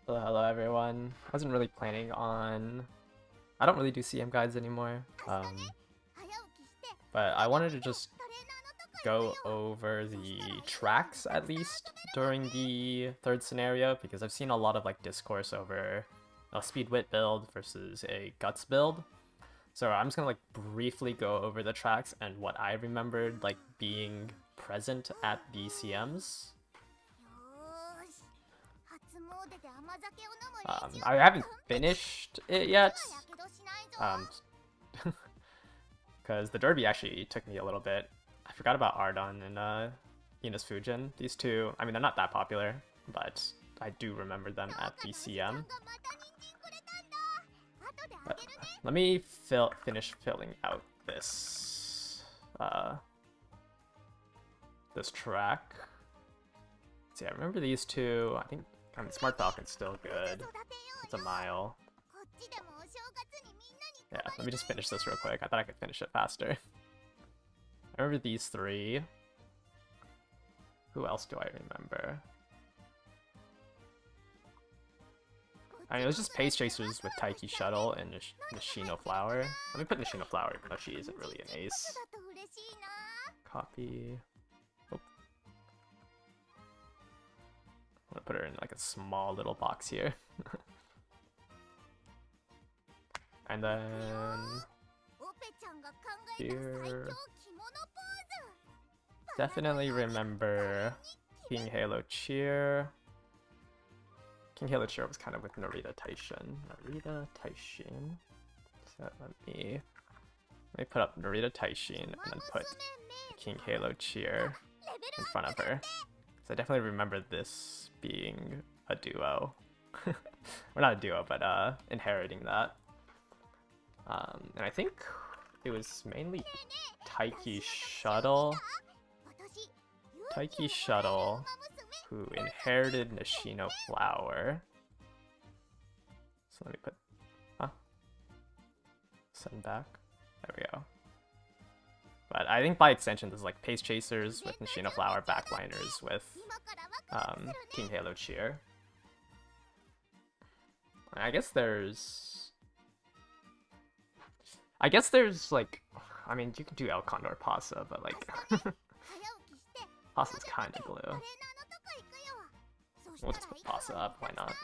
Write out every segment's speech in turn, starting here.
Hello everyone. I wasn't really planning on... I don't really do CM guides anymore. But I wanted to just go over the tracks at least during the third scenario, because I've seen a lot of like discourse over a speed wit build versus a guts build. So I'm just gonna like briefly go over the tracks and what I remembered like being present at the CMs. I haven't finished it yet, because the derby actually took me a little bit. I forgot about Ardon and Enos Fujin. These two, I mean, they're not that popular, but I do remember them at the CM. But let me finish filling out this this track. See, I remember these two. I mean, Smart Falcon's still good. It's a mile. Yeah, let me just finish this real quick. I thought I could finish it faster. I remember these three. Who else do I remember? I mean, it was just Pace Chasers with Taiki Shuttle and Nishino Flower. Let me put Nishino Flower, even though she isn't really an ace. Copy. Oh. I'm gonna put her in like a small little box here. And then here, definitely remember King Halo Cheer. King Halo Cheer was kind of with Narita Taishin. So let me put up Narita Taishin and then put King Halo Cheer in front of her. So I definitely remember this being a duo. Well, not a duo, but inheriting that. And I think it was mainly Taiki Shuttle, who inherited Nishino Flower. So let me put, send back. There we go. But I think by extension, this is like Pace Chasers with Nishino Flower, backliners with King Halo Cheer. I guess there's like, I mean, you can do El Condor Pasa, but like, Pasa's kind of glue. We'll just put Pasa up, why not?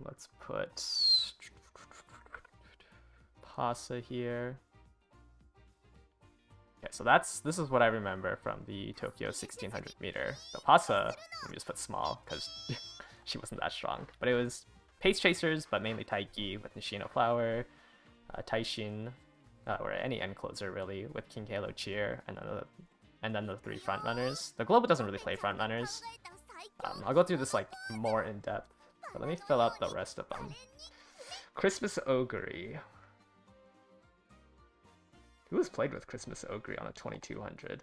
Let's put Pasa here. Okay, so this is what I remember from the Tokyo 1600 meter. The Pasa, let me just put small, because she wasn't that strong. But it was Pace Chasers, but mainly Taiki with Nishino Flower, Taishin, or any end closer really, with King Halo Cheer, and then the three front runners. The Global doesn't really play front runners. I'll go through this like more in depth, but let me fill out the rest of them. Christmas Ogre. Who has played with Christmas Ogre on a 2200?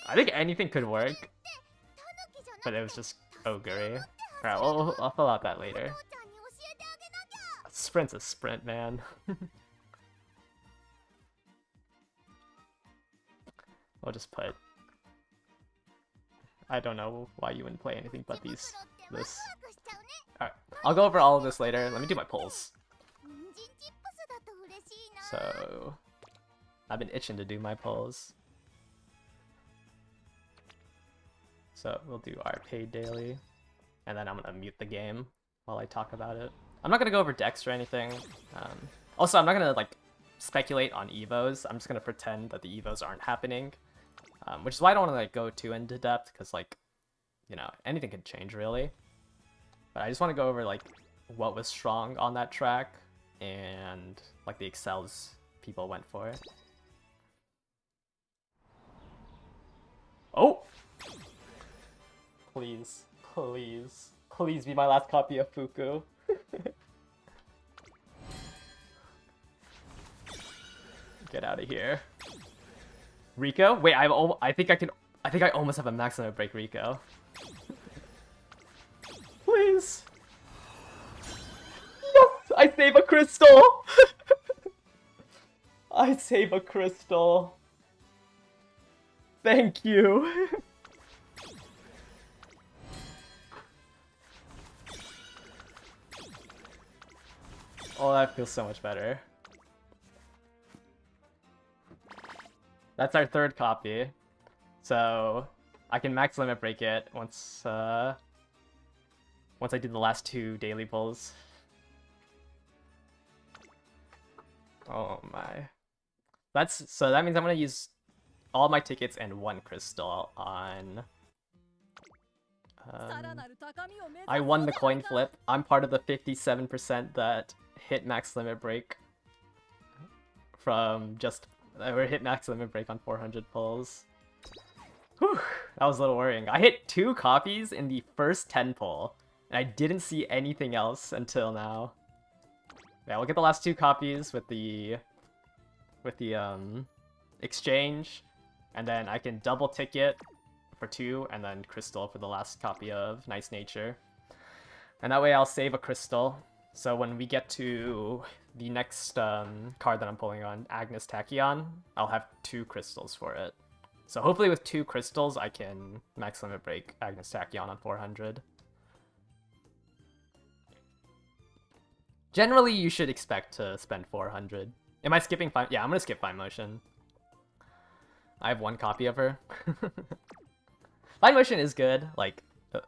I think anything could work, but it was just Ogre. Alright, well, I'll fill out that later. Sprint's a sprint, man. We'll just put... I don't know why you wouldn't play anything but this. Alright, I'll go over all of this later. Let me do my polls. So... I've been itching to do my polls. So we'll do our paid daily, and then I'm gonna mute the game while I talk about it. I'm not gonna go over decks or anything. Also, I'm not gonna like speculate on evos. I'm just gonna pretend that the evos aren't happening, which is why I don't want to like go too into depth, because like, you know, anything could change really. But I just want to go over like what was strong on that track and like the excels people went for. Oh. Please, please, please be my last copy of Fuku. Get out of here. Rico? Wait, I think I almost have a max limit break Rico. Please. Yes, I save a crystal. I save a crystal. Thank you. Oh, that feels so much better. That's our third copy. So I can max limit break it once I do the last two daily pulls. Oh my. So that means I'm gonna use all my tickets and one crystal on I won the coin flip. I'm part of the 57% that hit max limit break from just or hit max limit break on 400 pulls. Whew, that was a little worrying. I hit 2 copies in the first 10 pull, and I didn't see anything else until now. Yeah, we'll get the last 2 copies with the exchange, and then I can double ticket for 2, and then crystal for the last copy of Nice Nature. And that way I'll save a crystal, so when we get to the next card that I'm pulling on, Agnes Tachyon, I'll have 2 crystals for it. So hopefully with 2 crystals I can max limit break Agnes Tachyon on 400. Generally you should expect to spend 400. Am I skipping fine? Yeah, I'm gonna skip Fine Motion. I have 1 copy of her. Fine Motion is good. Like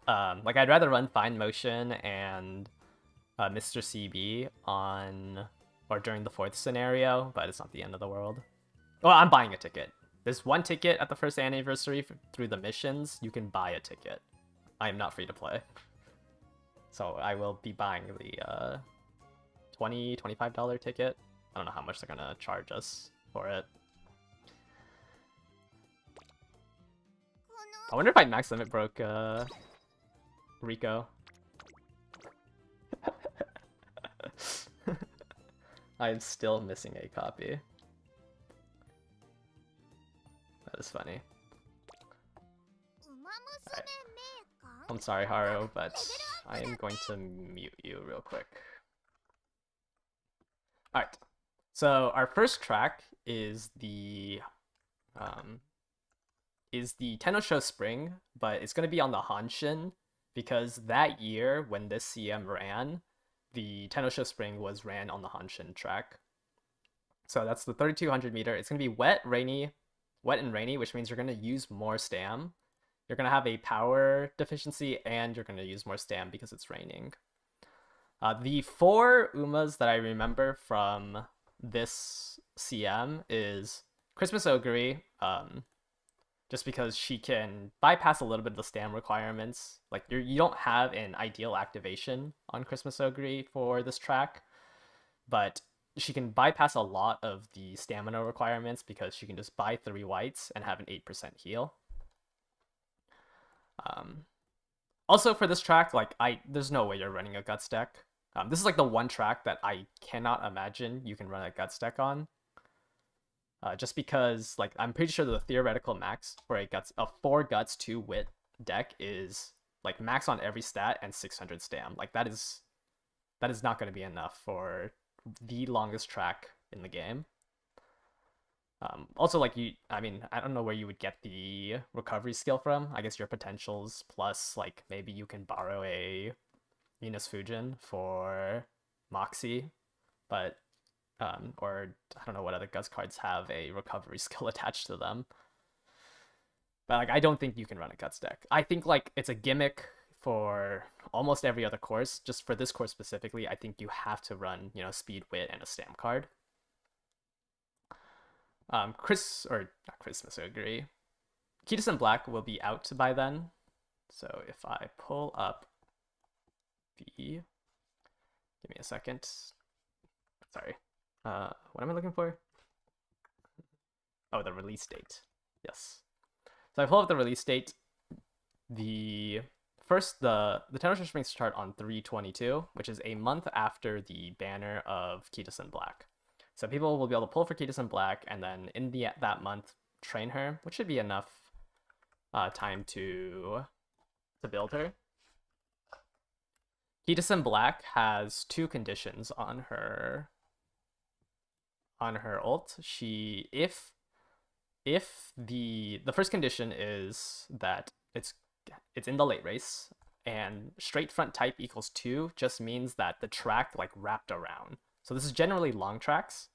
I'd rather run Fine Motion and Mr. CB on or during the 4th scenario, but it's not the end of the world. Well, I'm buying a ticket. There's 1 ticket at the first anniversary through the missions. You can buy a ticket. I am not free to play. So I will be buying the $20, $25 ticket. I don't know how much they're gonna charge us for it. I wonder if I max limit broke Rico. I am still missing a copy. That is funny. Right. I'm sorry, Haru, but I am going to mute you real quick. Alright, so our first track is the Tenno Spring, but it's going to be on the Hanshin, because that year when this CM ran, the Tenno Spring was ran on the Hanshin track. So that's the 3200 meter. It's going to be wet and rainy, which means you're going to use more stam. You're going to have a power deficiency, and you're going to use more stam because it's raining. The 4 Umas that I remember from this CM is Christmas Ogre, just because she can bypass a little bit of the stam requirements. Like you don't have an ideal activation on Christmas Ogre for this track, but she can bypass a lot of the stamina requirements because she can just buy 3 whites and have an 8% heal. Also for this track, like there's no way you're running a Guts deck. This is like the one track that I cannot imagine you can run a Guts deck on. Just because, like, I'm pretty sure the theoretical max for a 4 Guts 2 Wit deck is like max on every stat and 600 stam. Like that is not going to be enough for the longest track in the game. Also, like I don't know where you would get the recovery skill from. I guess your potentials plus like maybe you can borrow a Venus Fujin for Moxie, but or I don't know what other Guts cards have a recovery skill attached to them. But like I don't think you can run a Guts deck. I think like it's a gimmick for almost every other course. Just for this course specifically, I think you have to run, Speed Wit and a stamp card. Christmas, I agree. Kitasen Black will be out by then. So if I pull up give me a second. Sorry. What am I looking for? Oh, the release date. Yes. So I pull up the release date. The Tenno Spring start on 3/22, which is a month after the banner of Kitasen Black. So people will be able to pull for Kitasen Black, and then in that month train her, which should be enough time to build her. Kitasen Black has 2 conditions on her ult. If the first condition is that it's in the late race, and straight front type equals 2 just means that the track like wrapped around. So this is generally long tracks.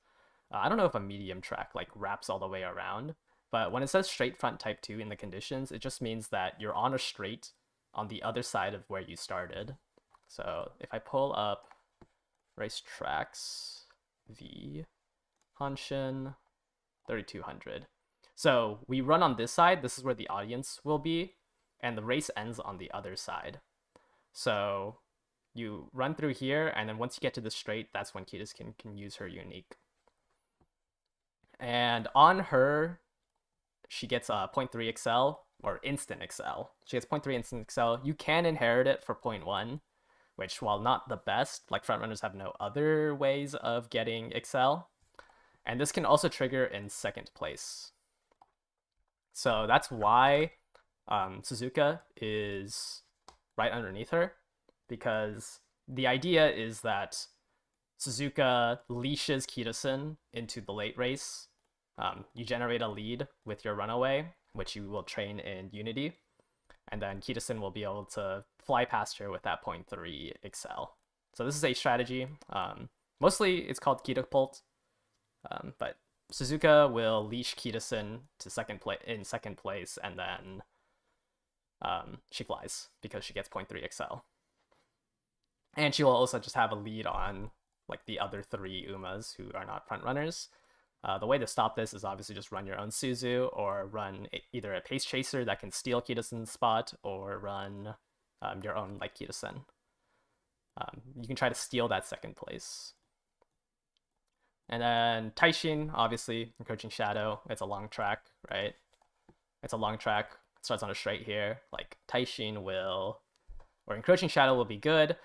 I don't know if a medium track like wraps all the way around, but when it says straight front type 2 in the conditions, it just means that you're on a straight on the other side of where you started. So if I pull up racetracks v Hanshin 3200. So we run on this side, this is where the audience will be, and the race ends on the other side. So you run through here, and then once you get to the straight, that's when Kitas can use her unique. And on her, she gets 0.3 excel, or instant excel. She gets 0.3 instant excel. You can inherit it for 0.1, which, while not the best, like frontrunners have no other ways of getting excel. And this can also trigger in second place. So that's why Suzuka is right underneath her, because the idea is that Suzuka leashes Kitasen into the late race. You generate a lead with your runaway, which you will train in Unity, and then Kitasen will be able to fly past her with that 0.3 excel. So this is a strategy. Mostly it's called Kitapult, but Suzuka will leash Kitasen to second place, and then she flies because she gets 0.3 excel. And she will also just have a lead on like the other 3 Umas who are not front runners. The way to stop this is obviously just run your own Suzu, or run either a pace chaser that can steal Kitasen's spot, or run your own like Kitasen. You can try to steal that second place. And then Taishin, obviously, Encroaching Shadow. It's a long track, right? It's a long track. It starts on a straight here. Like Taishin will, or Encroaching Shadow will be good.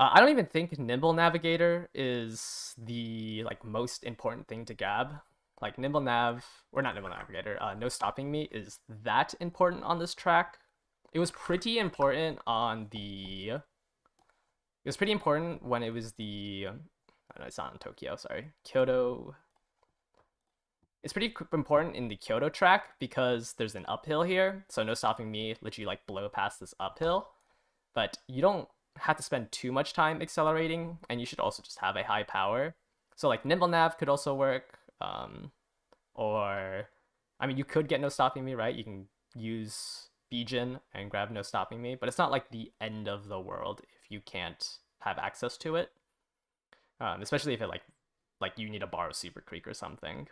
I don't even think Nimble Navigator is the like most important thing to gab. Like Nimble Nav, or not Nimble Navigator, No Stopping Me is that important on this track. It was pretty important on the... It was pretty important when it was the... Oh, no, it's not in Tokyo, sorry. Kyoto... It's pretty important in the Kyoto track because there's an uphill here, so No Stopping Me literally like blow past this uphill. But you don't have to spend too much time accelerating, and you should also just have a high power. So like Nimble Nav could also work, or I mean, you could get No Stopping Me, right? You can use Bijin and grab No Stopping Me, but it's not like the end of the world if you can't have access to it, especially if it like you need to borrow Super Creek or something.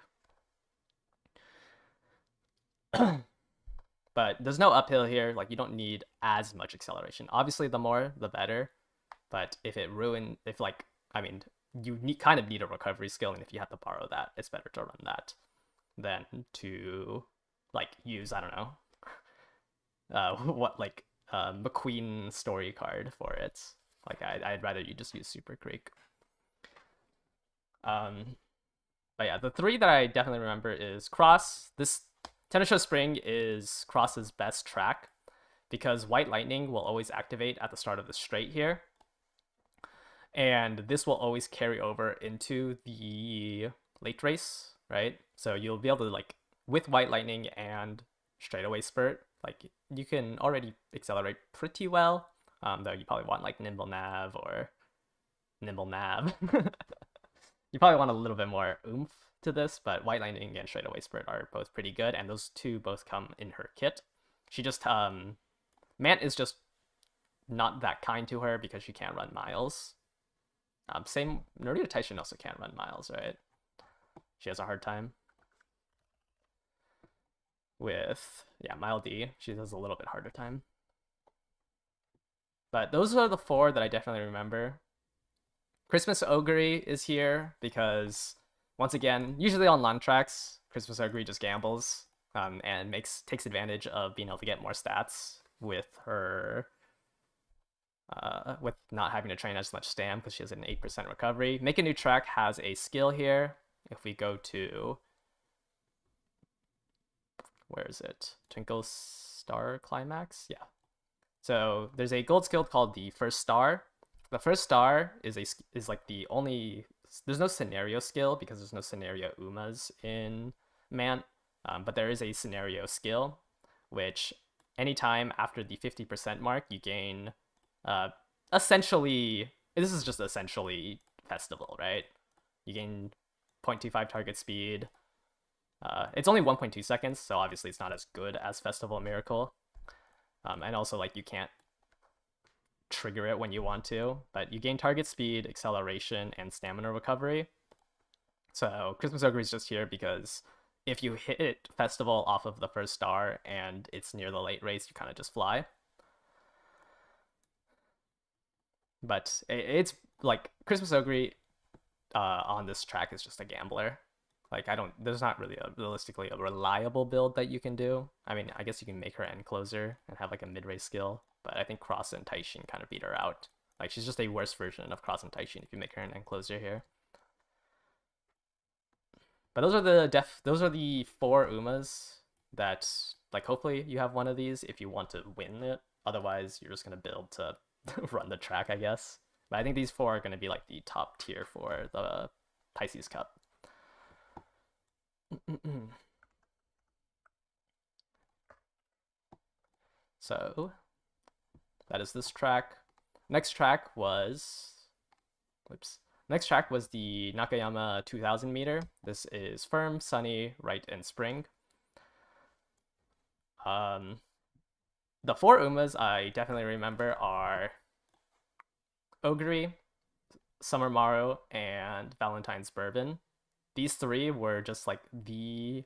But there's no uphill here. Like, you don't need as much acceleration. Obviously, the more, the better. But if it I mean, you kind of need a recovery skill, and if you have to borrow that, it's better to run that than to, like, use, I don't know, McQueen story card for it. Like, I'd rather you just use Super Creek. But yeah, the 3 that I definitely remember is Cross. This Tennisho Spring is Cross's best track because White Lightning will always activate at the start of the straight here. And this will always carry over into the late race, right? So you'll be able to, like, with White Lightning and straightaway spurt, like, you can already accelerate pretty well, though you probably want, like, Nimble Nav or Nimble Nav. You probably want a little bit more oomph to this, but White Lightning and straightaway spurt are both pretty good, and those 2 both come in her kit. She just Mant is just not that kind to her because she can't run miles. Same, Narita Taishin also can't run miles, right? She has a hard time with, yeah, Mile D. She has a little bit harder time. But those are the 4 that I definitely remember. Christmas Ogre is here because, once again, usually on long tracks, Christmas Ogre just gambles and takes advantage of being able to get more stats with her, with not having to train as much stam because she has an 8% recovery. Make a New Track has a skill here. If we go to, where is it? Twinkle Star Climax? Yeah. So there's a gold skill called the First Star. The First Star is like the only... There's no scenario skill because there's no scenario Umas in MANT, but there is a scenario skill, which anytime after the 50% mark, you gain essentially... This is just essentially Festival, right? You gain 0.25 target speed. It's only 1.2 seconds, so obviously it's not as good as Festival Miracle. And also, like, you can't trigger it when you want to, but you gain target speed, acceleration, and stamina recovery. So Christmas Ogre is just here because if you hit Festival off of the first star and it's near the late race, you kind of just fly. But it's like Christmas Ogre on this track is just a gambler. Like, there's not really realistically a reliable build that you can do. I mean, I guess you can make her end closer and have like a mid-race skill, but I think Cross and Taishin kind of beat her out. Like, she's just a worse version of Cross and Taishin if you make her an end closer here. But those are the 4 Umas that, like, hopefully you have one of these if you want to win it. Otherwise, you're just gonna build to run the track, I guess. But I think these 4 are gonna be like the top tier for the Pisces Cup. So that is this track. Next track was Next track was the Nakayama 2000 meter. This is firm, sunny, right, and spring. The 4 Umas I definitely remember are Ogre, Summer Morrow, and Valentine's Bourbon. These 3 were just like the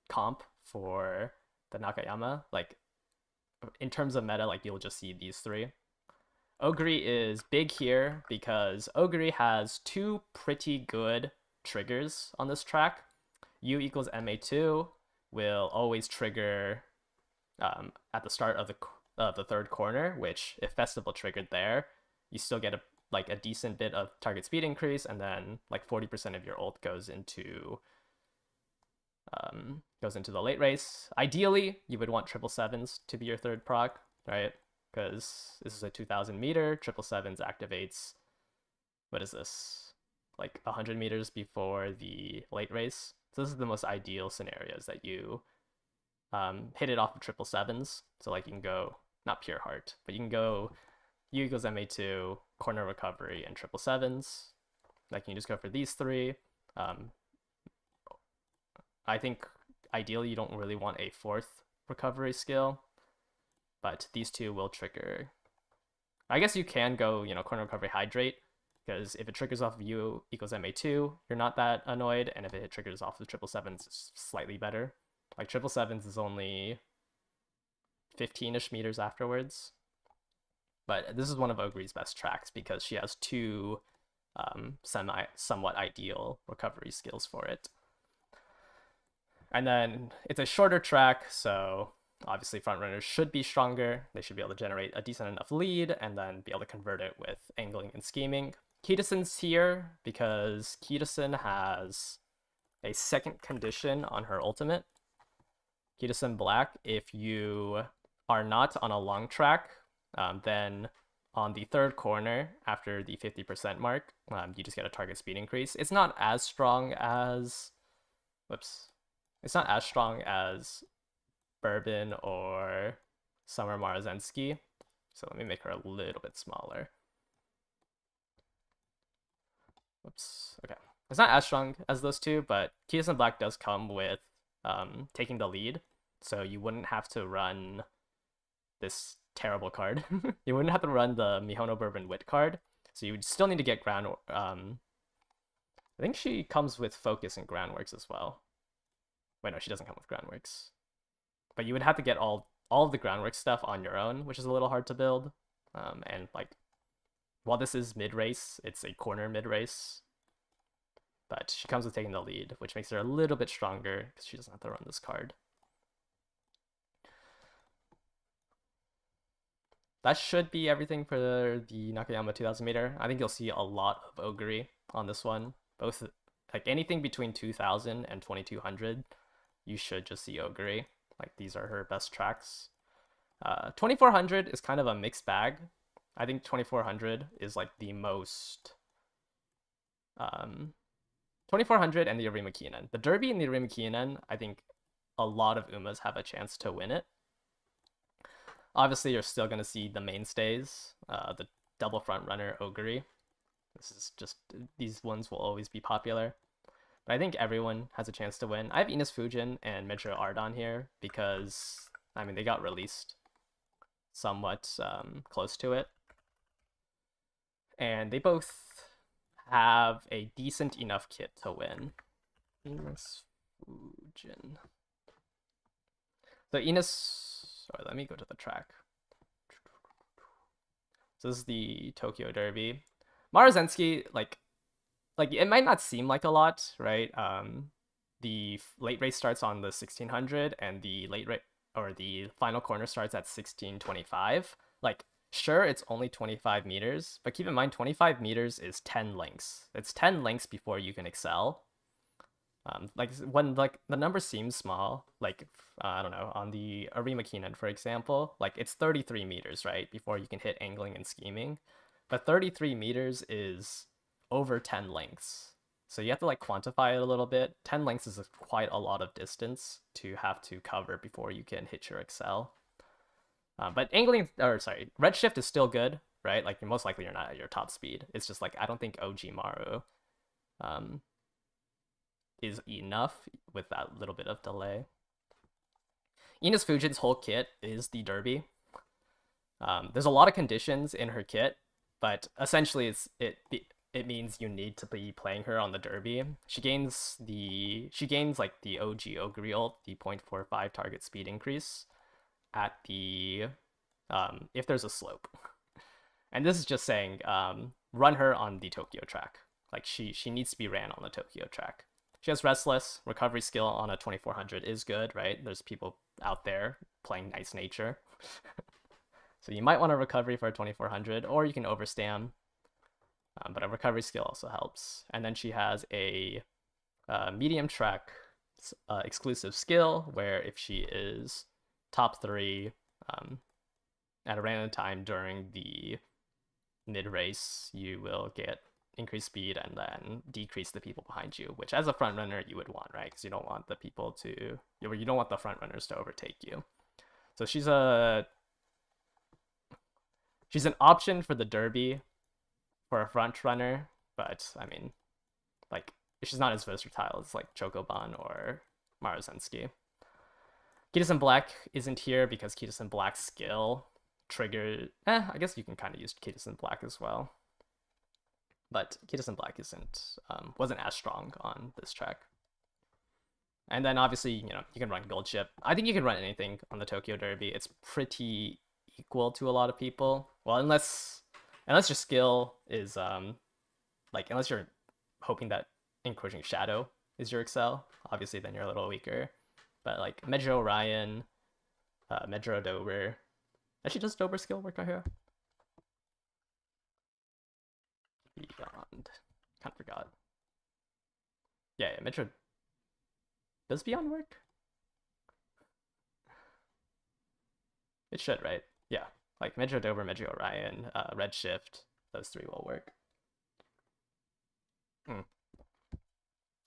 comp for the Nakayama. Like, in terms of meta, like, you'll just see these 3. Ogre is big here because Ogre has 2 pretty good triggers on this track. U equals MA2 will always trigger at the start of the third corner, which if Festival triggered there, you still get a decent bit of target speed increase, and then like 40% of your ult goes into the late race. Ideally, you would want 777s to be your third proc, right? Because this is a 2000 meter, 777s activates, what is this? Like 100 meters before the late race. So this is the most ideal scenarios that you hit it off of 777s. So like you can go, not pure heart, but you can go U equals MA2, corner recovery, and 777s. Like, you can just go for these 3. I think ideally you don't really want a 4th recovery skill, but these 2 will trigger. I guess you can go, corner recovery hydrate, because if it triggers off of U equals MA2, you're not that annoyed, and if it triggers off of 777s, it's slightly better. Like, 777s is only 15-ish meters afterwards. But this is one of Ogre's best tracks because she has 2 somewhat ideal recovery skills for it. And then it's a shorter track, so obviously frontrunners should be stronger. They should be able to generate a decent enough lead and then be able to convert it with angling and scheming. Kitasen's here because Kitasen has a second condition on her ultimate. Kitasen Black, if you are not on a long track, then on the third corner after the 50% mark, you just get a target speed increase. It's not as strong as it's not as strong as Bourbon or Summer Marzensky. So let me make her a little bit smaller. Okay. It's not as strong as those 2, but Kitasen Black does come with taking the lead. So you wouldn't have to run this terrible card. You wouldn't have to run the Mihono Bourbon Wit card. So you would still need to get ground. I think she comes with Focus and Groundworks as well. Wait, no, she doesn't come with Groundworks. But you would have to get all of the Groundwork stuff on your own, which is a little hard to build. And like, while this is mid-race, it's a corner mid-race. But she comes with taking the lead, which makes her a little bit stronger because she doesn't have to run this card. That should be everything for the Nakayama 2000 meter. I think you'll see a lot of Ogre on this one. Both, like, anything between 2000 and 2200, you should just see Ogre. Like, these are her best tracks. 2400 is kind of a mixed bag. I think 2400 is like the most 2400 and the Arima Kinen. The Derby and the Arima Kinen, I think a lot of Umas have a chance to win it. Obviously, you're still going to see the mainstays, the double front runner Ogre. This is just, these ones will always be popular. But I think everyone has a chance to win. I have Ines Fujin and Metro Ardon here because, I mean, they got released somewhat close to it. And they both have a decent enough kit to win. Ines Fujin. So Ines, sorry, let me go to the track. So this is the Tokyo Derby. Marozensky, like it might not seem like a lot, right? The late race starts on the 1600, and the late race or the final corner starts at 1625. Like, sure, it's only 25 meters, but keep in mind 25 meters is 10 lengths. It's 10 lengths before you can excel. Like when like the number seems small, like I don't know, on the Arima Keenan, for example, like it's 33 meters, right, before you can hit angling and scheming. But 33 meters is over 10 lengths. So you have to like quantify it a little bit. 10 lengths is quite a lot of distance to have to cover before you can hit your excel. But angling, or sorry, redshift is still good, right? Like most likely you're not at your top speed. It's just like I don't think OG Maru is enough with that little bit of delay. Ines Fujin's whole kit is the Derby. There's a lot of conditions in her kit, but essentially it means you need to be playing her on the Derby. She gains like the OG Ogre ult, the 0.45 target speed increase at the if there's a slope. And this is just saying run her on the Tokyo track. Like she needs to be ran on the Tokyo track. She has Restless. Recovery skill on a 2400 is good, right? There's people out there playing Nice Nature. So you might want a recovery for a 2400, or you can overstam. But a recovery skill also helps. And then she has a medium track exclusive skill, where if she is top 3 at a random time during the mid race, you will get increase speed and then decrease the people behind you, which as a front runner you would want, right? Because you don't want the people to, you don't want the front runners to overtake you. So she's an option for the Derby for a front runner, but I mean, like, she's not as versatile as like Chocoban or Marozensky. Kitasen Black isn't here because Kitasen Black's skill triggered. I guess you can kind of use Kitasen Black as well. But Kitasen Black wasn't as strong on this track. And then obviously, you can run Gold Chip. I think you can run anything on the Tokyo Derby. It's pretty equal to a lot of people. Well, unless your skill is unless you're hoping that Encroaching Shadow is your excel, obviously then you're a little weaker. But like Medro Orion, Medro Dober. Actually, does Dober skill work out here? Beyond. Kind of forgot. Yeah, Metro. Does Beyond work? It should, right? Yeah. Like Metro Dober, Metro Orion, Redshift, those 3 will work.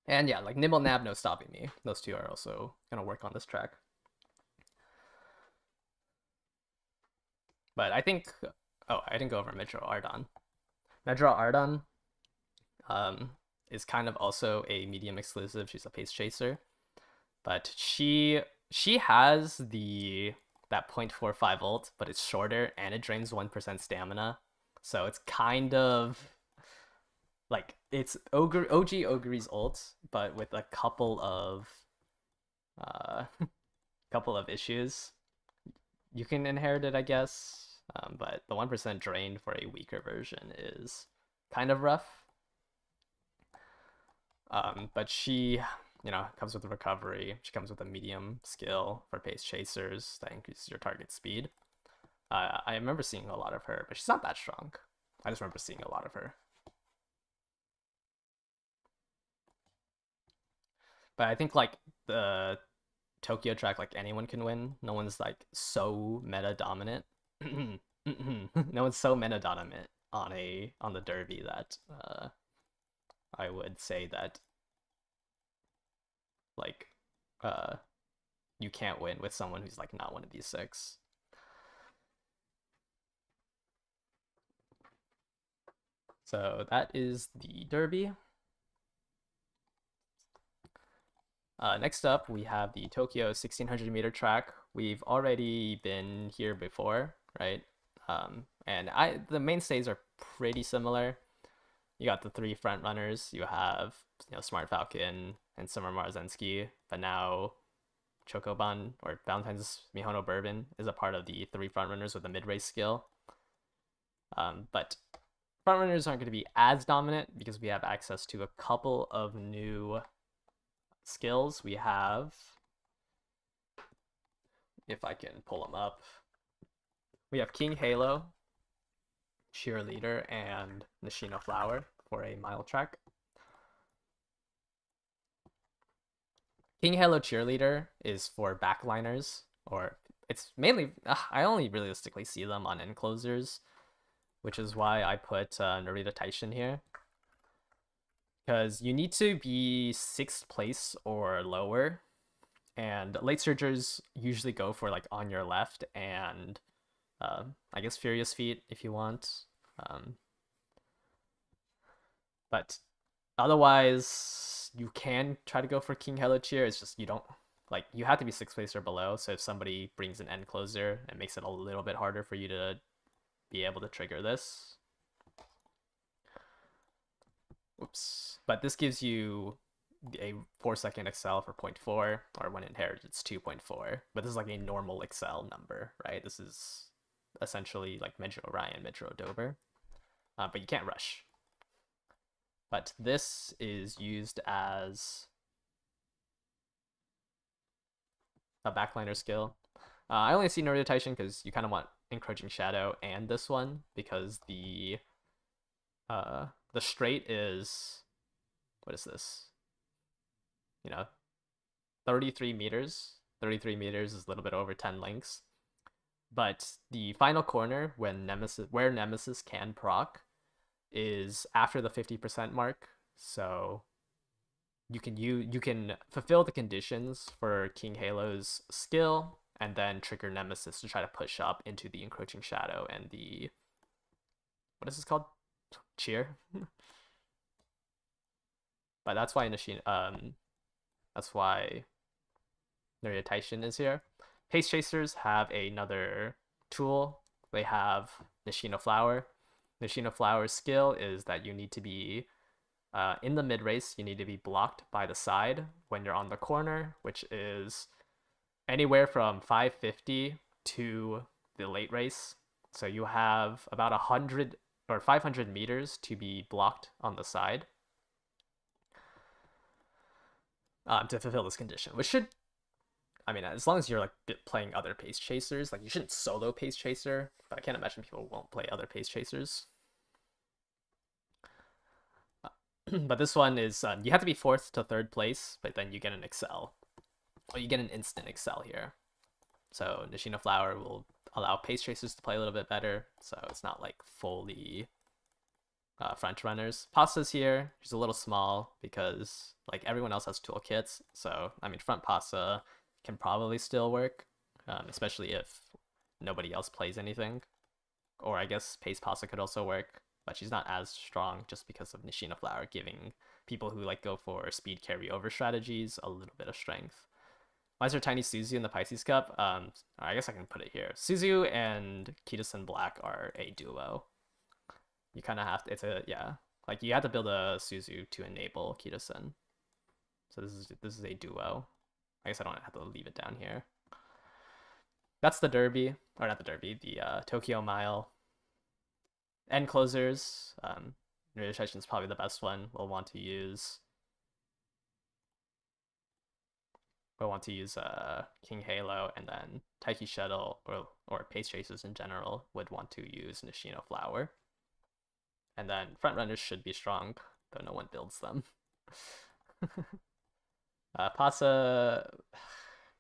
And yeah, like Nimble Nab, no stopping me. Those 2 are also gonna work on this track. But I think, oh, I didn't go over Metro Ardon. Metro Ardon is kind of also a medium exclusive. She's a pace chaser, but she has that 0.45 ult, but it's shorter and it drains 1% stamina. So it's kind of like it's OG Ogre's ult, but with a couple of issues. You can inherit it, I guess. But the 1% drain for a weaker version is kind of rough. But she, comes with a recovery. She comes with a medium skill for pace chasers that increases your target speed. I remember seeing a lot of her, but she's not that strong. I just remember seeing a lot of her. But I think like the Tokyo track, like anyone can win. No one's like so meta dominant. No one's so meta dominant on the Derby that I would say that like you can't win with someone who's like not one of these 6. So that is the Derby. Next up, we have the Tokyo 1600-meter track. We've already been here before, right? And the mainstays are pretty similar. You got the three front runners. You have Smart Falcon and Summer Marzensky, but now Chocoban or Valentine's Mihono Bourbon is a part of the three front runners with a mid race skill. But front runners aren't going to be as dominant because we have access to a couple of new skills. We have, if I can pull them up, we have King Halo, Cheerleader, and Nishino Flower for a mile track. King Halo Cheerleader is for backliners, or it's mainly, I only realistically see them on enclosers, which is why I put Narita Taishin here. Because you need to be 6th place or lower, and late surgers usually go for like on your left and I guess Furious Feet if you want. But otherwise, you can try to go for King Halo Cheer. It's just you don't like you have to be 6th place or below. So if somebody brings an end closer, it makes it a little bit harder for you to be able to trigger this. Oops. But this gives you a 4-second excel for 0.4, or when inherited it's 2.4. But this is like a normal excel number, right? This is essentially like Metro Orion, Metro Dober. But you can't rush. But this is used as a backliner skill. I only see Narita Taishin because you kind of want Encroaching Shadow and this one because the straight is, what is this? 33 meters. 33 meters is a little bit over 10 links. But the final corner where Nemesis can proc is after the 50% mark. So you can fulfill the conditions for King Halo's skill and then trigger Nemesis to try to push up into the Encroaching Shadow and the, what is this called? Cheer. But that's why that's why Narita Taishin is here. Pace Chasers have another tool. They have Nishino Flower. Nishino Flower's skill is that you need to be in the mid race. You need to be blocked by the side when you're on the corner, which is anywhere from 550 to the late race. So you have about 100 or 500 meters to be blocked on the side to fulfill this condition, which should, I mean, as long as you're like playing other pace chasers, like you shouldn't solo pace chaser, but I can't imagine people won't play other pace chasers. But this one is you have to be 4th to 3rd place, but then you get an excel. Or you get an instant excel here. So Nishino Flower will allow pace chasers to play a little bit better, so it's not like fully front runners. Pasa's here. She's a little small because like everyone else has toolkits, so I mean front Pasa can probably still work, especially if nobody else plays anything. Or I guess Pace Pasa could also work, but she's not as strong just because of Nishino Flower giving people who like go for speed carryover strategies a little bit of strength. Why is there Tiny Suzu in the Pisces Cup? I guess I can put it here. Suzu and Kitasen Black are a duo. You kind of have to, like you have to build a Suzu to enable Kitasen. So this is a duo. I guess I don't have to leave it down here. That's the Derby, or not the Derby, the Tokyo Mile. End closers. Narita Taishin is probably the best one. We'll want to use King Halo, and then Taiki Shuttle or Pace Chasers in general would want to use Nishino Flower. And then front runners should be strong, though no one builds them. Pasa,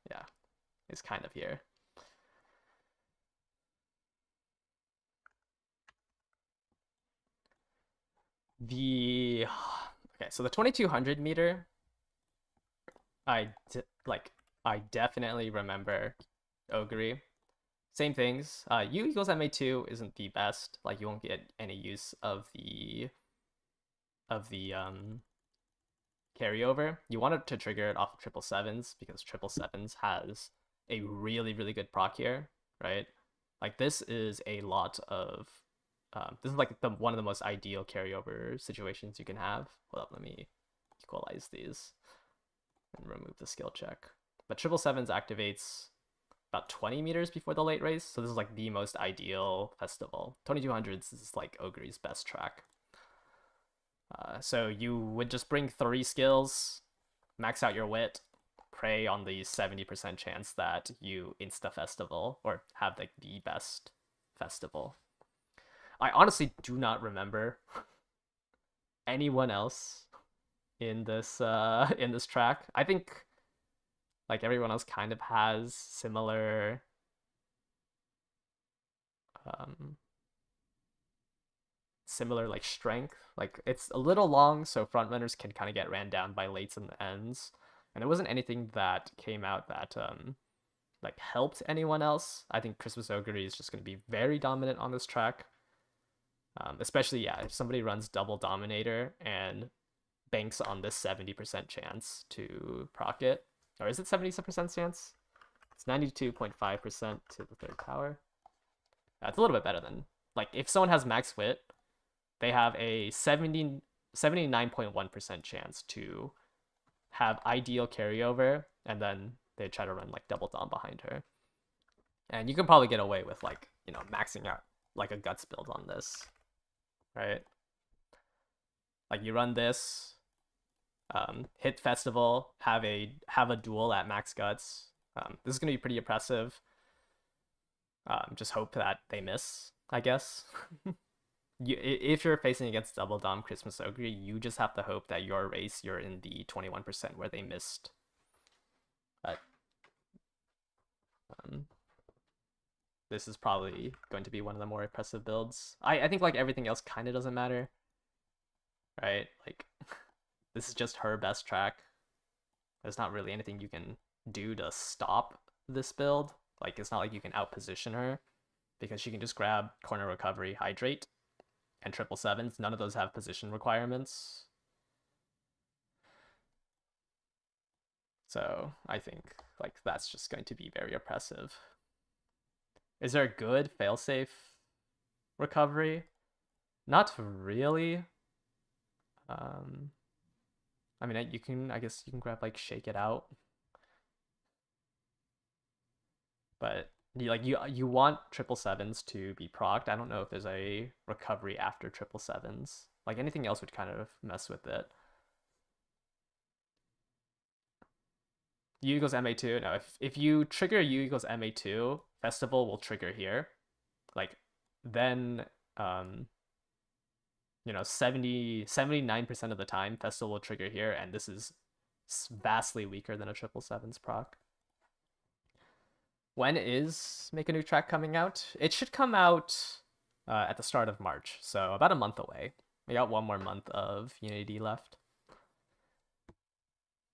yeah, is kind of here. Okay, so the 2200 meter, I definitely remember Ogre. Same things. U equals MA2 isn't the best. Like you won't get any use of the carryover. You want it to trigger it off of 777s because 777s has a really, really good proc here, right? Like this is a lot of this is like one of the most ideal carryover situations you can have. Hold up, let me equalize these and remove the skill check. But 777s activates about 20 meters before the late race, so this is like the most ideal festival. 2200s is like Ogre's best track. So you would just bring 3 skills, max out your wit, pray on the 70% chance that you insta festival or have like the best festival. I honestly do not remember anyone else in this track. I think like everyone else kind of has similar similar like strength. Like it's a little long, so front runners can kind of get ran down by lates and ends. And there wasn't anything that came out that like helped anyone else. I think Christmas Ogre is just going to be very dominant on this track. Especially, yeah, if somebody runs double Dominator and banks on this 70% chance to proc it. Or is it 70% chance? It's 92.5% to the third power. That's a little bit better than, like, if someone has max wit, they have a 79.1% chance to have ideal carryover, and then they try to run like double dom behind her. And you can probably get away with like, you know, maxing out like a guts build on this, right? Like you run this, hit festival, have a duel at max guts. This is gonna be pretty oppressive. Just hope that they miss, I guess. If you're facing against double dom Christmas Ogre, you just have to hope that your race you're in the 21% where they missed. But this is probably going to be one of the more oppressive builds. I think like everything else kind of doesn't matter, right? Like this is just her best track. There's not really anything you can do to stop this build. Like it's not like you can outposition her because she can just grab corner recovery, hydrate, and 777s. None of those have position requirements. So I think like that's just going to be very oppressive. Is there a good failsafe recovery? Not really. I mean, I guess you can grab like Shake It Out, but you want 777s to be procced. I don't know if there's a recovery after 777s. Like anything else would kind of mess with it. U equals MA2. No, if you trigger U equals MA2, festival will trigger here. Like then you know, 79% of the time festival will trigger here, and this is vastly weaker than a 777's proc. When is Make a New Track coming out? It should come out at the start of March, so about a month away. We got one more month of Unity left.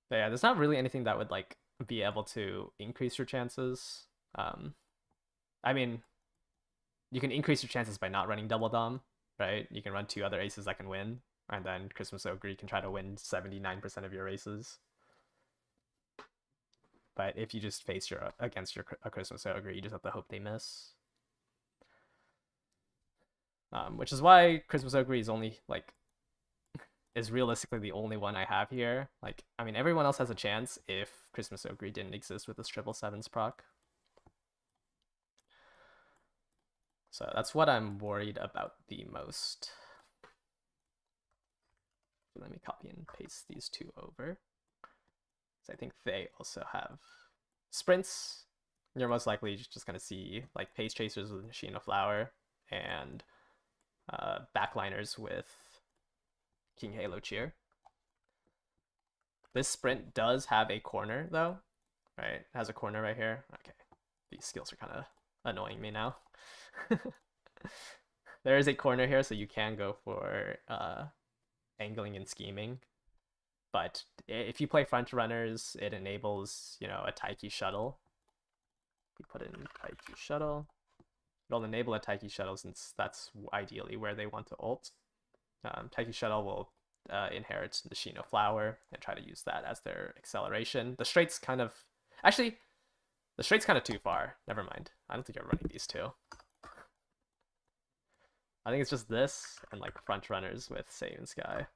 But yeah, there's not really anything that would like be able to increase your chances. I mean, you can increase your chances by not running double dom, right? You can run 2 other aces that can win, and then Christmas Ogre can try to win 79% of your races. But if you just face against a Christmas Ogre, you just have to hope they miss. Which is why Christmas Ogre is only like is realistically the only one I have here. Like, I mean, everyone else has a chance if Christmas Ogre didn't exist with this 777's proc. So that's what I'm worried about the most. Let me copy and paste these 2 over. So I think they also have sprints. You're most likely just going to see like pace chasers with Machine of Flower and backliners with King Halo Cheer. This sprint does have a corner though, right? It has a corner right here. Okay, these skills are kind of annoying me now. There is a corner here, so you can go for angling and scheming. But if you play front runners, it enables, you know, a Taiki shuttle. We put in Taiki shuttle. It'll enable a Taiki Shuttle since that's ideally where they want to ult. Taiki Shuttle will inherit Nishino Flower and try to use that as their acceleration. The straight's kind of... Actually, the straight's kind of too far. Never mind. I don't think I'm running these two. I think it's just this and like front runners with Seiun Sky.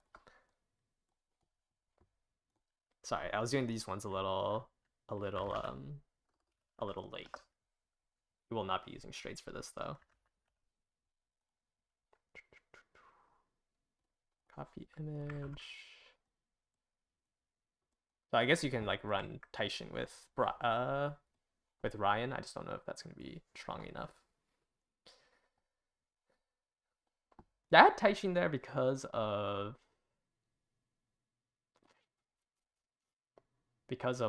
Sorry, I was doing these ones a little late. We will not be using straights for this though. Copy image. So I guess you can like run Taishin with Ryan. I just don't know if that's gonna be strong enough. Yeah, I had Taishin there because of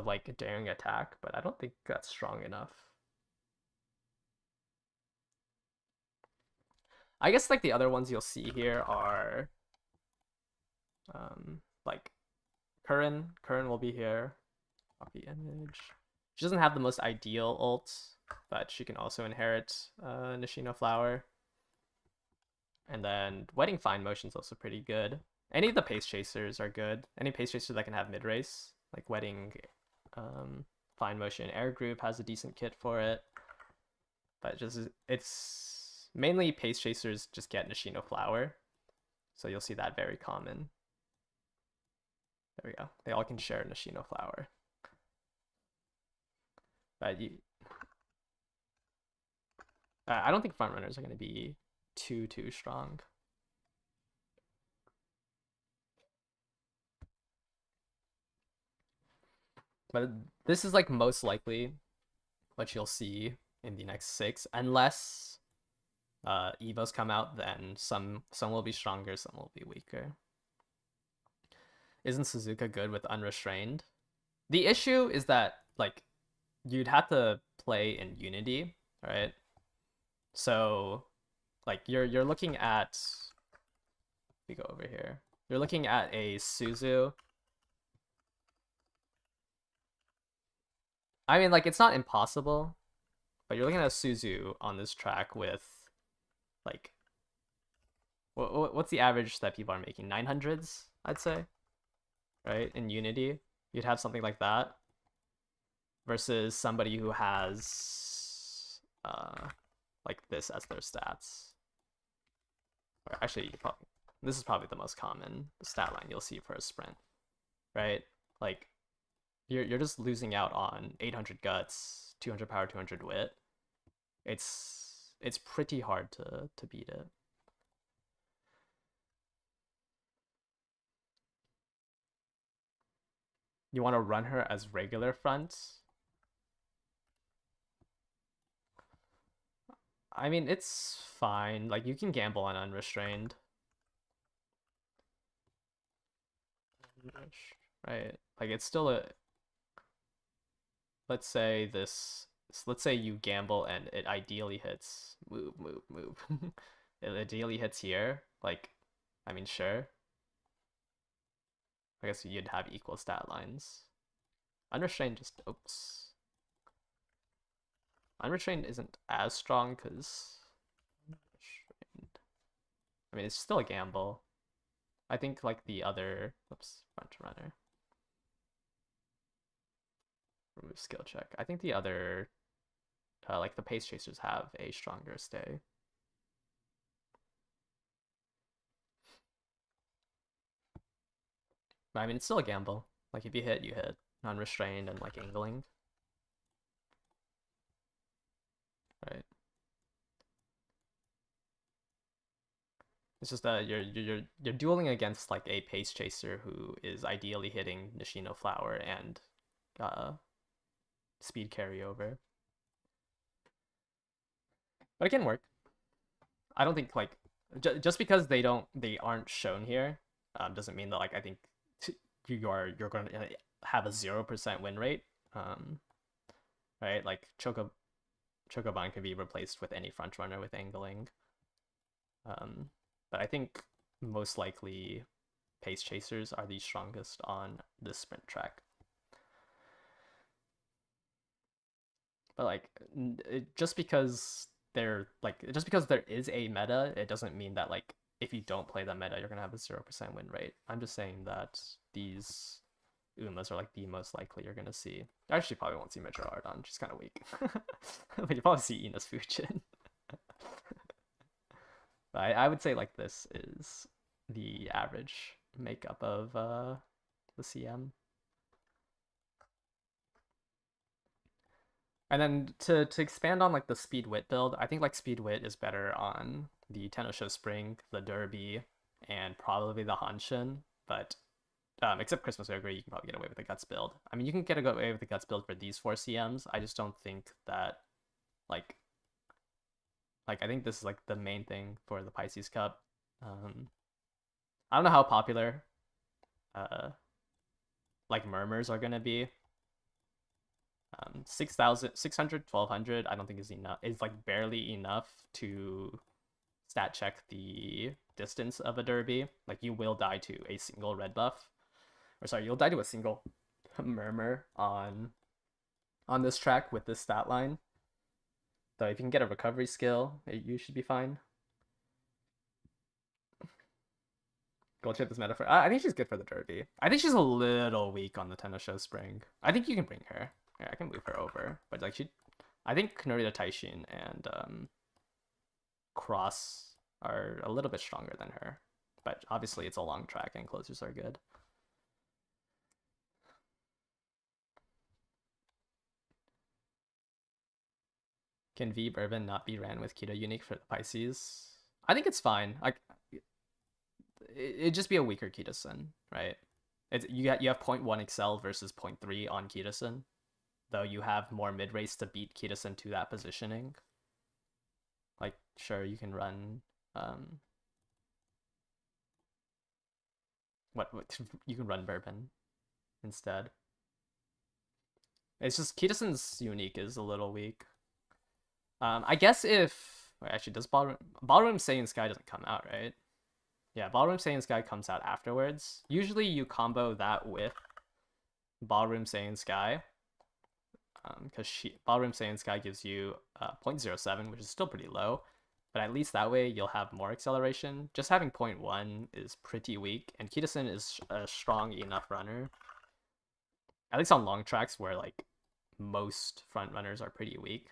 like daring attack, but I don't think that's strong enough. I guess like the other ones you'll see here are like Curran will be here. Copy image. She doesn't have the most ideal ult, but she can also inherit Nishino Flower. And then Wedding Fine Motion's also pretty good. Any of the Pace Chasers are good. Any Pace Chaser that can have mid race, like Wedding Fine Motion. Air Group has a decent kit for it. But it's mainly Pace Chasers just get Nishino Flower. So you'll see that very common. There we go. They all can share Nishino Flower. But I don't think front runners are going to be too strong. But this is like most likely what you'll see in the next 6, unless Evos come out, then some will be stronger, some will be weaker. Isn't Suzuka good with Unrestrained? The issue is that like you'd have to play in Unity, right? So like you're looking at, we go over here. You're looking at a Suzu. I mean, like it's not impossible, but you're looking at a Suzu on this track with like what's the average that people are making? 900s, I'd say. Right? In Unity, you'd have something like that versus somebody who has like this as their stats. Or actually, this is probably the most common stat line you'll see for a sprint, right? Like you're just losing out on 800 guts, 200 power, 200 wit. It's pretty hard to beat it. You want to run her as regular front? I mean, it's fine. Like, you can gamble on Unrestrained. Right? Like, it's still a... Let's say let's say you gamble and it ideally hits... Move. It ideally hits here. Like, I mean, sure. I guess you'd have equal stat lines. Unrestrained just... Oops. Unrestrained isn't as strong because... I mean, it's still a gamble. I think like the other... Oops, front runner. Remove skill check. I think the other... like the Pace Chasers have a stronger stay. But I mean, it's still a gamble. Like if you hit, you hit. Unrestrained and like angling. Right. It's just that you're dueling against like a Pace Chaser who is ideally hitting Nishino Flower and speed carryover. But it can work. I don't think like just because they aren't shown here doesn't mean that like I think you're going to have a 0% win rate. Right? Like Chocoban can be replaced with any front runner with angling. But I think most likely Pace Chasers are the strongest on this sprint track. But like just because they're like, just because there is a meta, it doesn't mean that like if you don't play that meta, you're gonna have a 0% win rate. I'm just saying that these Umas are like the most likely you're gonna see. I actually probably won't see Major on. She's kind of weak, but you probably see Ina's Fujin. But I would say like this is the average makeup of the CM. And then to expand on like the speed wit build, I think like speed wit is better on the Tenosho Spring, the Derby, and probably the Hanshin. But except Christmas Ogre, you can probably get away with the Guts build. I mean, you can get away with the Guts build for these four CMs. I just don't think that like I think this is like the main thing for the Pisces Cup. I don't know how popular like murmurs are gonna be. 6,000, 600, 1,200, I don't think is enough. It's like barely enough to stat check the distance of a derby. Like you will die to a single red buff, or sorry, you'll die to a single murmur on this track with this stat line. So if you can get a recovery skill, you should be fine. Gold chip this metaphor. I think she's good for the derby. I think she's a little weak on the Tenosho Spring. I think you can bring her. Yeah, I can move her over. But like I think Norita Taishin and Cross are a little bit stronger than her. But obviously it's a long track and closers are good. Can V Bourbon not be ran with Keto Unique for the Pisces? I think it's fine. Like it'd just be a weaker Kitasen, right? You have 0.1 Excel versus 0.3 on Kitasen, though you have more mid race to beat Kitasen to that positioning. Like sure you can run what you can run Bourbon instead. It's just Kitasen's unique is a little weak. I guess if wait, actually does Ballroom Saiyan Sky doesn't come out, right? Yeah, Ballroom Saiyan Sky comes out afterwards. Usually you combo that with Ballroom Saiyan Sky. Because Ballroom Saiyan Sky gives you 0.07, which is still pretty low. But at least that way you'll have more acceleration. Just having 0.1 is pretty weak. And Kitasen is a strong enough runner. At least on long tracks where like most front runners are pretty weak.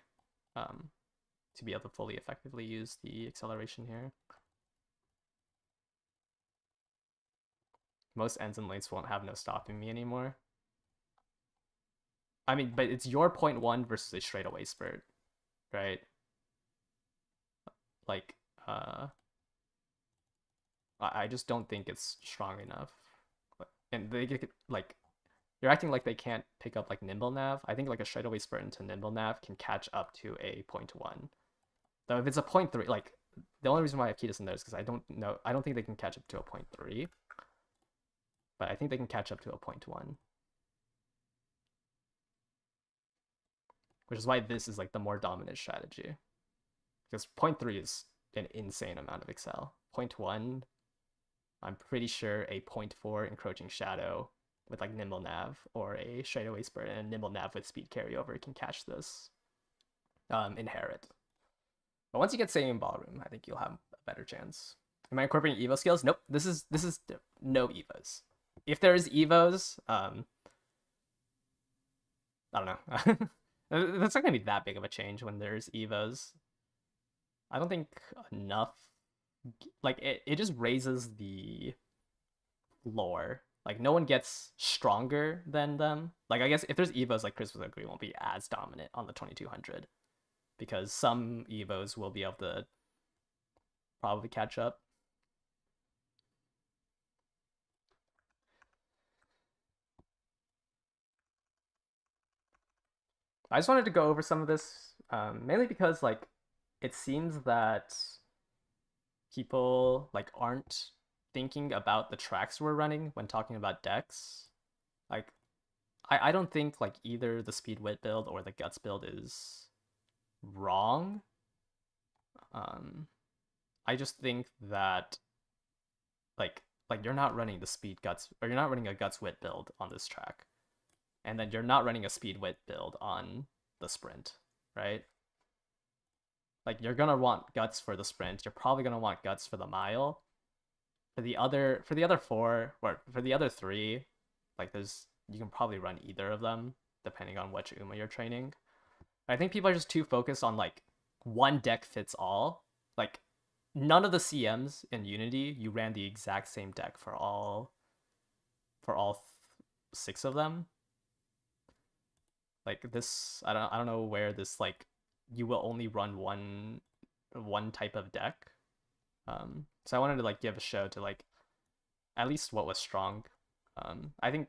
To be able to fully effectively use the acceleration here. Most ends and lanes won't have no stopping me anymore. I mean, but it's your 0.1 versus a straightaway spurt, right? Like, I just don't think it's strong enough. And they get, like, you're acting like they can't pick up, like, Nimble Nav. I think, like, a straightaway spurt into Nimble Nav can catch up to a 0.1. Though if it's a 0.3, like, the only reason why I have Ketis in there is because I don't think they can catch up to a 0.3. But I think they can catch up to a 0.1. Which is why this is like the more dominant strategy. Because 0.3 is an insane amount of Excel. 0.1, I'm pretty sure a 0.4 encroaching shadow with like Nimble Nav or a straightaway spurt and a Nimble Nav with speed carryover can catch this. Inherit. But once you get Saiyan Ballroom, I think you'll have a better chance. Am I incorporating Evo skills? Nope. This is no Evos. If there's Evos, I don't know. That's not gonna be that big of a change when there's Evos. I don't think enough. Like it just raises the floor. Like no one gets stronger than them. Like I guess if there's Evos, like Chris would agree, won't be as dominant on the 2200 because some Evos will be able to probably catch up. I just wanted to go over some of this, mainly because like it seems that people like aren't thinking about the tracks we're running when talking about decks. Like I don't think like either the speed wit build or the guts build is wrong. I just think that like you're not running the speed guts or you're not running a guts wit build on this track. And then you're not running a speed wit build on the sprint, right? Like you're gonna want guts for the sprint. You're probably gonna want guts for the mile. For the other four, or for the other three, like you can probably run either of them depending on which Uma you're training. I think people are just too focused on like one deck fits all. Like none of the CMs in Unity, you ran the exact same deck for all six of them. Like this, I don't know where this like you will only run one type of deck. So I wanted to like give a show to like at least what was strong. I think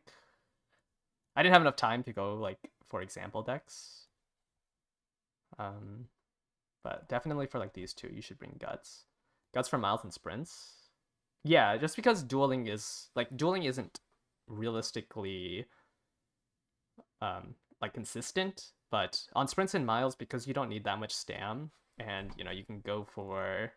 I didn't have enough time to go like for example decks. But definitely for like these two, you should bring guts. Guts for miles and sprints. Yeah, just because dueling isn't realistically like consistent, but on sprints and miles, because you don't need that much stam, and you can go for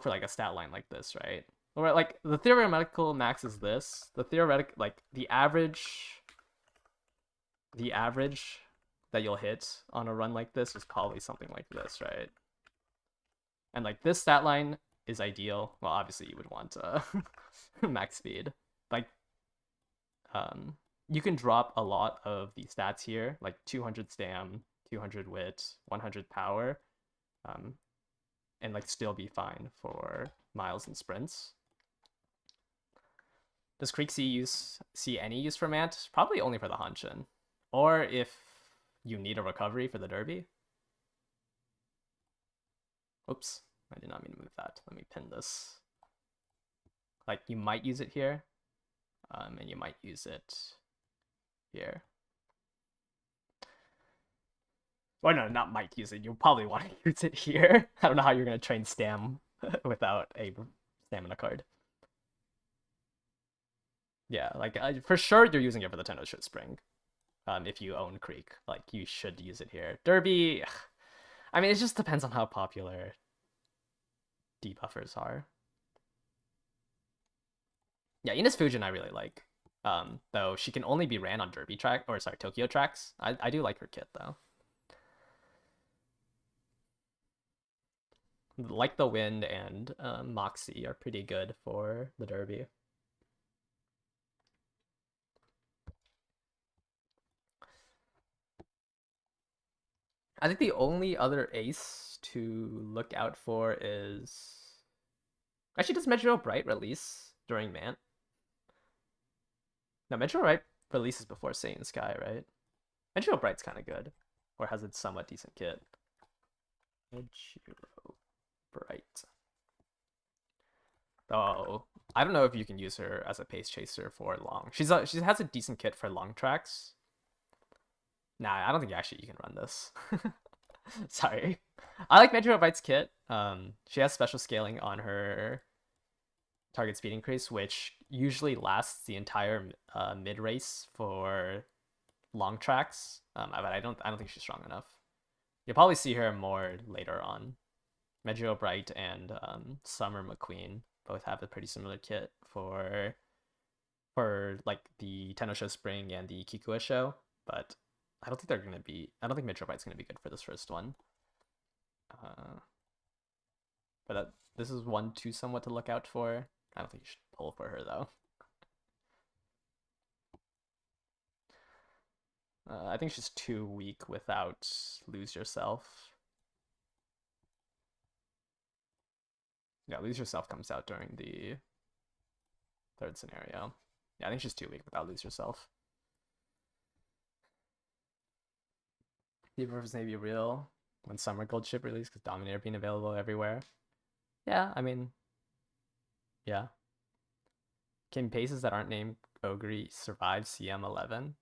like a stat line like this, right? Or like the theoretical max is this. The theoretic like the average that you'll hit on a run like this is probably something like this, right? And like this stat line is ideal. Well, obviously you would want max speed. Like you can drop a lot of the stats here, like 200 stam, 200 wit, 100 power, and like still be fine for miles and sprints. Does Creek see any use for MANT? Probably only for the Hanshin. Or if you need a recovery for the Derby. Oops, I did not mean to move that. Let me pin this. Like you might use it here, and you might use it here. Or no, not might use it. You'll probably want to use it here. I don't know how you're gonna train Stam without a stamina card. Yeah, like for sure you're using it for the Tenno Spring. If you own Creek, like you should use it here. Derby, I mean, it just depends on how popular debuffers are. Yeah, Ines Fujin I really like. Though she can only be ran on Derby track, or sorry, Tokyo tracks. I do like her kit though. Like the Wind and Moxie are pretty good for the Derby. I think the only other ace to look out for is actually, does Metro Bright release during MANT? No, Metro Bright releases before Satan Sky, right? Metro Bright's kind of good, or has a somewhat decent kit. Metro Bright. Oh, I don't know if you can use her as a pace chaser for long. She has a decent kit for long tracks. Nah, I don't think actually you can run this. Sorry. I like Metro Bright's kit. She has special scaling on her target speed increase, which usually lasts the entire mid race for long tracks. But I don't think she's strong enough. You'll probably see her more later on. Metro Bright and Summer McQueen both have a pretty similar kit for like the Tenno Show Spring and the Kikua Show, but I don't think Metro Bright's gonna be good for this first one. But this is one too somewhat to look out for. I don't think you should pull for her though. I think she's too weak without Lose Yourself. Yeah, Lose Yourself comes out during the third scenario. Yeah, I think she's too weak without Lose Yourself. Deep Rivers may be real when Summer Gold Ship released because Dominator being available everywhere. Yeah, I mean, yeah. Can paces that aren't named Ogre survive CM11?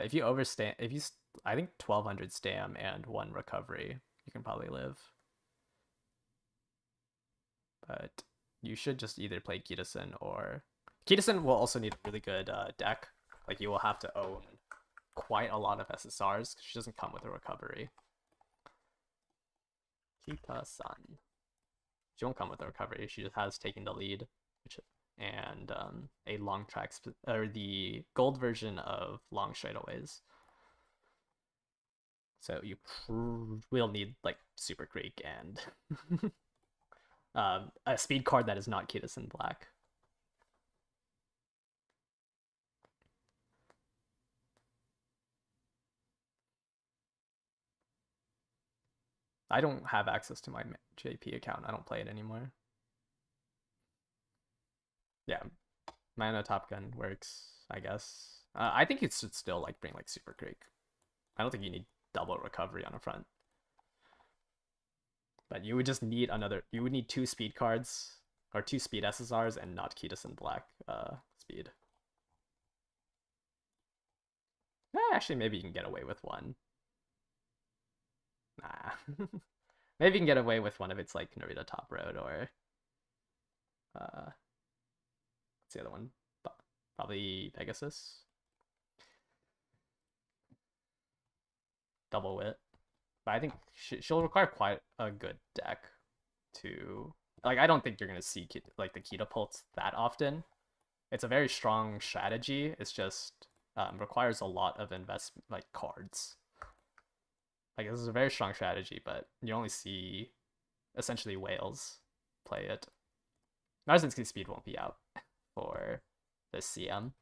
If you I think 1200 stam and 1 recovery, you can probably live. But you should just either play Kitasen or Kitasen will also need a really good deck. Like you will have to own quite a lot of SSRs because she doesn't come with a recovery. Kita-san. She won't come with a recovery. She just has taken the lead, and a long track or the gold version of long straightaways. So you will need like Super Creek and a speed card that is not Kitas in black. I don't have access to my JP account. I don't play it anymore. Yeah, Mana Top Gun works, I guess. I think it should still like bring like Super Creek. I don't think you need double recovery on a front. But you would just need another. You would need two speed cards or two speed SSRs and not Kitas in black speed. Actually, maybe you can get away with one. Nah. Maybe you can get away with one if it's like Narita Top Road or what's the other one? Probably Pegasus. Double Wit. But I think she'll require quite a good deck to like. I don't think you're gonna see like the Kita Pulse that often. It's a very strong strategy. It's just requires a lot of investment, like cards. Like this is a very strong strategy, but you only see essentially whales play it. Narzinski speed won't be out for this CM.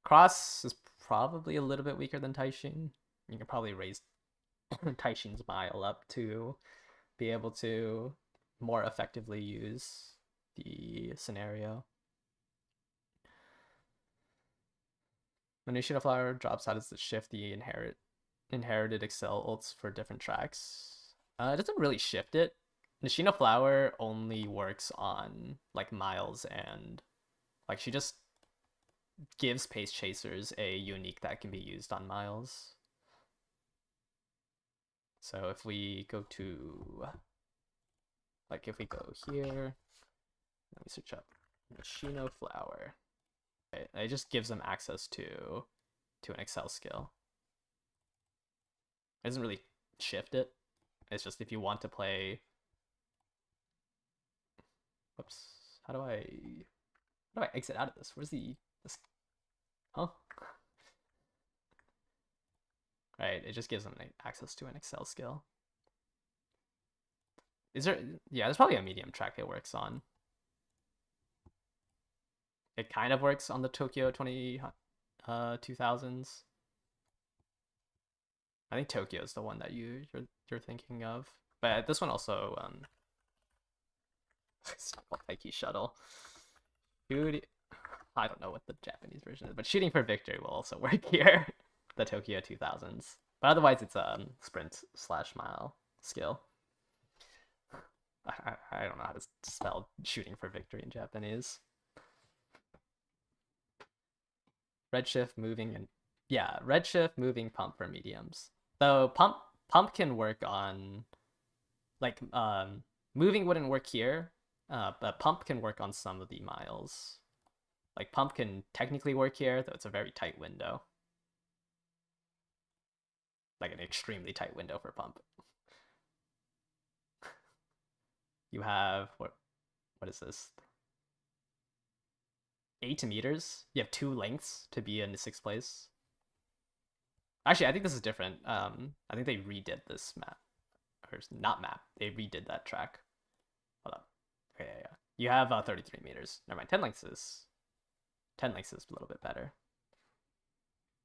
Cross is probably a little bit weaker than Taishin. You can probably raise Taishin's mile up to be able to more effectively use the scenario. When Nishina Flower drops, how does it shift the inherited Excel ults for different tracks? It doesn't really shift it. Nishina Flower only works on like Miles and like she just gives Pace Chasers a unique that can be used on Miles. So if we go to like if we go here, let me search up Nishino Flower. It just gives them access to an Excel skill. It doesn't really shift it. It's just if you want to play. Whoops. How do I exit out of this? Where's this? Huh? Right. It just gives them access to an Excel skill. Is there? Yeah, there's probably a medium track it works on. It kind of works on the Tokyo 2000s. I think Tokyo is the one that you're thinking of, but this one also Nike Shuttle. Dude, I don't know what the Japanese version is, but Shooting for Victory will also work here. The Tokyo 2000s, but otherwise it's sprint / mile skill. I don't know how to spell Shooting for Victory in Japanese. Redshift moving and yeah, redshift moving pump for mediums. Though pump can work on like moving wouldn't work here, but pump can work on some of the miles. Like pump can technically work here, though it's a very tight window. Like an extremely tight window for pump. You have what is this? 8 meters. You have 2 lengths to be in the 6th place. Actually, I think this is different. I think they redid this map. Or not map. They redid that track. Hold up. Okay, yeah. You have 33 meters. Never mind. 10 lengths is a little bit better.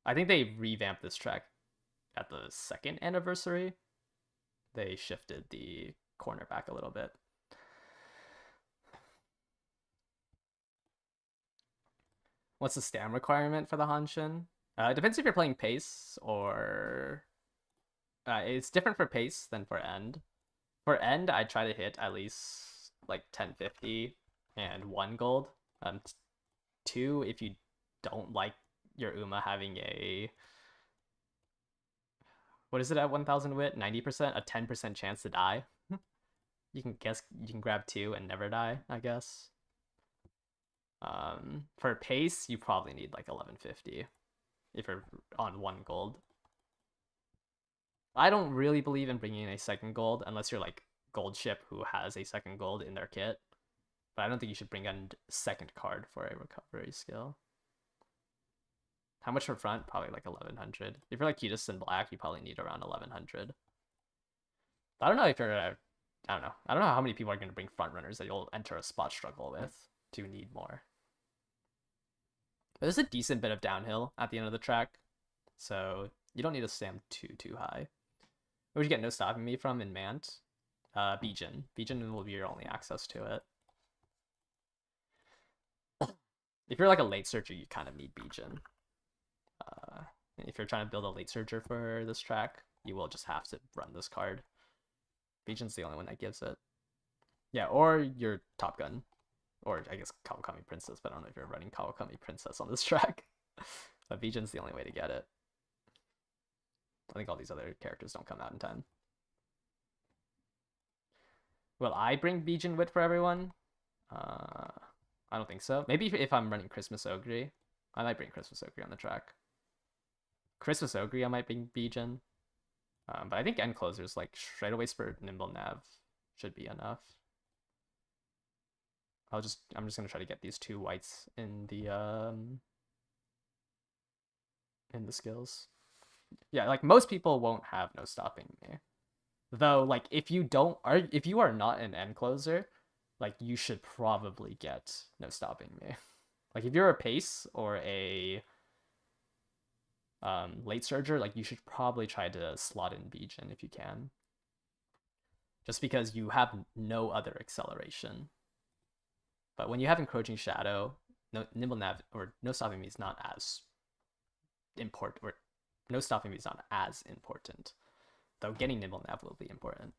I think they revamped this track at the 2nd anniversary. They shifted the corner back a little bit. What's the stam requirement for the Hanshin? It depends if you're playing pace or it's different for pace than for end. For end, I try to hit at least like 1050 and 1 gold. 2 if you don't like your Uma having a what is it at 1000 wit? 90%, a 10% chance to die. You can grab 2 and never die, I guess. For pace, you probably need like 1150 if you're on 1 gold. I don't really believe in bringing in a 2nd gold unless you're like gold ship who has a 2nd gold in their kit. But I don't think you should bring in second card for a recovery skill. How much for front? Probably like 1100. If you're like Cutis in black, you probably need around 1100. I don't know if you're I don't know. I don't know how many people are going to bring front runners that you'll enter a spot struggle with to need more. But there's a decent bit of downhill at the end of the track, so you don't need to stand too high. Where would you get no stopping me from in MANT? Bijin. Bijin will be your only access to it. If you're like a late searcher, you kind of need Bijin. If you're trying to build a late searcher for this track, you will just have to run this card. Bijin's the only one that gives it. Yeah, or your Top Gun. Or I guess Kawakami Princess, but I don't know if you're running Kawakami Princess on this track. But Bijin's the only way to get it. I think all these other characters don't come out in time. Will I bring Bijin Wit for everyone? I don't think so. Maybe if I'm running Christmas Ogre, I might bring Christmas Ogre on the track. Christmas Ogre, I might bring Bijin. But I think end closers like straight away spur Nimble Nav should be enough. I'm just gonna try to get these 2 whites in the skills. Yeah, like most people won't have no stopping me. Though, like if you are not an end closer, like you should probably get no stopping me. Like if you're a pace or a late surger, like you should probably try to slot in Bijin if you can. Just because you have no other acceleration. But when you have encroaching shadow, no nimble nav or no stopping me is not as important, or no stopping me is not as important. Though getting nimble nav will be important.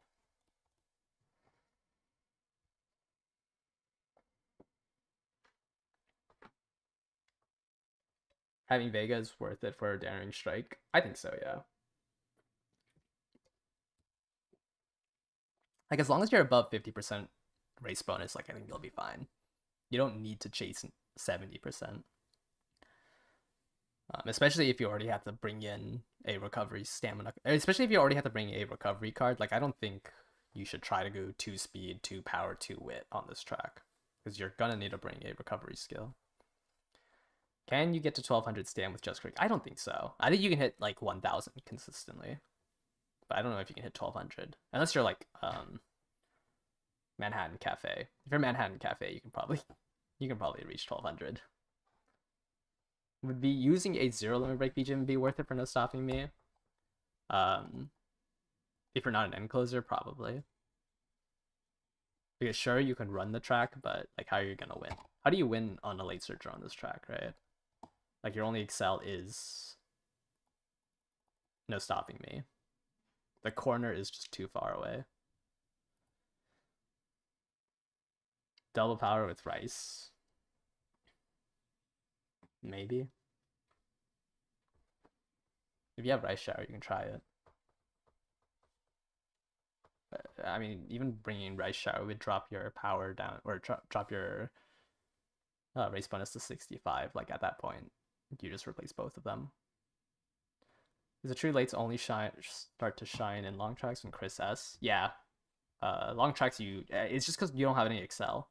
Having Vega is worth it for a Daring Strike? I think so, yeah. Like as long as you're above 50% race bonus, like I think you'll be fine. You don't need to chase 70%. Especially if you already have to bring in a recovery stamina. Especially if you already have to bring a recovery card. Like I don't think you should try to go 2 speed, 2 power, 2 wit on this track. Because you're gonna need to bring a recovery skill. Can you get to 1200 stand with Just Creek? I don't think so. I think you can hit like 1000 consistently. But I don't know if you can hit 1200. Unless you're like Manhattan Cafe. If you're Manhattan Cafe, you can probably reach 1200. Would be using a 0 limit break BGM be worth it for no stopping me? If you're not an end closer, probably. Because sure, you can run the track, but like how are you gonna win? How do you win on a late searcher on this track, right? Like your only excel is no stopping me. The corner is just too far away. Double power with Rice. Maybe. If you have Rice Shower, you can try it. But, I mean, even bringing Rice Shower would drop your power down, or drop your race bonus to 65. Like at that point, you just replace both of them. Is it true lates only start to shine in long tracks when Chris S? Yeah. Long tracks, it's just because you don't have any Excel,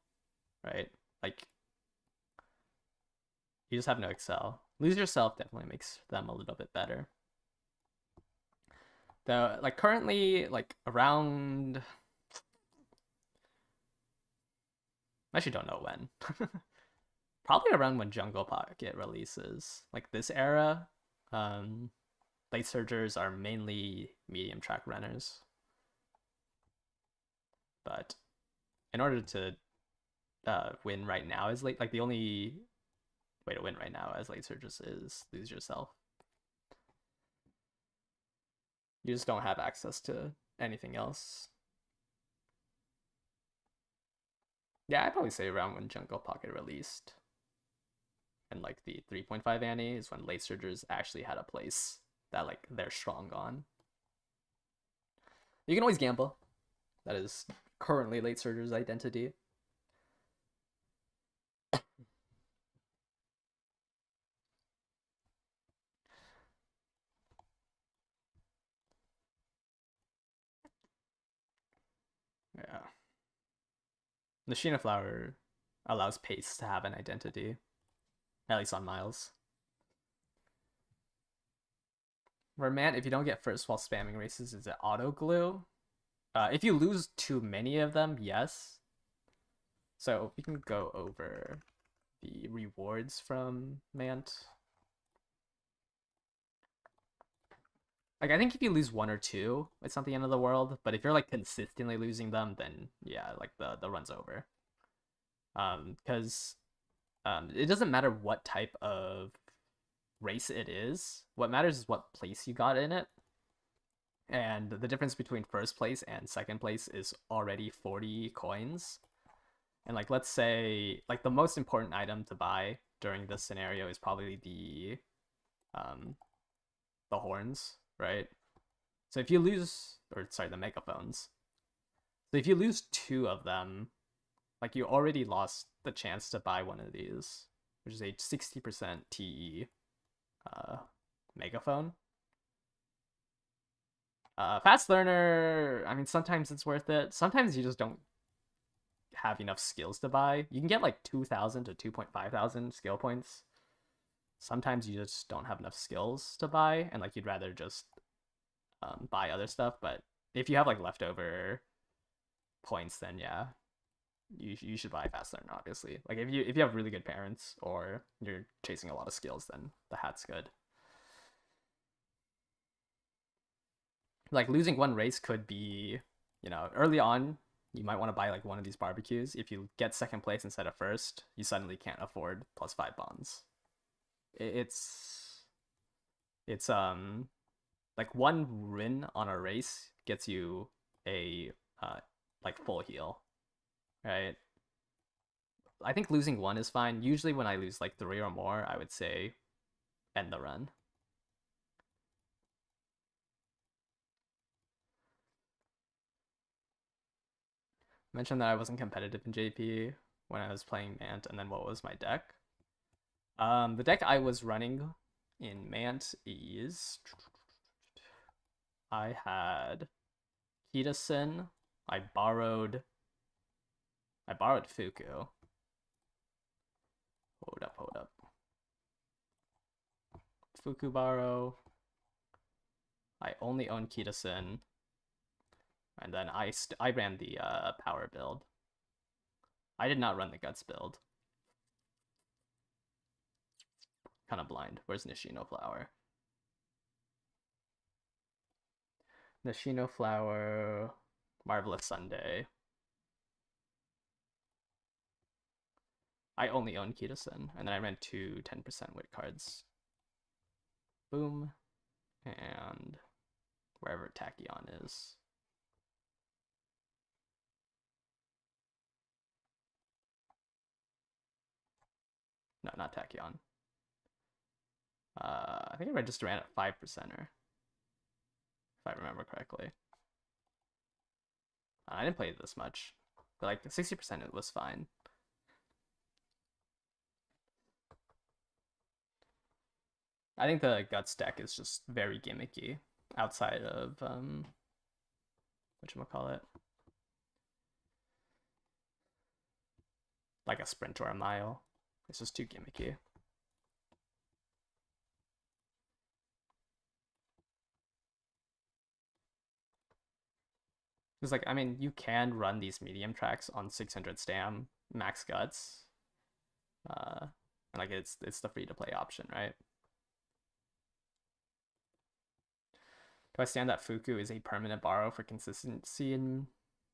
right? Like, you just have no Excel. Lose Yourself definitely makes them a little bit better. Though, like currently, like around, I actually don't know when. Probably around when Jungle Pocket releases. Like this era, late surgers are mainly medium track runners. But in order to win right now as late, like the only way to win right now as late surgers is Lose Yourself. You just don't have access to anything else. Yeah, I'd probably say around when Jungle Pocket released. And like the 3.5 Annie is when late surgers actually had a place that like they're strong on. You can always gamble. That is currently late surgers' identity. Yeah. The Sheena Flower allows pace to have an identity, at least on miles. Where MANT, if you don't get first while spamming races, is it auto glue? If you lose too many of them, yes. So we can go over the rewards from MANT. Like, I think if you lose one or two, it's not the end of the world. But if you're like consistently losing them, then yeah, like the run's over. Because it doesn't matter what type of race it is. What matters is what place you got in it. And the difference between first place and second place is already 40 coins. And like, let's say like the most important item to buy during this scenario is probably the horns, right? So if you lose, or sorry, the megaphones. So if you lose two of them, like you already lost the chance to buy one of these, which is a 60% TE megaphone. Fast learner, I mean, sometimes it's worth it. Sometimes you just don't have enough skills to buy. You can get like 2,000 to 2,500 skill points. Sometimes you just don't have enough skills to buy, and like you'd rather just buy other stuff. But if you have like leftover points, then yeah, you should buy fast learner, obviously. Like if you have really good parents or you're chasing a lot of skills, then the hat's good. Like losing one race could be, early on you might want to buy like one of these barbecues. If you get second place instead of first, you suddenly can't afford +5 bonds. It's like one win on a race gets you a like full heal, right? I think losing one is fine. Usually when I lose like 3 or more, I would say end the run. Mentioned that I wasn't competitive in JP when I was playing MANT, and then what was my deck? The deck I was running in MANT is I had Kitasin. I borrowed Fuku. Hold up. Fuku borrow. I only own Kitasin. And then I ran the power build. I did not run the guts build. Kind of blind. Where's Nishino Flower? Nishino Flower, Marvelous Sunday. I only own Kitasin, and then I ran two 10% wit cards. Boom. And wherever Tachyon is. No, not Tachyon. I think I just ran at 5%er, if I remember correctly. I didn't play it this much, but like 60% it was fine. I think the Guts deck is just very gimmicky outside of whatchamacallit, like a sprint or a mile. It's just too gimmicky. It's like, I mean, you can run these medium tracks on 600 stam max guts, and like it's the free to play option, right? Do I stand that Fuku is a permanent borrow for consistency in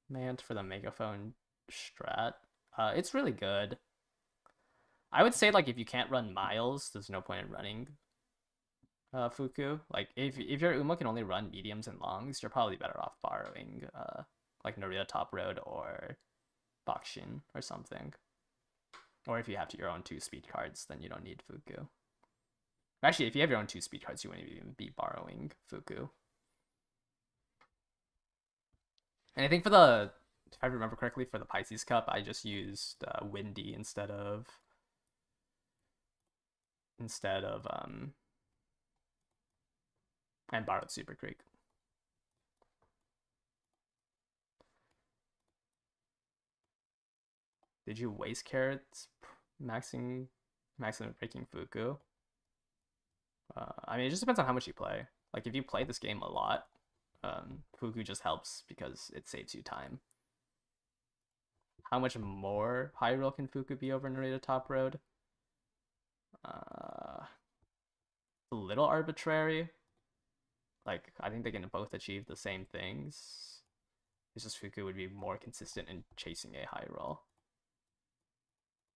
MANT for the megaphone strat? It's really good. I would say like if you can't run miles, there's no point in running Fuku. Like if your Uma can only run mediums and longs, you're probably better off borrowing like Narita Top Road or Bakshin or something. Or if you have your own 2 speed cards, then you don't need Fuku. Actually, if you have your own 2 speed cards, you wouldn't even be borrowing Fuku. And I think if I remember correctly, for the Pisces Cup, I just used Windy instead of and borrowed Super Creek. Did you waste carrots maxing breaking Fuku? I mean, it just depends on how much you play. Like, if you play this game a lot, Fuku just helps because it saves you time. How much more high roll can Fuku be over Narita Top Road? A little arbitrary. Like, I think they can both achieve the same things. It's just Fuku would be more consistent in chasing a high roll.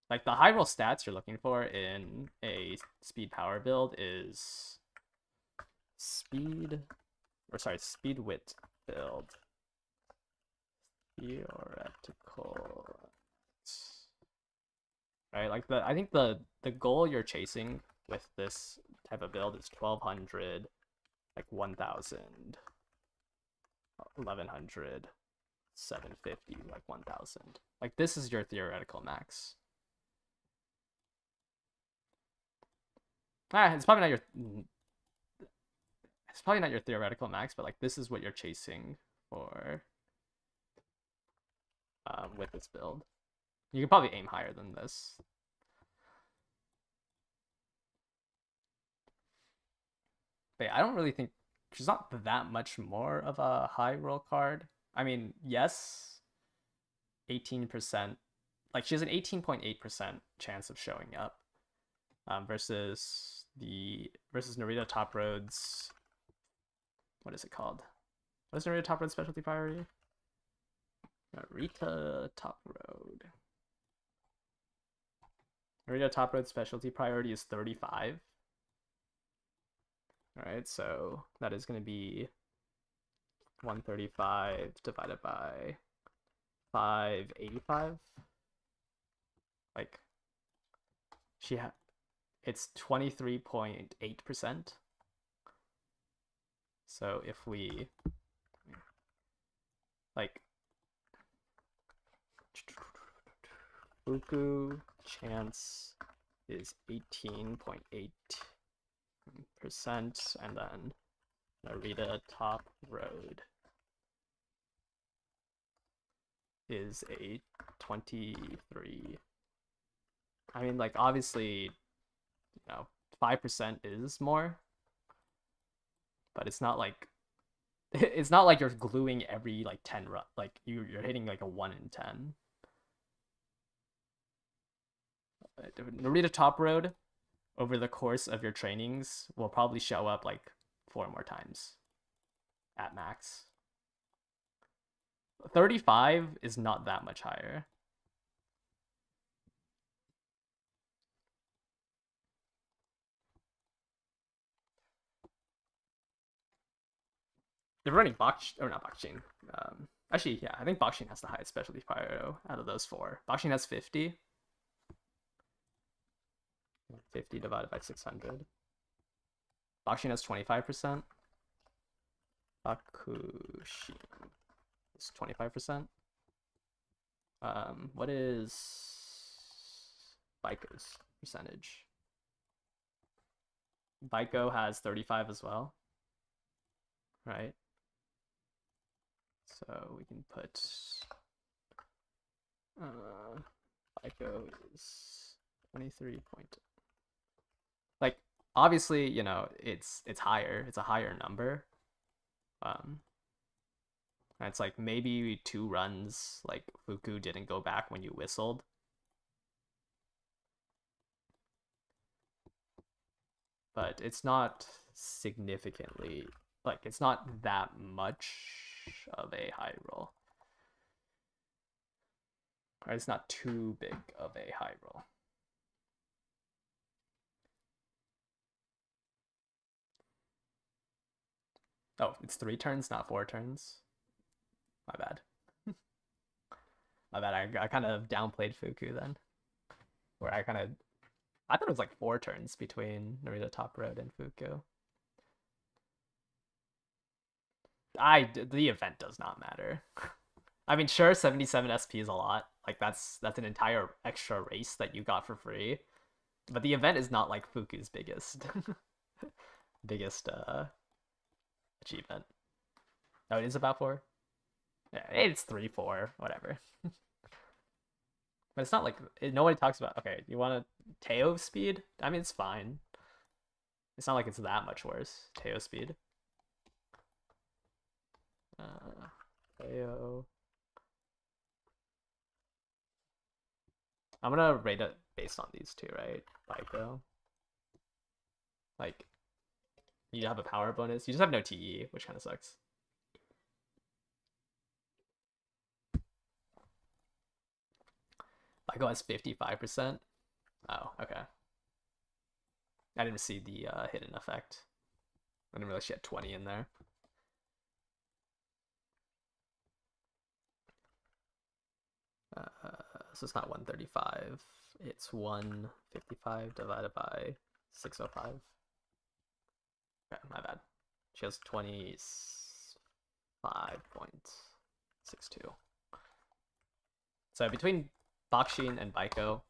Like, the high roll stats you're looking for in a speed power build is speed wit build. Theoretical. Right, like I think the goal you're chasing with this type of build is 1200, like 1000, 1100, 750, like 1000. Like, this is your theoretical max. It's probably not your theoretical max, but like, this is what you're chasing for with this build. You can probably aim higher than this. But yeah, I don't really think she's not that much more of a high roll card. I mean, yes, 18%. Like, she has an 18.8% chance of showing up versus Narita Top Road's. What is it called? What is Narita Top Road's specialty priority? Narita Top Road. Narita Top Road specialty priority is 35. Alright, so that is going to be 135 divided by 585. Like, it's 23.8%. So if we, like, Fuku chance is 18.8%, and then Narita Top Road is a 23. I mean, like, obviously, 5% is more, but it's not like you're gluing every like 10 run. Like, you're hitting like a 1 in 10. Narita Top Road over the course of your trainings will probably show up like 4 more times at max. 35 is not that much higher. They're running not Bakshin. Actually, yeah, I think Bakshin has the highest specialty pyro out of those 4. Bakshin has 50. 50 divided by 600. Bakshin has 25%. Bakushin is 25%. What is Baiko's percentage? Baiko has 35 as well. Right? So we can put Baiko is 23 point. Like, obviously, it's higher. It's a higher number. And it's like maybe 2 runs, like, Fuku didn't go back when you whistled. But it's not significantly, like, it's not that much of a high roll. Or it's not too big of a high roll. Oh, it's 3 turns, not 4 turns. My bad. My bad. I kind of downplayed Fuku then. Where I thought it was like 4 turns between Narita Top Road and Fuku. The event does not matter. I mean, sure, 77 SP is a lot. Like, that's an entire extra race that you got for free. But the event is not like Fuku's biggest achievement. Oh, it is about 4? Yeah, it's 3, 4, whatever. But it's not like nobody talks about. Okay, you want a Teo speed? I mean, it's fine. It's not like it's that much worse. Teo speed. Teo. I'm gonna rate it based on these two, right? Baiko. Like, you have a power bonus. You just have no TE, which kind of sucks. Baiko has 55%. Oh, okay. I didn't see the hidden effect. I didn't realize she had 20 in there. So it's not 135. It's 155 divided by 605. Okay, my bad. She has 25.62. So between Bakshin and Baiko,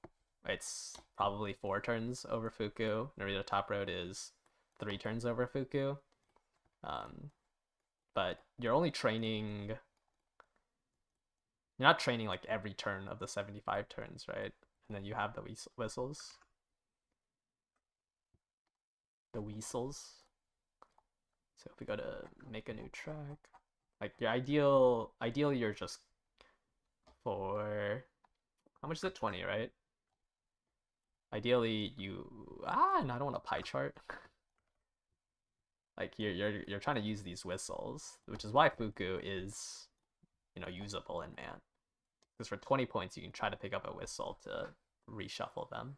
it's probably 4 turns over Fuku. Narita Top Road is 3 turns over Fuku. But you're only training. You're not training like every turn of the 75 turns, right? And then you have the whistles. The weasels. So if we go to make a new track, like your ideally you're just for how much is it? 20, right? Ideally you and I don't want a pie chart. Like you're trying to use these whistles, which is why Fuku is, usable in MANT. Because for 20 points you can try to pick up a whistle to reshuffle them.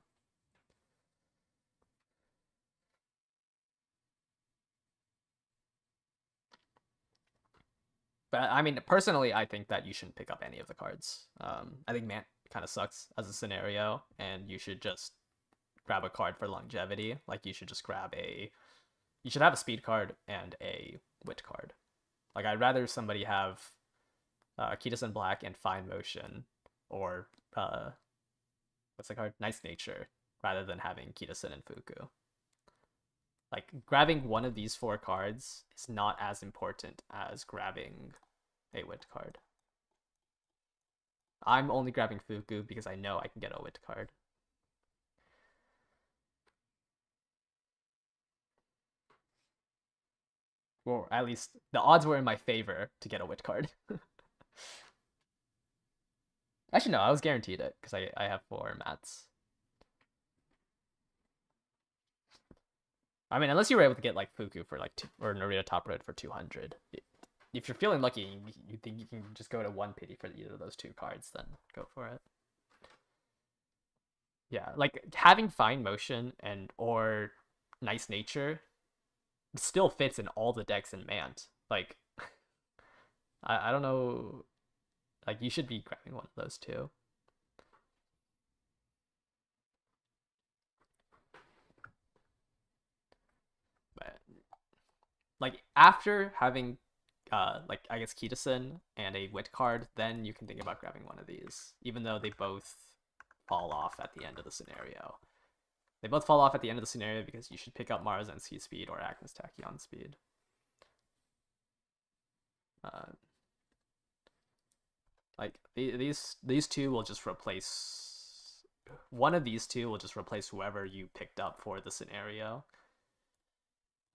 But I mean, personally, I think that you shouldn't pick up any of the cards. I think MANT kind of sucks as a scenario, and you should just grab a card for longevity. Like you should just you should have a speed card and a wit card. Like I'd rather somebody have Kitasen Black and Fine Motion, or what's the card? Nice Nature, rather than having Kitasen and Fuku. Like grabbing one of these 4 cards is not as important as grabbing a wit card. I'm only grabbing Fuku because I know I can get a wit card. Or at least the odds were in my favor to get a wit card. Actually, no, I was guaranteed it because I have 4 mats. I mean, unless you were able to get like Fuku for like or Narita Top Road for 200. If you're feeling lucky, you think you can just go to 1 pity for either of those 2 cards, then go for it. Yeah, like having Fine Motion and or Nice Nature still fits in all the decks in MANT. Like, I don't know. Like, you should be grabbing one of those too. But like after having like I guess Kitasen and a wit card, then you can think about grabbing one of these, even though they both fall off at the end of the scenario. They both fall off at the end of the scenario because you should pick up Marozensky speed or Agnes Tachyon speed. Like these two will just replace one of these two will just replace whoever you picked up for the scenario.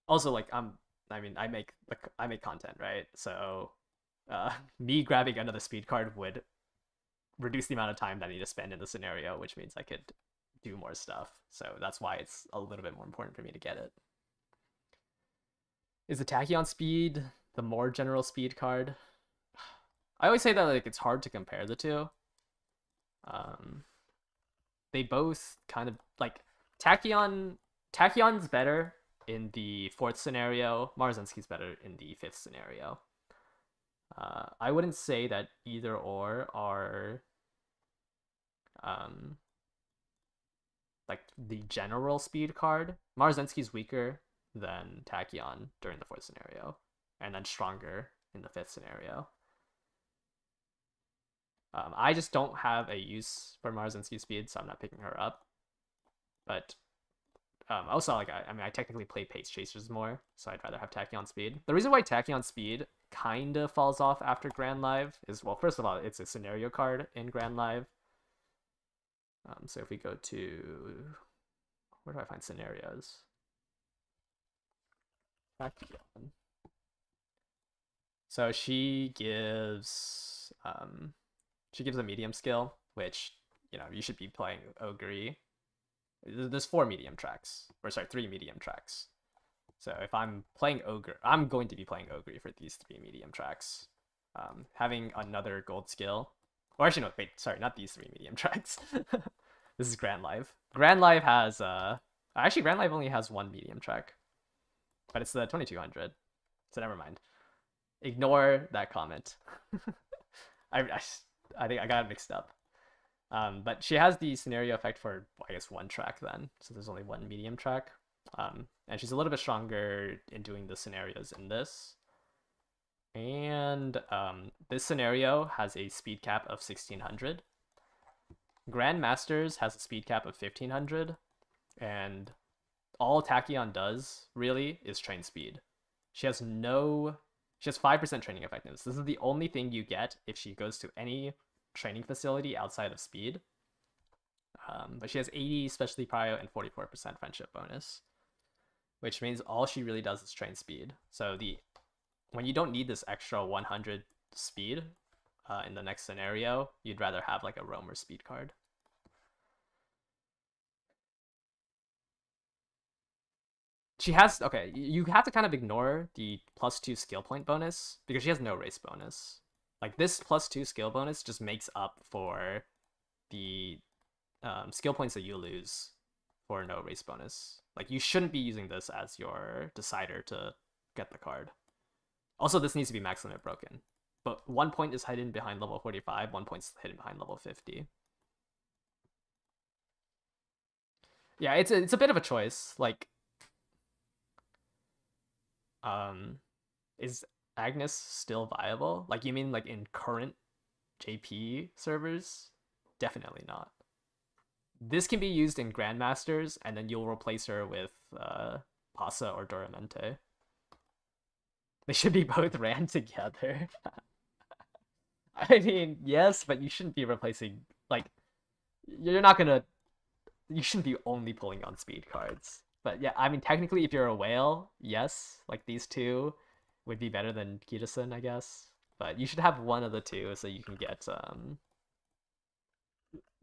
Also, like I mean, I make content, right? So, me grabbing another speed card would reduce the amount of time that I need to spend in the scenario, which means I could do more stuff. So that's why it's a little bit more important for me to get it. Is the Tachyon speed the more general speed card? I always say that like it's hard to compare the two. They both kind of like Tachyon's better in the 4th scenario. Marzensky's better in the 5th scenario. I wouldn't say that either or are like the general speed card. Marzensky's weaker than Tachyon during the 4th scenario, and then stronger in the 5th scenario. I just don't have a use for Marzensky speed, so I'm not picking her up. But also, like I technically play Pace Chasers more, so I'd rather have Tachyon speed. The reason why Tachyon speed kind of falls off after Grand Live is, well, first of all, it's a scenario card in Grand Live. So if we go to, where do I find scenarios? Tachyon. So she gives a medium skill, which you should be playing Ogre. There's 4 medium tracks, or sorry, 3 medium tracks. So if I'm playing Ogre, I'm going to be playing Ogre for these 3 medium tracks. Having another gold skill, or actually no, wait, sorry, not these 3 medium tracks. This is Grand Live. Grand Live has actually Grand Live only has 1 medium track, but it's the 2200. So never mind. Ignore that comment. I think I got it mixed up. But she has the scenario effect for, I guess, 1 track then, so there's only 1 medium track. And she's a little bit stronger in doing the scenarios in this. And this scenario has a speed cap of 1600. Grandmasters has a speed cap of 1500. And all Tachyon does, really, is train speed. She has 5% training effectiveness. This is the only thing you get if she goes to any training facility outside of speed. But she has 80 specialty prio and 44% friendship bonus, which means all she really does is train speed. So when you don't need this extra 100 speed in the next scenario, you'd rather have like a roamer speed card. She has, okay, you have to kind of ignore the +2 skill point bonus because she has no race bonus. Like this +2 skill bonus just makes up for the skill points that you lose for no race bonus. Like you shouldn't be using this as your decider to get the card. Also, this needs to be max limit broken. But 1 point is hidden behind level 45, 1 point's hidden behind level 50. Yeah, it's a bit of a choice. Like, is Agnes still viable? Like, you mean like in current JP servers? Definitely not. This can be used in Grandmasters, and then you'll replace her with Pasa or Doramente. They should be both ran together. I mean, yes, but you shouldn't be replacing, like, you're not gonna, you shouldn't be only pulling on speed cards. But yeah, I mean, technically, if you're a whale, yes, like these two would be better than Kitasen, I guess. But you should have one of the two so you can get,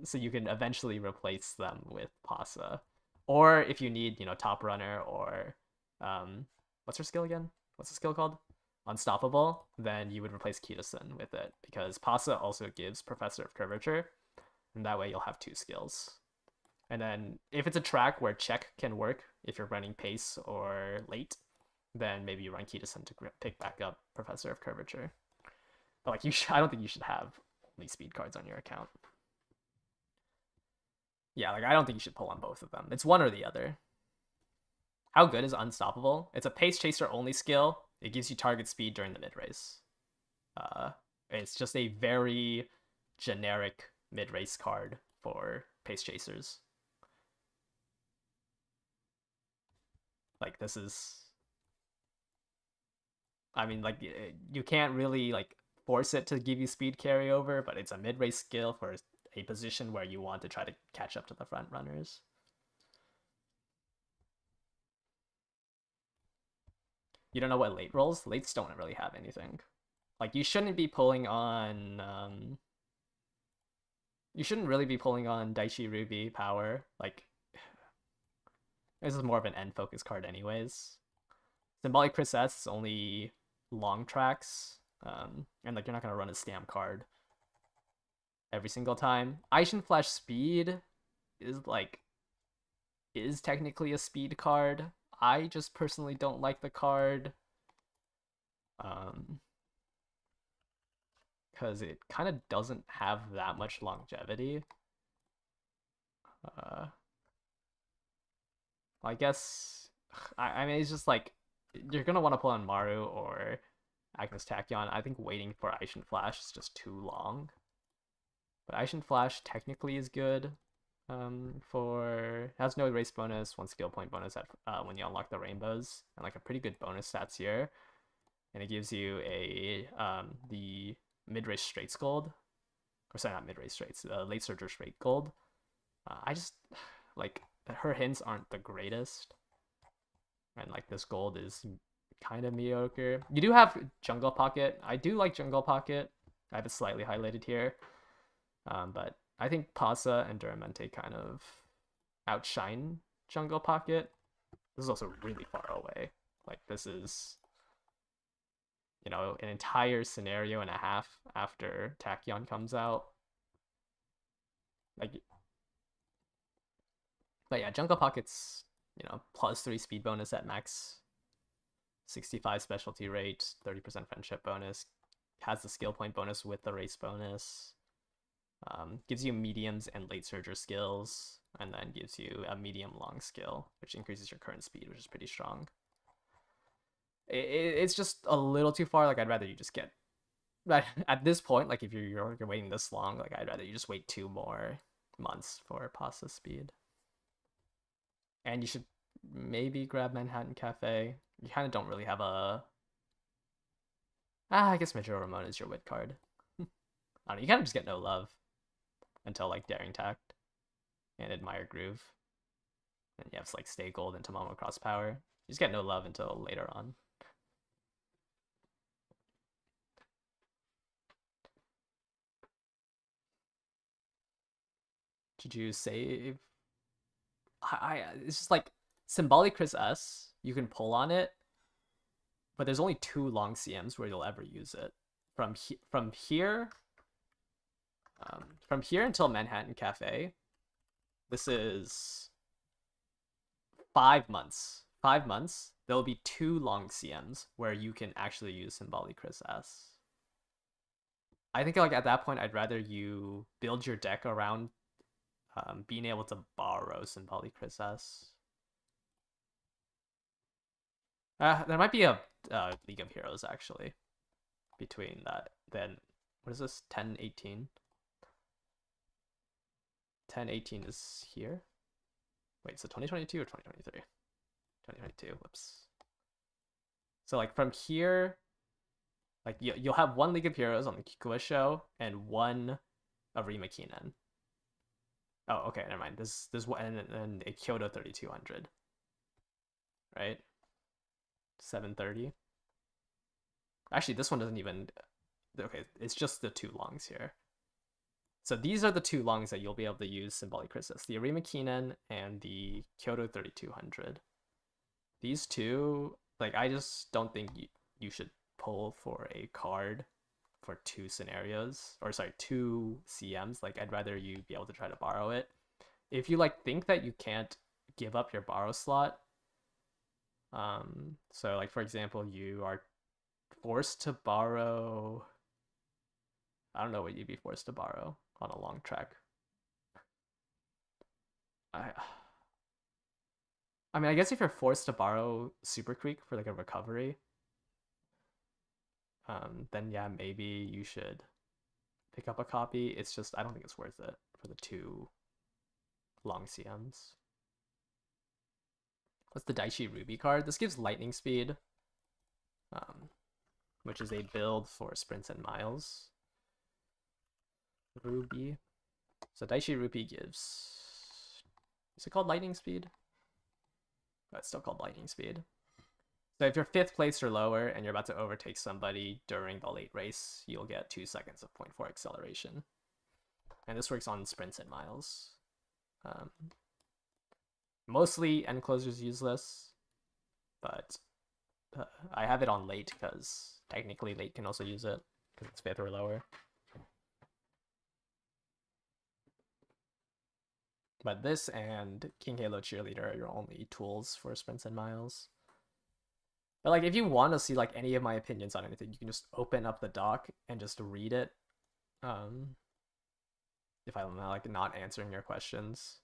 so you can eventually replace them with Pasa. Or if you need, Top Runner or, what's her skill again? What's the skill called? Unstoppable, then you would replace Kitasen with it because Pasa also gives Professor of Curvature, and that way you'll have 2 skills. And then if it's a track where check can work, if you're running pace or late, then maybe you run Kitasen to pick back up Professor of Curvature. But like I don't think you should have only speed cards on your account. Yeah, like I don't think you should pull on both of them. It's one or the other. How good is Unstoppable? It's a pace chaser only skill. It gives you target speed during the mid race. It's just a very generic mid race card for pace chasers. Like this is, I mean, like you can't really like force it to give you speed carryover, but it's a mid race skill for a position where you want to try to catch up to the front runners. You don't know what late rolls? Lates don't really have anything. Like you shouldn't be pulling on you shouldn't really be pulling on Daichi Ruby power. Like this is more of an end focus card anyways. Symbolic Princess is only long tracks. And like you're not gonna run a stamp card every single time. Aishin Flash Speed is technically a speed card. I just personally don't like the card. Because it kind of doesn't have that much longevity. I guess I mean it's just like you're gonna want to pull on Maru or Agnes Tachyon. I think waiting for Aishin Flash is just too long. But Aishin Flash technically is good. Has no race bonus, 1 skill point bonus at when you unlock the rainbows, and like a pretty good bonus stats here. And it gives you the mid race straights gold, or sorry, not mid race straights, late surger straight gold. I just like her hints aren't the greatest, and like this gold is kind of mediocre. You do have Jungle Pocket. I do like Jungle Pocket. I have it slightly highlighted here, but I think Pasa and Duramente kind of outshine Jungle Pocket. This is also really far away. Like this is, you know, an entire scenario and a half after Tachyon comes out. Like, but yeah, Jungle Pocket's, you know, +3 speed bonus at max, 65 specialty rate, 30% friendship bonus, has the skill point bonus with the race bonus, gives you mediums and late surger skills, and then gives you a medium long skill, which increases your current speed, which is pretty strong. It's just a little too far. Like I'd rather you just get at this point. Like if you're waiting this long, like I'd rather you just wait 2 more months for pasta speed. And you should maybe grab Manhattan Cafe. You kind of don't really have a. I guess Majora Ramon is your wit card. I don't know. You kind of just get no love until like Daring Tact and Admire Groove. And you have like Stay Gold and Tamamo Cross Power. You just get no love until later on. Did you save? It's just like Symbolic Chris S. You can pull on it, but there's only 2 long CMs where you'll ever use it. From here until Manhattan Cafe, this is 5 months. 5 months. There'll be 2 long CMs where you can actually use Symbolic Chris S. I think like at that point, I'd rather you build your deck around being able to borrow Symbolic Chris S. There might be a League of Heroes actually between that. Then what is this? 1018. 1018 is here. Wait, so 2022 or 2023? 2022. Whoops. So like from here, like you'll have 1 League of Heroes on the Kikua show and 1 Arima Keenan. Oh, okay, never mind. This one and a Kyoto 3200. Right? 730. Actually, this one doesn't even. Okay, it's just the 2 longs here. So these are the 2 longs that you'll be able to use Symbolic Chrysis, the Arima Keenan and the Kyoto 3200. These 2, like, I just don't think you should pull for a card for 2 scenarios, or sorry, 2 CMs. Like, I'd rather you be able to try to borrow it. If you like think that you can't give up your borrow slot, so like for example, you are forced to borrow. I don't know what you'd be forced to borrow on a long trek. I mean, I guess if you're forced to borrow Super Creek for like a recovery, then yeah, maybe you should pick up a copy. It's just I don't think it's worth it for the 2 long CMs. What's the Daichi Ruby card? This gives lightning speed, which is a build for sprints and miles. Ruby. So Daichi Ruby gives. Is it called lightning speed? Oh, it's still called lightning speed. So if you're 5th place or lower and you're about to overtake somebody during the late race, you'll get 2 seconds of 0.4 acceleration. And this works on sprints and miles. Mostly end closers use this, but I have it on late because technically late can also use it because it's 5th or lower. But this and King Halo Cheerleader are your only tools for sprints and miles. But like if you want to see like any of my opinions on anything, you can just open up the doc and just read it. If I'm like not answering your questions.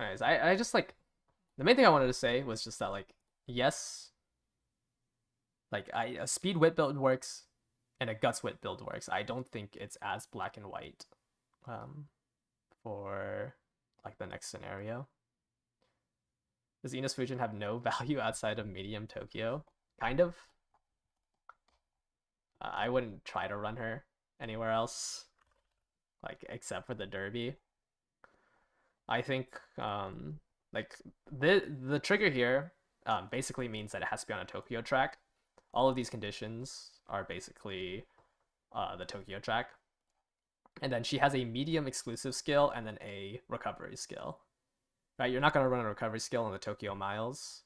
Anyways, I just like the main thing I wanted to say was just that like yes, like a speed wit build works and a guts wit build works. I don't think it's as black and white for like the next scenario. Does Enos Fujin have no value outside of medium Tokyo? Kind of. I wouldn't try to run her anywhere else, like except for the derby. I think like the trigger here basically means that it has to be on a Tokyo track. All of these conditions are basically the Tokyo track. And then she has a medium exclusive skill and then a recovery skill. Right? You're not gonna run a recovery skill on the Tokyo Miles.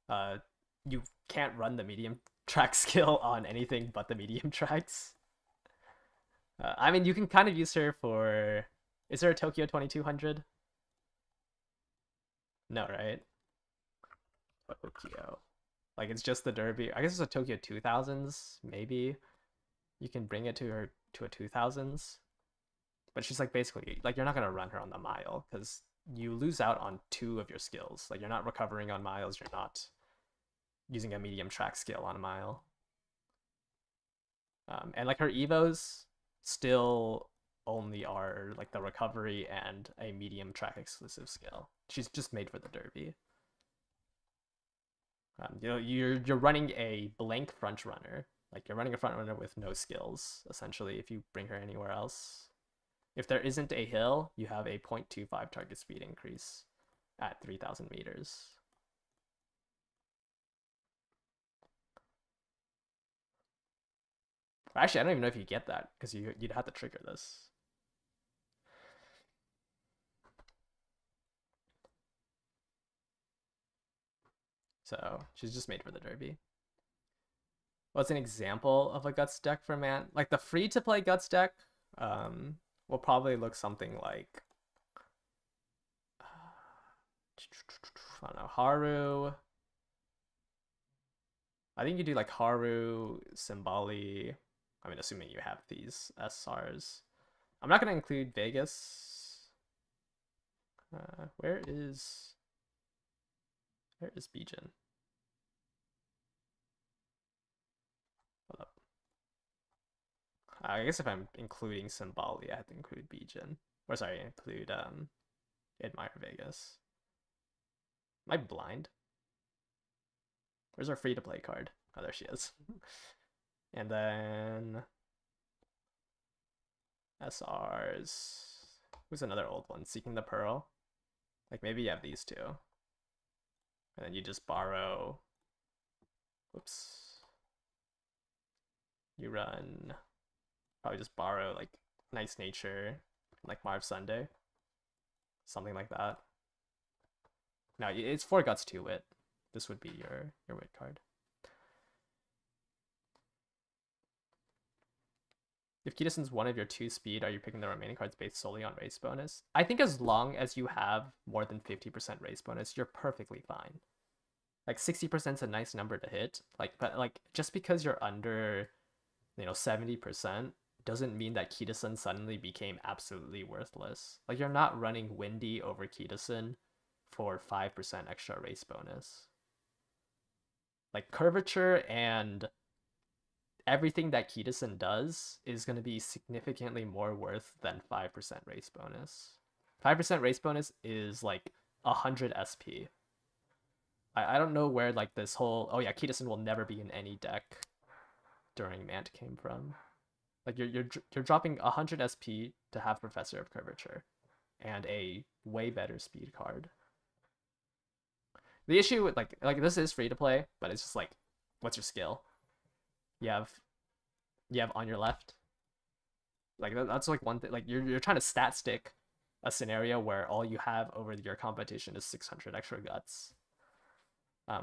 Uh, you can't run the medium track skill on anything but the medium tracks. I mean, you can kind of use her for. Is there a Tokyo 2200? No, right? Tokyo. Like it's just the Derby. I guess it's a Tokyo 2000s. Maybe you can bring it to her to a 2000s. But she's like basically like you're not gonna run her on the mile because you lose out on two of your skills. Like you're not recovering on miles. You're not using a medium track skill on a mile. And like her evos still only are like the recovery and a medium track exclusive skill. She's just made for the derby. You know, you're running a blank front runner. Like you're running a front runner with no skills essentially. If you bring her anywhere else, if there isn't a hill, you have a 0.25 target speed increase at 3,000 meters. Actually, I don't even know if you get that because you'd have to trigger this. So she's just made for the derby. What's an example of a guts deck for MANT? Like the free to play guts deck um, will probably look something like I don't know, Haru. I think you do like Haru, Symboli. I mean, assuming you have these SRs. I'm not gonna include Vegas. Where is Bijin? Hold up. I guess if I'm including Symboli, I have to include Bijin. Or sorry, include Admire Vegas. Am I blind? Where's our free to play card? Oh, there she is. And then SRs. Who's another old one? Seeking the Pearl. Like maybe you have these two. And then you just borrow. Whoops. You run. Probably just borrow like Nice Nature, like Marv Sunday. Something like that. No, it's 4 guts 2 wit. This would be your wit card. If Kitasen's one of your 2 speed, are you picking the remaining cards based solely on race bonus? I think as long as you have more than 50% race bonus, you're perfectly fine. Like 60% is a nice number to hit. But just because you're under, 70% doesn't mean that Kitasen suddenly became absolutely worthless. Like you're not running Windy over Kitasen for 5% extra race bonus. Like curvature and everything that Kitasen does is going to be significantly more worth than 5% race bonus. 5% race bonus is like 100 SP. I don't know where like this whole, oh yeah, Kitasen will never be in any deck during MANT came from. Like you're dropping 100 SP to have Professor of Curvature and a way better speed card. The issue with like this is free to play, but it's just like, what's your skill? You have on your left. Like that's like one thing. Like you're trying to stat stick a scenario where all you have over your competition is 600 extra guts,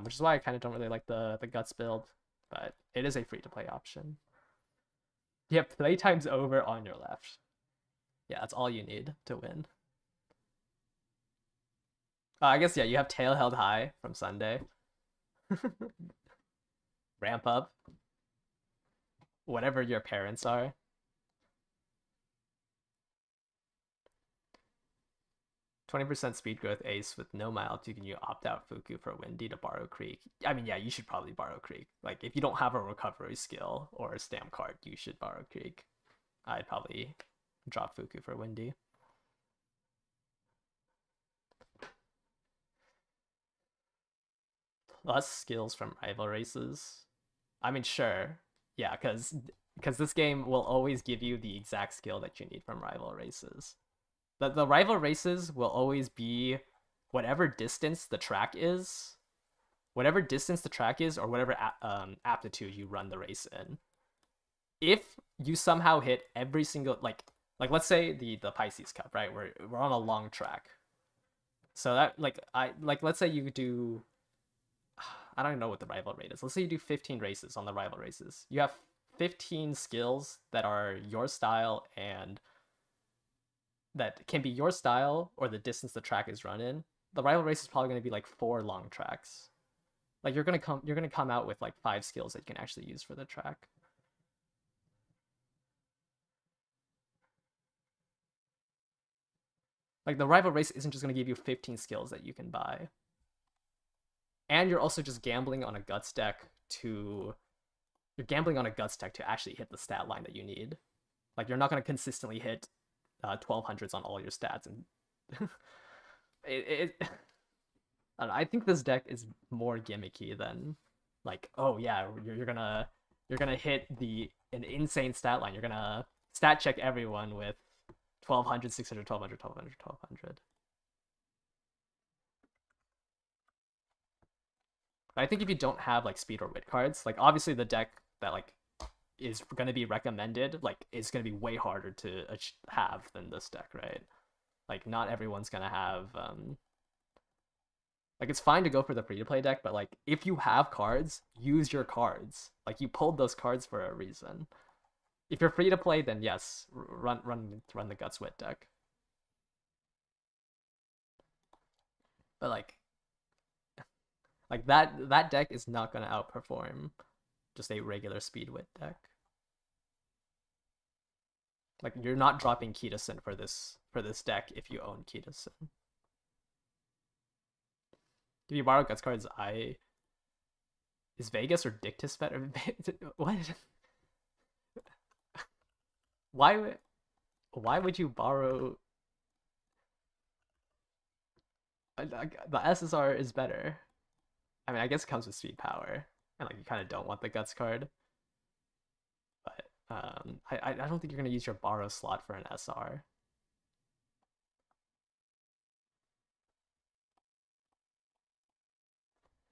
which is why I kind of don't really like the guts build, but it is a free to play option. Yeah, playtime's over on your left. Yeah, that's all you need to win. I guess yeah, you have tail held high from Sunday. Ramp up. Whatever your parents are. 20% speed growth ace with no mile. Can you opt out Fuku for Windy to borrow Creek? I mean, yeah, you should probably borrow Creek. Like, if you don't have a recovery skill or a stamp card, you should borrow Creek. I'd probably drop Fuku for Windy. Less skills from rival races. I mean, sure. Yeah, because this game will always give you the exact skill that you need from rival races. The rival races will always be whatever distance the track is, whatever distance the track is, or whatever aptitude you run the race in. If you somehow hit every single like let's say the Pisces Cup, right? We're on a long track. So that let's say you do I don't know what the rival rate is. Let's say you do 15 races on the rival races. You have 15 skills that are your style and that can be your style or the distance the track is run in. The rival race is probably going to be like 4 long tracks. Like you're going to come out with like 5 skills that you can actually use for the track. Like the rival race isn't just going to give you 15 skills that you can buy. And you're also just gambling on a guts deck to actually hit the stat line that you need. Like you're not going to consistently hit 1200s on all your stats, and it I don't know, I think this deck is more gimmicky than like, oh yeah, you're gonna hit an insane stat line. You're gonna stat check everyone with 1200, 600, 1200, 1200, 1200. I think if you don't have like speed or wit cards, like obviously the deck that like is going to be recommended like is going to be way harder to have than this deck, right? Like not everyone's going to have like it's fine to go for the free to play deck, but like if you have cards, use your cards. Like you pulled those cards for a reason. If you're free to play, then yes, run the Guts Wit deck. But like that deck is not gonna outperform just a regular speed wit deck. Like you're not dropping Kitasen for this deck if you own Kitasen. If you borrow Guts cards, is Vegas or Dictus better? What? Why would you borrow? The SSR is better. I mean, I guess it comes with speed power, and like you kind of don't want the Guts card. But I don't think you're gonna use your borrow slot for an SR.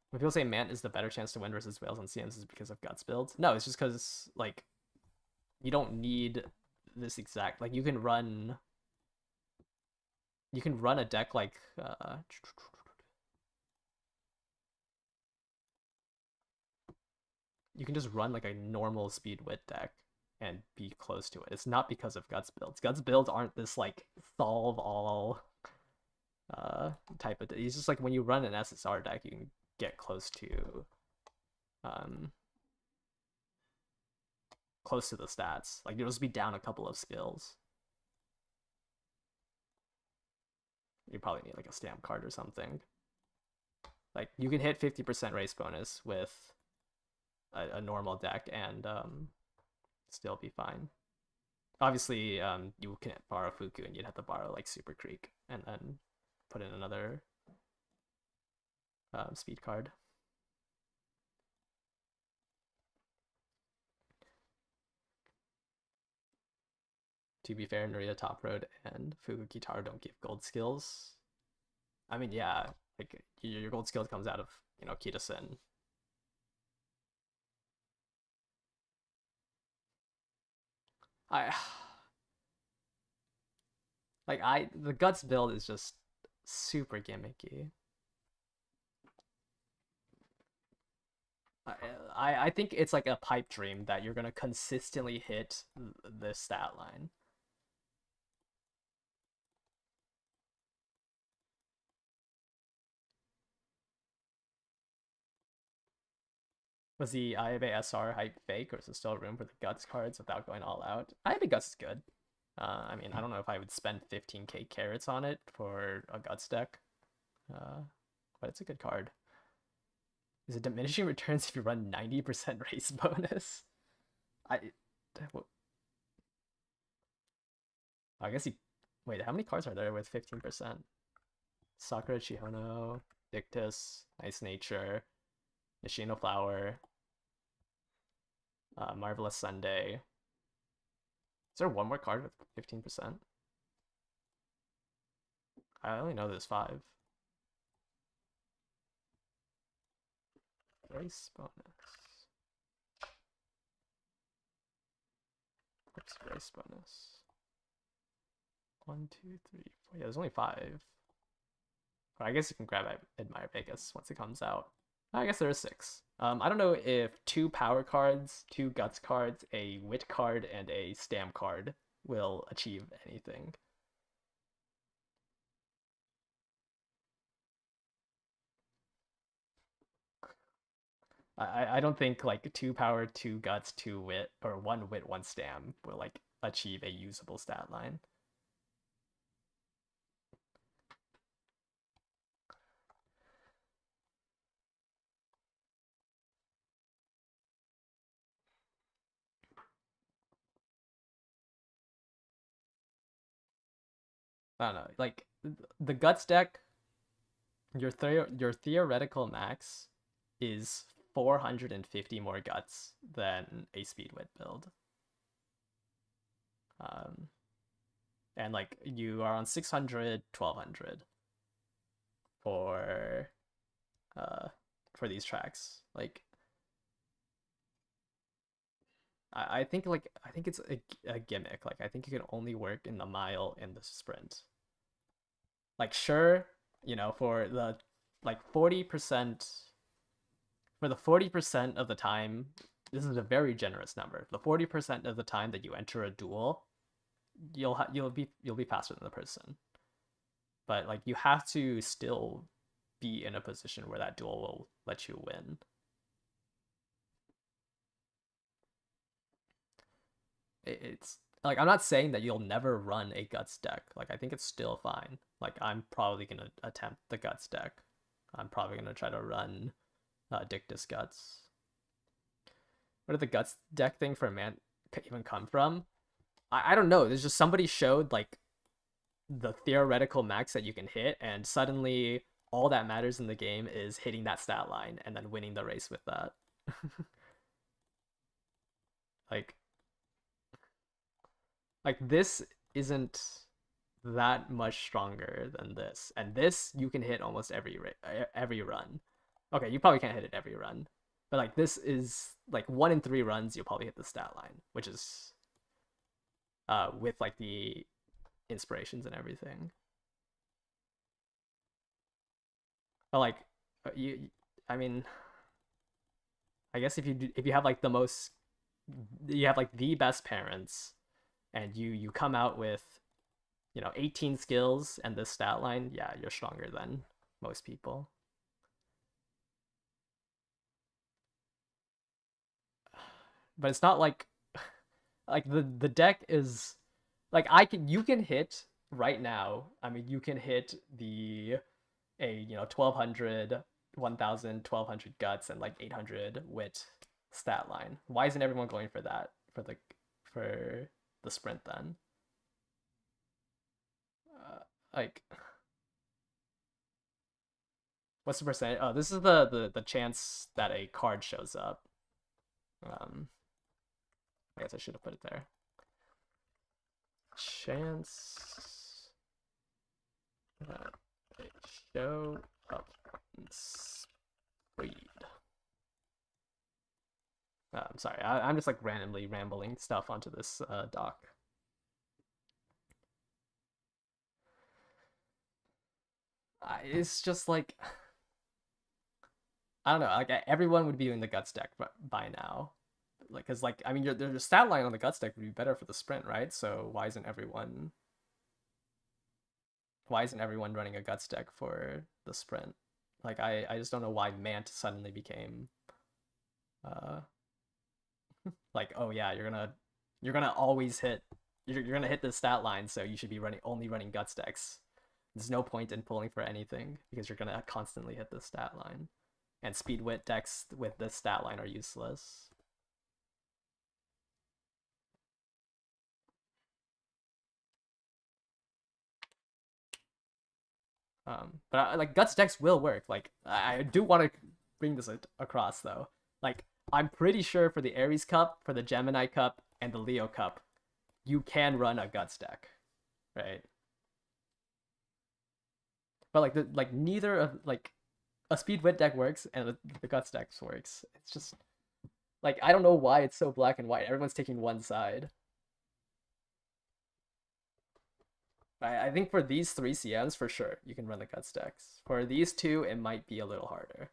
When people say MANT is the better chance to win versus Whales on CMs is because of Guts builds. No, it's just because like you don't need this exact like you can run a deck like you can just run like a normal speed wit deck and be close to it. It's not because of Guts builds. Guts builds aren't this like solve all type of it's just like when you run an SSR deck you can get close to the stats. Like you'll just be down a couple of skills. You probably need like a stamp card or something. Like you can hit 50% race bonus with a normal deck and still be fine. Obviously, you can't borrow Fuku and you'd have to borrow like Super Creek and then put in another speed card. To be fair, Narita Top Road and Fugu Kitaro don't give gold skills. I mean, yeah, like your gold skill comes out of Kitasen. I the Guts build is just super gimmicky. I think it's like a pipe dream that you're gonna consistently hit this stat line. Was the Ayabe SR hype fake, or is there still room for the Guts cards without going all out? Ayabe Guts is good. I mean, I don't know if I would spend 15k carats on it for a Guts deck, but it's a good card. Is it diminishing returns if you run 90% race bonus? I guess you. Wait, how many cards are there with 15%? Sakura Chihono, Dictus, Nice Nature, Nishino Flower. Marvelous Sunday. Is there one more card with 15%? I only know there's 5. Race bonus. What's race bonus? 1, 2, 3, 4. Yeah, there's only 5. But I guess you can grab Admire Vegas once it comes out. I guess there are 6. I don't know if 2 power cards, 2 guts cards, a wit card, and a stamp card will achieve anything. I don't think like 2 power, 2 guts, 2 wit, or 1 wit, 1 stamp will like achieve a usable stat line. I don't know. Like the guts deck, your theoretical max is 450 more guts than a speed wit build. Um, and like you are on 600, 1200 for for these tracks. Like I think it's a gimmick. Like I think it can only work in the mile and the sprint. Like sure, for the like 40%, for the 40% of the time, this is a very generous number. The 40% of the time that you enter a duel, you'll be faster than the person. But like you have to still be in a position where that duel will let you win. It's like I'm not saying that you'll never run a guts deck. Like I think it's still fine. Like I'm probably gonna attempt the guts deck. I'm probably gonna try to run Dictus Guts. Where did the Guts deck thing for MANT even come from? I don't know. There's just somebody showed like the theoretical max that you can hit, and suddenly all that matters in the game is hitting that stat line and then winning the race with that. like like this isn't that much stronger than this, and this you can hit almost every run. Okay, you probably can't hit it every run, but like this is like 1 in 3 runs you'll probably hit the stat line, which is with like the inspirations and everything. But like I mean, I guess if you have like the most, you have like the best parents, and you come out with 18 skills and this stat line, yeah, you're stronger than most people. But it's not like the deck is like you can hit right now. I mean, you can hit the a 1200, 1000, 1200 guts and like 800 wit stat line. Why isn't everyone going for that for the sprint then? Like what's the percentage? Oh, this is the chance that a card shows up. I guess I should have put it there. Chance that they show up in speed. I'm sorry, I'm just like randomly rambling stuff onto this doc. It's just like I don't know, like everyone would be doing the guts deck by now, like because like I mean your stat line on the guts deck would be better for the sprint, right? So why isn't everyone running a guts deck for the sprint? Like I just don't know why MANT suddenly became uh like, oh yeah, you're gonna always hit, you're gonna hit the stat line, so you should be only running guts decks. There's no point in pulling for anything because you're gonna constantly hit the stat line, and speed wit decks with this stat line are useless. But like guts decks will work. Like I do want to bring this across though. Like I'm pretty sure for the Aries Cup, for the Gemini Cup, and the Leo Cup, you can run a Guts deck, right? But like neither of like a Speed Wit deck works and the Guts deck works. It's just like I don't know why it's so black and white. Everyone's taking one side. I think for these three CMs, for sure, you can run the Guts decks. For these two, it might be a little harder.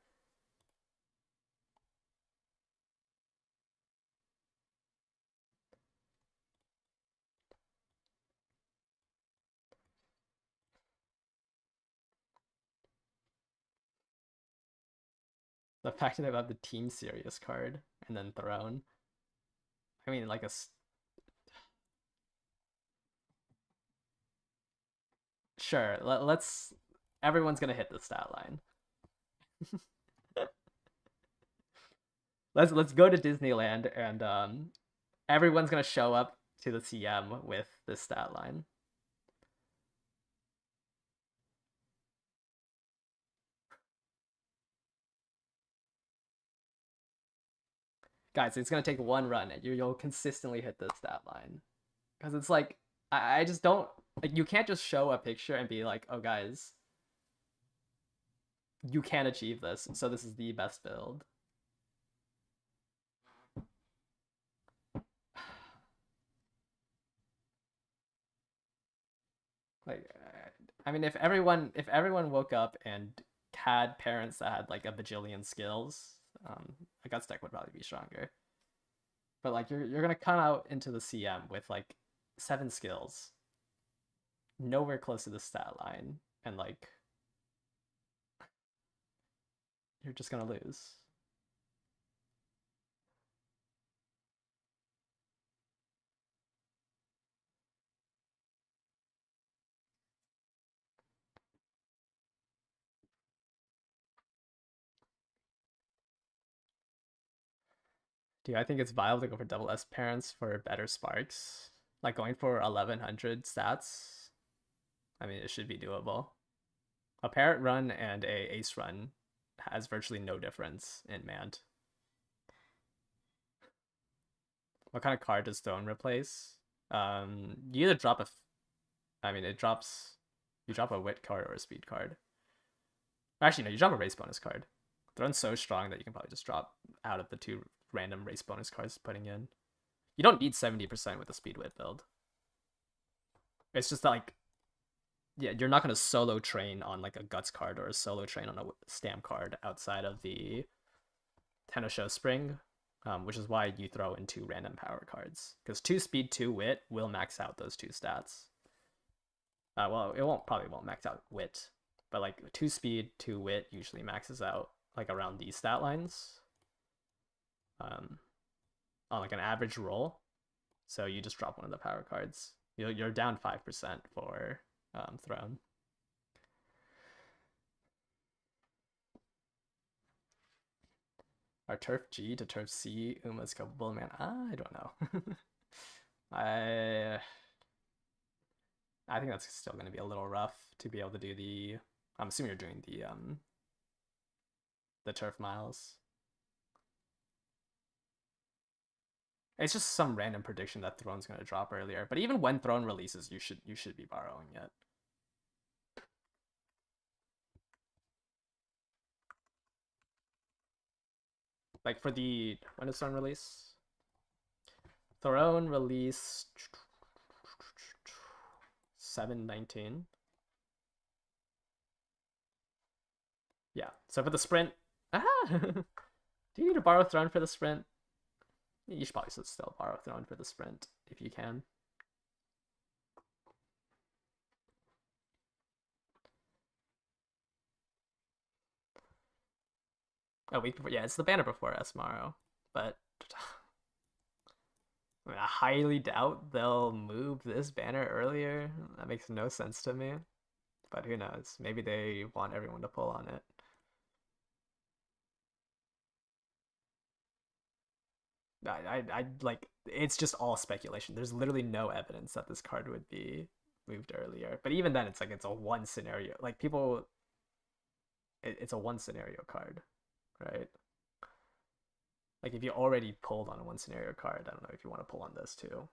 The fact that I have the Team Serious card and then Throne. I mean, like a sure. Let's. Everyone's gonna hit the stat line. Let's go to Disneyland and everyone's gonna show up to the CM with this stat line. Guys, it's gonna take one run and you'll consistently hit the stat line. Because it's like I just don't like you can't just show a picture and be like, oh guys, you can achieve this, so this is the best build. Like I mean if everyone woke up and had parents that had like a bajillion skills, a Guts deck would probably be stronger. But like you're gonna come out into the CM with like 7 skills, nowhere close to the stat line, and like you're just gonna lose. Do I think it's viable to go for double S parents for better sparks? Like going for 1100 stats? I mean, it should be doable. A parent run and a ace run has virtually no difference in MANT. What kind of card does Throne replace? You either drop a. I mean, it drops. You drop a wit card or a speed card. Actually, no, you drop a race bonus card. Throne's so strong that you can probably just drop out of the 2 random race bonus cards putting in. You don't need 70% with a speed wit build. It's just like, yeah, you're not going to solo train on like a Guts card or a solo train on a stamp card outside of the Tenosho Spring, which is why you throw in 2 random power cards. Because 2 speed, 2 wit will max out those 2 stats. Well, it probably won't max out wit, but like 2 speed, 2 wit usually maxes out like around these stat lines. On like an average roll. So you just drop one of the power cards. You're down 5% for Throne. Are Turf G to Turf C Uma's capable, man? I don't know. I think that's still going to be a little rough to be able to do the. I'm assuming you're doing the Turf Miles. It's just some random prediction that Throne's going to drop earlier. But even when Throne releases, you should be borrowing it. Like for the when does Throne release? Throne release 7/19. Yeah. So for the sprint, do you need to borrow Throne for the sprint? You should probably still borrow Throne for the sprint if you can. A week before, yeah, it's the banner before Esmaro, but I mean, I highly doubt they'll move this banner earlier. That makes no sense to me, but who knows? Maybe they want everyone to pull on it. I like it's just all speculation. There's literally no evidence that this card would be moved earlier. But even then, it's like it's a one scenario. Like people, it's a one scenario card, right? Like if you already pulled on one scenario card, I don't know if you want to pull on this too.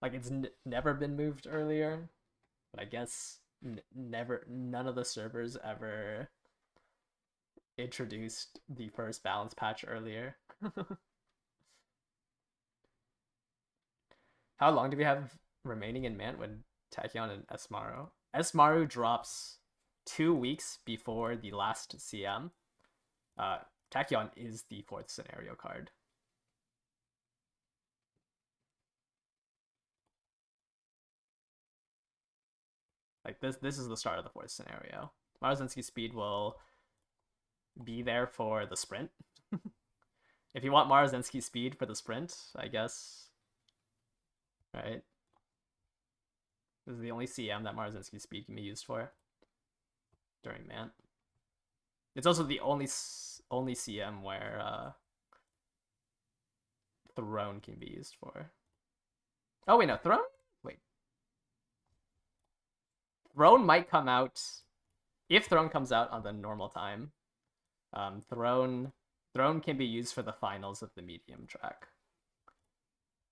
Like it's never been moved earlier, but I guess never none of the servers ever introduced the first balance patch earlier. How long do we have remaining in MANT when Tachyon and Esmaru? Esmaru drops 2 weeks before the last CM. Tachyon is the fourth scenario card. Like this is the start of the fourth scenario. Marozensky speed will be there for the sprint. If you want Marozensky speed for the sprint, I guess. Right? This is the only CM that Marozensky speed can be used for during MANT. It's also the only CM where Throne can be used for. Oh wait, no, Throne? Wait. Throne might come out if Throne comes out on the normal time. Throne can be used for the finals of the medium track.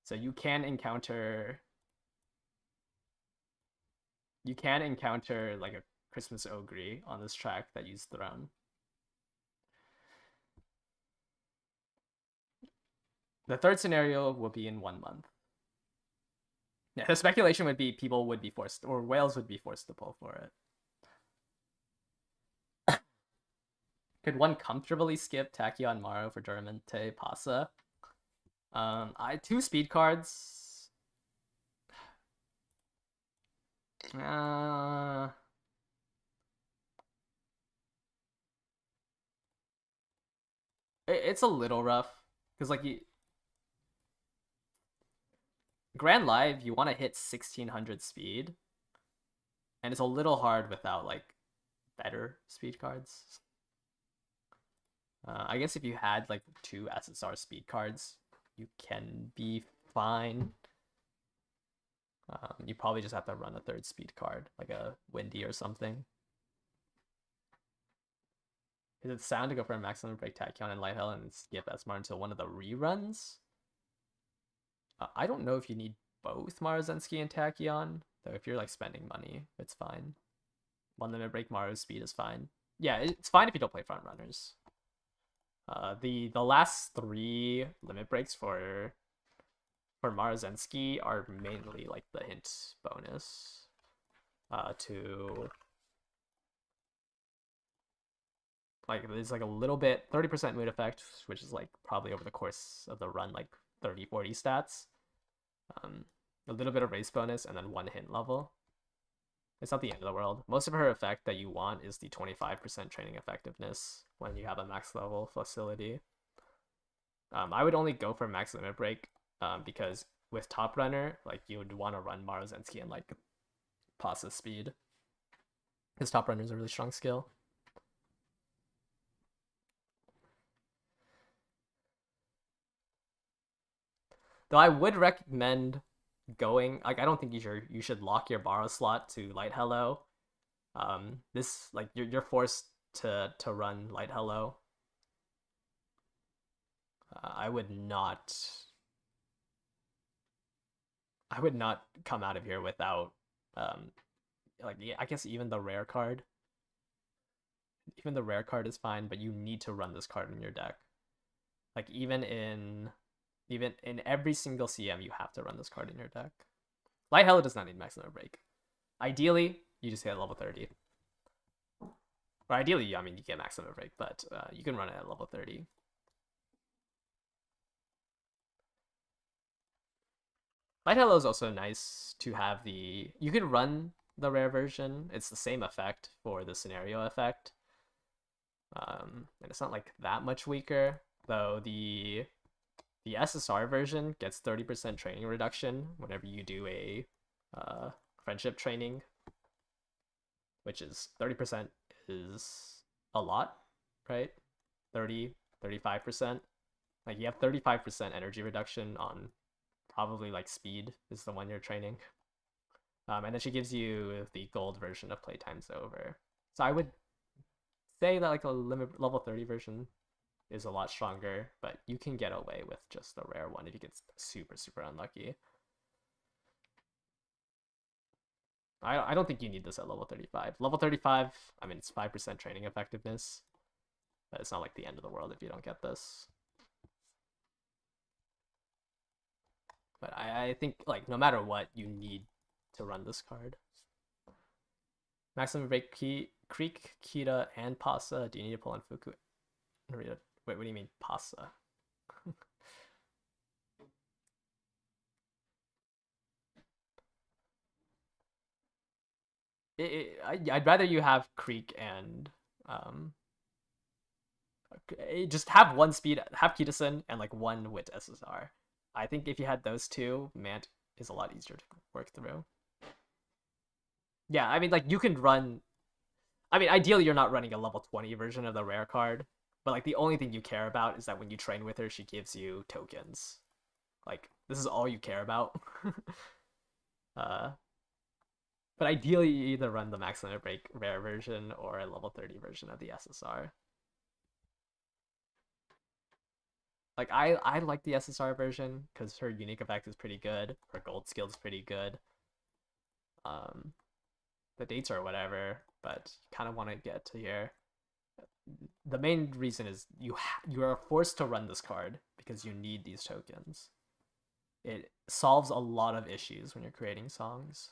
So you can encounter like a Christmas Ogre on this track that use Throne. The third scenario will be in 1 month. Yeah, the speculation would be people would be forced, or whales would be forced to pull for it. Could one comfortably skip Tachyon Maru for Duramente Pasa? I 2 speed cards. It's a little rough because like Grand Live, you want to hit 1600 speed, and it's a little hard without like better speed cards. I guess if you had like 2 SSR speed cards, you can be fine. You probably just have to run a 3rd speed card, like a Windy or something. Is it sound to go for a maximum break Tachyon and Light Hell and skip Esmar until one of the reruns? I don't know if you need both Marozensky and Tachyon, though if you're like spending money, it's fine. 1 limit break Maru's speed is fine. Yeah, it's fine if you don't play front runners. The last 3 limit breaks for Marozensky are mainly like the hint bonus to like there's like a little bit 30% mood effect, which is like probably over the course of the run like 30-40 stats. A little bit of race bonus and then 1 hint level. It's not the end of the world. Most of her effect that you want is the 25% training effectiveness when you have a max level facility. I would only go for max limit break because with top runner, like you would want to run Marozensky and like Pasa speed. Because top runner is a really strong skill. Though I would recommend going like I don't think you should lock your borrow slot to Light Hello. This like you're forced to run Light Hello. I would not come out of here without like I guess even the rare card. Even the rare card is fine, but you need to run this card in your deck. Like even in every single CM, you have to run this card in your deck. Light Hello does not need maximum break. Ideally, you just hit level 30. Or ideally, I mean, you get maximum break, but you can run it at level 30. Light Hello is also nice to have the... You can run the rare version. It's the same effect for the scenario effect. And it's not like that much weaker, though the SSR version gets 30% training reduction whenever you do a friendship training, which is 30% is a lot, right? 35%. Like you have 35% energy reduction on probably like speed is the one you're training. And then she gives you the gold version of Playtime's Over. So I would say that like a level 30 version is a lot stronger, but you can get away with just the rare one if you get super unlucky. I don't think you need this at level 35. Level 35, I mean, it's 5% training effectiveness, but it's not like the end of the world if you don't get this. But I think, like, no matter what, you need to run this card. Maximum Break Creek, Kita, and Pasa. Do you need to pull in Fuku? Wait, what do you mean, Pasa? I'd rather you have Creek and just have one speed, have Kitasen and like one wit SSR. I think if you had those two, Mant is a lot easier to work through. Yeah, I mean, like you can run. I mean, ideally you're not running a level 20 version of the rare card, but like the only thing you care about is that when you train with her, she gives you tokens. Like this is all you care about. uh, but ideally you either run the Max Limit Break rare version or a level 30 version of the SSR. Like I like the SSR version because her unique effect is pretty good. Her gold skill is pretty good. Um, the dates or whatever, but you kind of want to get to here. The main reason is you are forced to run this card because you need these tokens. It solves a lot of issues when you're creating songs.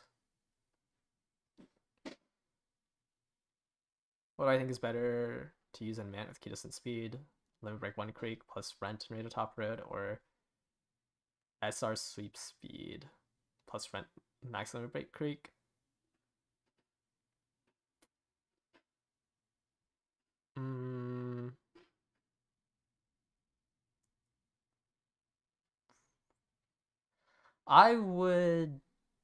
What do I think is better to use in Mant with Kitasen speed? Limit Break 1 Creek plus Rent and Rate of Top Road, or SR Sweep Speed plus Rent Max Limit Break Creek? I would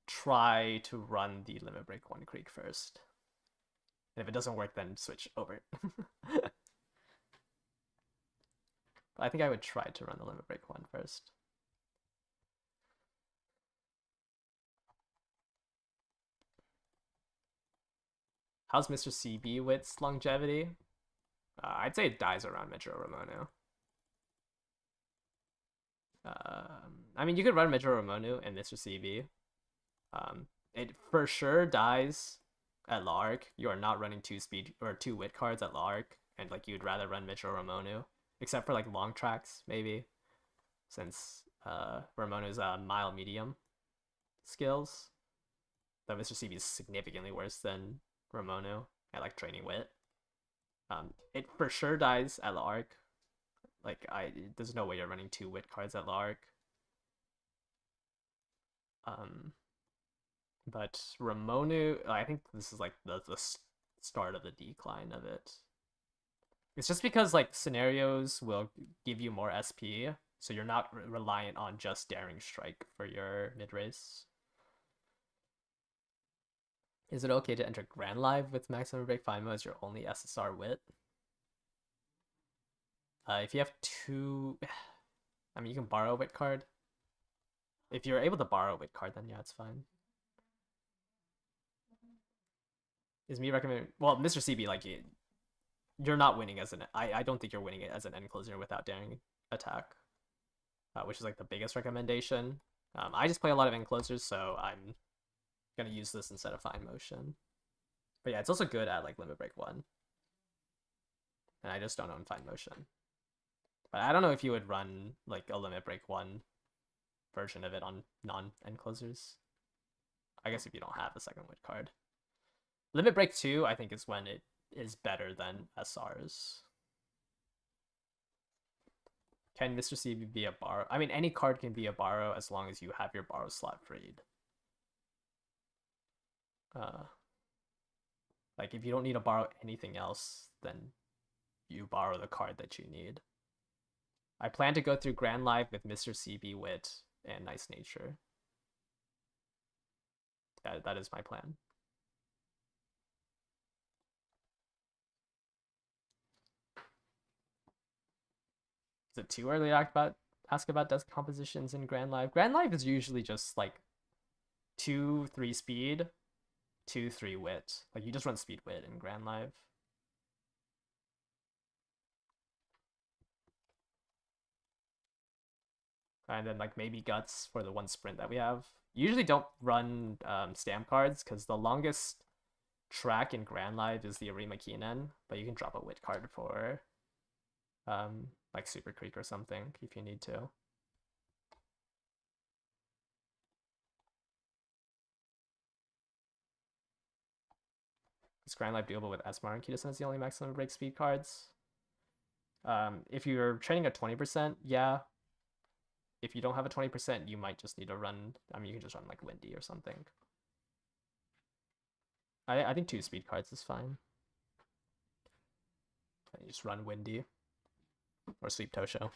try to run the Limit Break 1 Creek first. And if it doesn't work, then switch over. But I think I would try to run the Limit Break 1 first. How's Mr. CB Wit's longevity? I'd say it dies around Metro Ramono. I mean, you could run Metro Ramono and Mr. CB. It for sure dies at Lark. You are not running 2 speed or 2 wit cards at Lark, and like you'd rather run Metro Ramono, except for like long tracks maybe, since Ramono's mild medium skills. Though Mr. CB is significantly worse than Ramono at like training wit. It for sure dies at Lark. Like there's no way you're running 2 wit cards at Lark. But Ramono, I think this is like the start of the decline of it. It's just because like scenarios will give you more SP, so you're not reliant on just Daring Strike for your mid race. Is it okay to enter Grand Live with Maximum Break FIMO as your only SSR wit? If you have 2, I mean, you can borrow a wit card. If you're able to borrow a wit card, then yeah, it's fine. Is me recommending? Well, Mr. CB, like you're not winning as an. I don't think you're winning it as an end closer without Daring Attack, which is like the biggest recommendation. I just play a lot of end closers, so I'm gonna use this instead of Fine Motion. But yeah, it's also good at like Limit Break 1, and I just don't own Fine Motion. But I don't know if you would run like a Limit Break 1 version of it on non-end closers. I guess if you don't have a second wit card. Limit Break 2, I think, is when it is better than SRs. Can Mr. CB be a borrow? I mean, any card can be a borrow as long as you have your borrow slot freed. Like, if you don't need to borrow anything else, then you borrow the card that you need. I plan to go through Grand Live with Mr. CB Wit and Nice Nature. That is my plan. Is it too early to ask about desk compositions in Grand Live? Grand Live is usually just like 2-3 speed, 2-3 wit. Like you just run speed wit in Grand Live. and then like maybe guts for the one sprint that we have. Usually don't run stamp cards because the longest track in Grand Live is the Arima Keenan, but you can drop a wit card for like Super Creek or something if you need to. Is Grand Life doable with Esmar and Kitasen as the only maximum break speed cards? If you're trading at 20%, yeah. If you don't have a 20%, you might just need to run. I mean, you can just run like Windy or something. I think 2 speed cards is fine. You just run Windy or Sweep Tosho.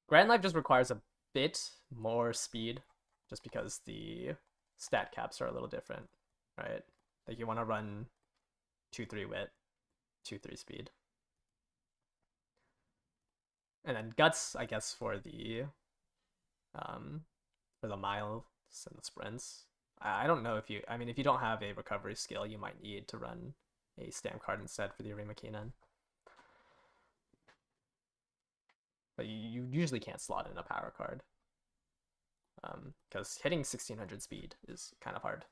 Grand Life just requires a bit more speed just because the stat caps are a little different, right? Like you want to run 2-3 wit, 2-3 speed. And then guts, I guess, for the miles and the sprints. I don't know if you, I mean, if you don't have a recovery skill, you might need to run a stamp card instead for the Arima Keenan. But you usually can't slot in a power card. Because hitting 1600 speed is kind of hard.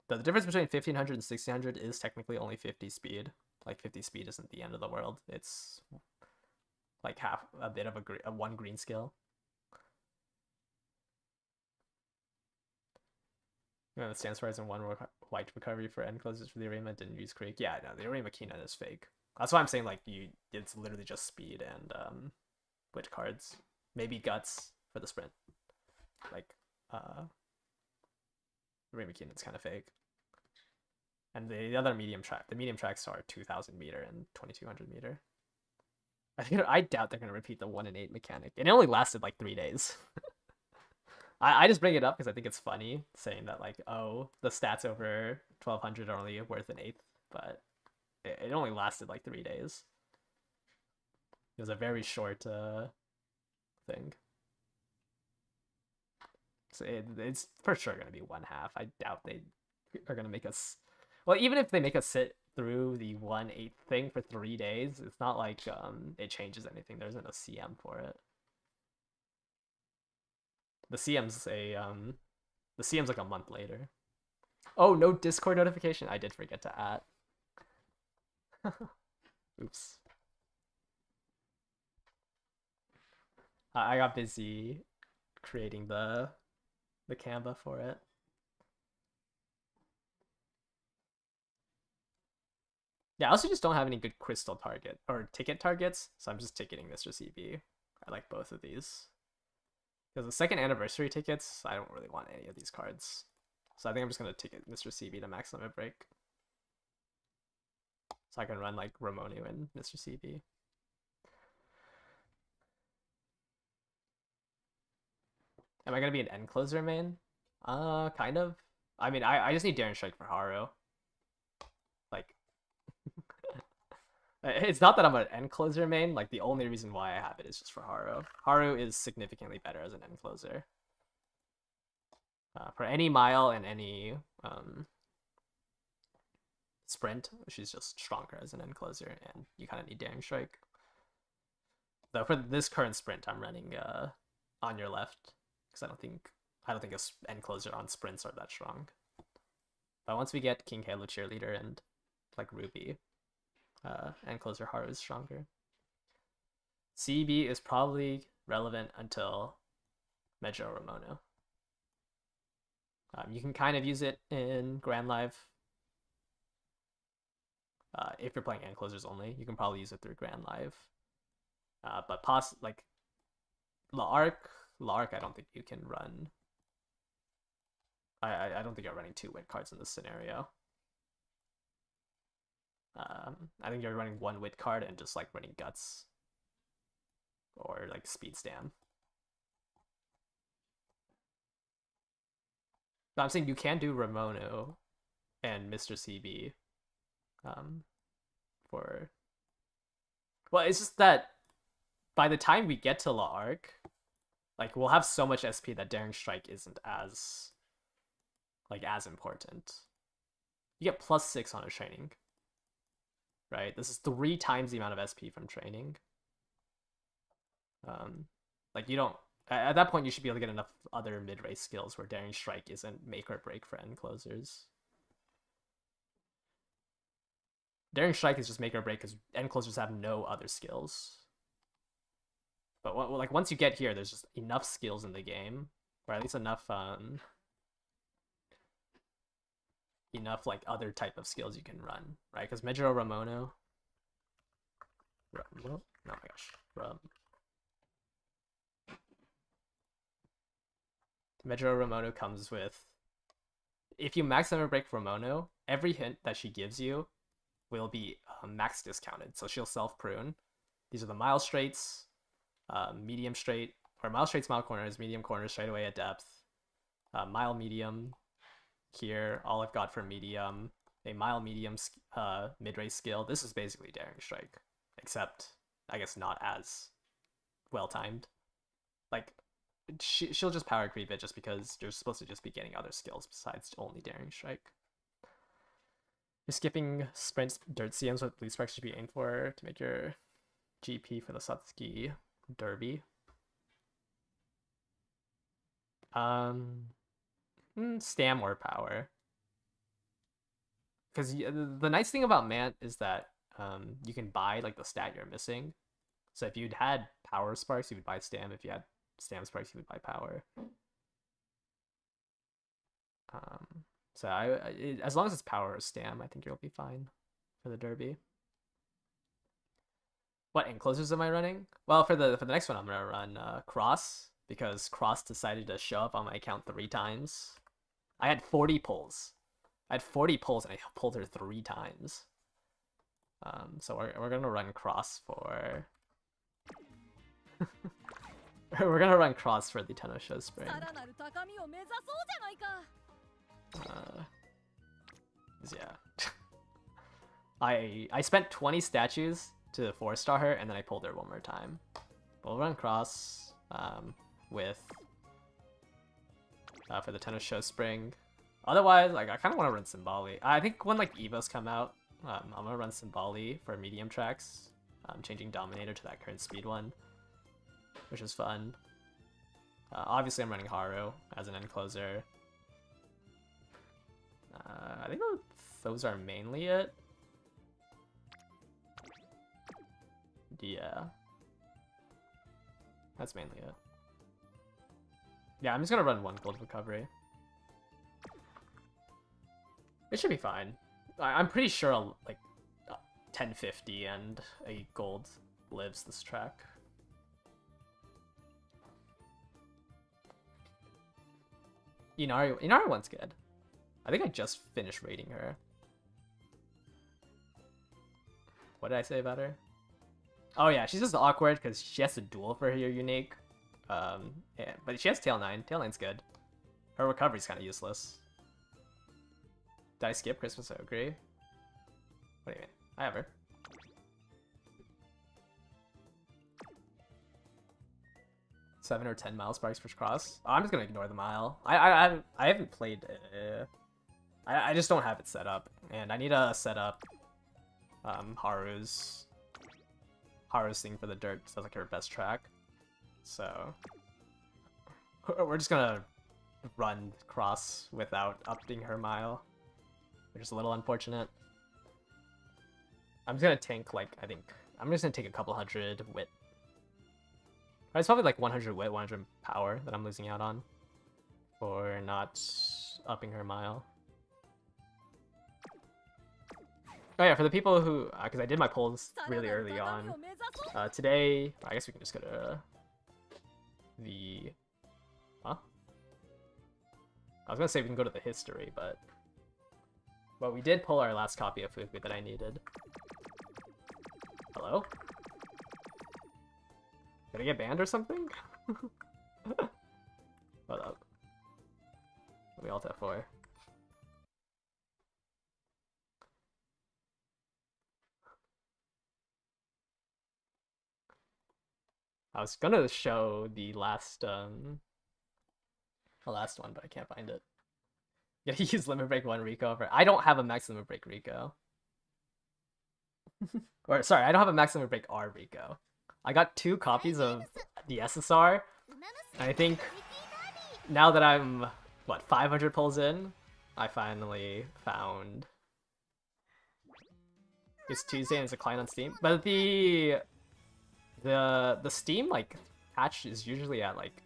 The difference between 1500 and 1600 is technically only 50 speed. Like 50 speed isn't the end of the world. It's like half a bit of a 1 green skill. You know, the stance rise and 1 white recovery for end closes for the Arima didn't use Creek. Yeah, no, the Arima Keenan is fake. That's why I'm saying like it's literally just speed and wit cards. Maybe guts for the sprint. Like Arima Keenan's kind of fake. And the other medium tracks are 2000 meter and 2200 meter. I doubt they're gonna repeat the 1 in 8 mechanic. And it only lasted like 3 days. I just bring it up because I think it's funny saying that like, oh, the stats over 1200 are only worth an eighth, but it only lasted like 3 days. It was a very short thing. So it's for sure gonna be 1/2. I doubt they are gonna make us. Well, even if they make us sit through the 1/8 thing for 3 days, it's not like it changes anything. There isn't a CM for it. The CM's like a month later. Oh, no Discord notification. I did forget to add. Oops. I got busy creating the Canva for it. Yeah, I also just don't have any good crystal target or ticket targets, so I'm just ticketing Mr. CB. I like both of these. Because the second anniversary tickets, I don't really want any of these cards. So I think I'm just going to ticket Mr. CB to max limit break. So I can run like Ramonu and Mr. CB. Am I going to be an end closer main? Kind of. I mean, I just need Daring Strike for Haru. Like, it's not that I'm an end closer main. Like, the only reason why I have it is just for Haru. Haru is significantly better as an end closer. For any mile and any sprint, she's just stronger as an end closer, and you kind of need Daring Strike. Though for this current sprint, I'm running on your left because I don't think a end closer on sprints are that strong. But once we get King Halo Cheerleader and like Ruby, end closer Haru is stronger. CB is probably relevant until Mejo Ramono. You can kind of use it in Grand Live. If you're playing end closers only, you can probably use it through Grand Live. But like La Arc, I don't think you can run. I don't think you're running 2 win cards in this scenario. I think you're running 1 wit card and just like running guts or like speed stam. No, I'm saying you can do Ramono and Mr. CB for. Well, it's just that by the time we get to La Arc, like we'll have so much SP that Daring Strike isn't as important. You get +6 on a training, right? This is 3 times the amount of SP from training. Like you don't at that point you should be able to get enough other mid-range skills where Daring Strike isn't make or break for end closers. Daring Strike is just make or break because end closers have no other skills. But like once you get here, there's just enough skills in the game, or at least enough enough like other type of skills you can run, right? Because Mejiro Ramono, oh my gosh, Mejiro Ramono comes with, if you max number break Ramono, every hint that she gives you will be max discounted. So she'll self prune. These are the mile straights, medium straight, or mile straights, mile corners, medium corners straight away at depth, mile medium here. All I've got for medium, a mile medium mid-race skill. This is basically Daring Strike, except I guess not as well timed. Like she'll just power creep it just because you're supposed to just be getting other skills besides only Daring Strike. You're skipping sprints, dirt CMs, what blue sparks should be aimed for to make your GP for the Satsuki Derby. Stam or power. Because the nice thing about MANT is that you can buy like the stat you're missing. So if you'd had power sparks, you would buy stam. If you had stam sparks, you would buy power. So as long as it's power or stam, I think you'll be fine for the derby. What enclosures am I running? Well, for the next one, I'm gonna run Cross, because Cross decided to show up on my account 3 times. I had 40 pulls. I had 40 pulls and I pulled her 3 times. So we're gonna run Cross for. We're gonna run Cross for the Tenosho Spring. Yeah. I spent 20 statues to 4-star her, and then I pulled her 1 more time. We'll run Cross with for the Tenosho Spring. Otherwise, like I kind of want to run Symboli. I think when like Evos come out, I'm gonna run Symboli for medium tracks. Changing Dominator to that current speed one, which is fun. Obviously, I'm running Haru as an end closer. I think those are mainly it. Yeah. That's mainly it. Yeah, I'm just gonna run 1 gold recovery. It should be fine. I'm pretty sure like 1050 and a gold lives this track. Inari 1's good. I think I just finished rating her. What did I say about her? Oh yeah, she's just awkward because she has to duel for her unique. Yeah, but she has Tail 9. Tail 9's good. Her recovery's kind of useless. Did I skip Christmas Ogre? What do you mean? I have her. Seven or 10 mile sparks per cross. Oh, I'm just gonna ignore the mile. I haven't played. I just don't have it set up, and I need to set up Haru's thing for the dirt. Sounds like her best track. So we're just gonna run Cross without upping her mile, which is a little unfortunate. I'm just gonna tank like I think I'm just gonna take a couple hundred wit. It's probably like 100 wit, 100 power that I'm losing out on for not upping her mile. Oh yeah, for the people who, because I did my polls really early on, today, I guess we can just go to the, huh? I was gonna say we can go to the history, but we did pull our last copy of Fuku that I needed. Hello? Did I get banned or something? Hold up. We all tap 4. I was gonna show the last one, but I can't find it. You gotta use Limit Break 1 Rico over. I don't have a max Limit Break Rico. Or sorry, I don't have a max Limit Break R Rico. I got 2 copies of the SSR, and I think now that I'm, what, 500 pulls in, I finally found it's Tuesday and it's a client on Steam. But the Steam like patch is usually at like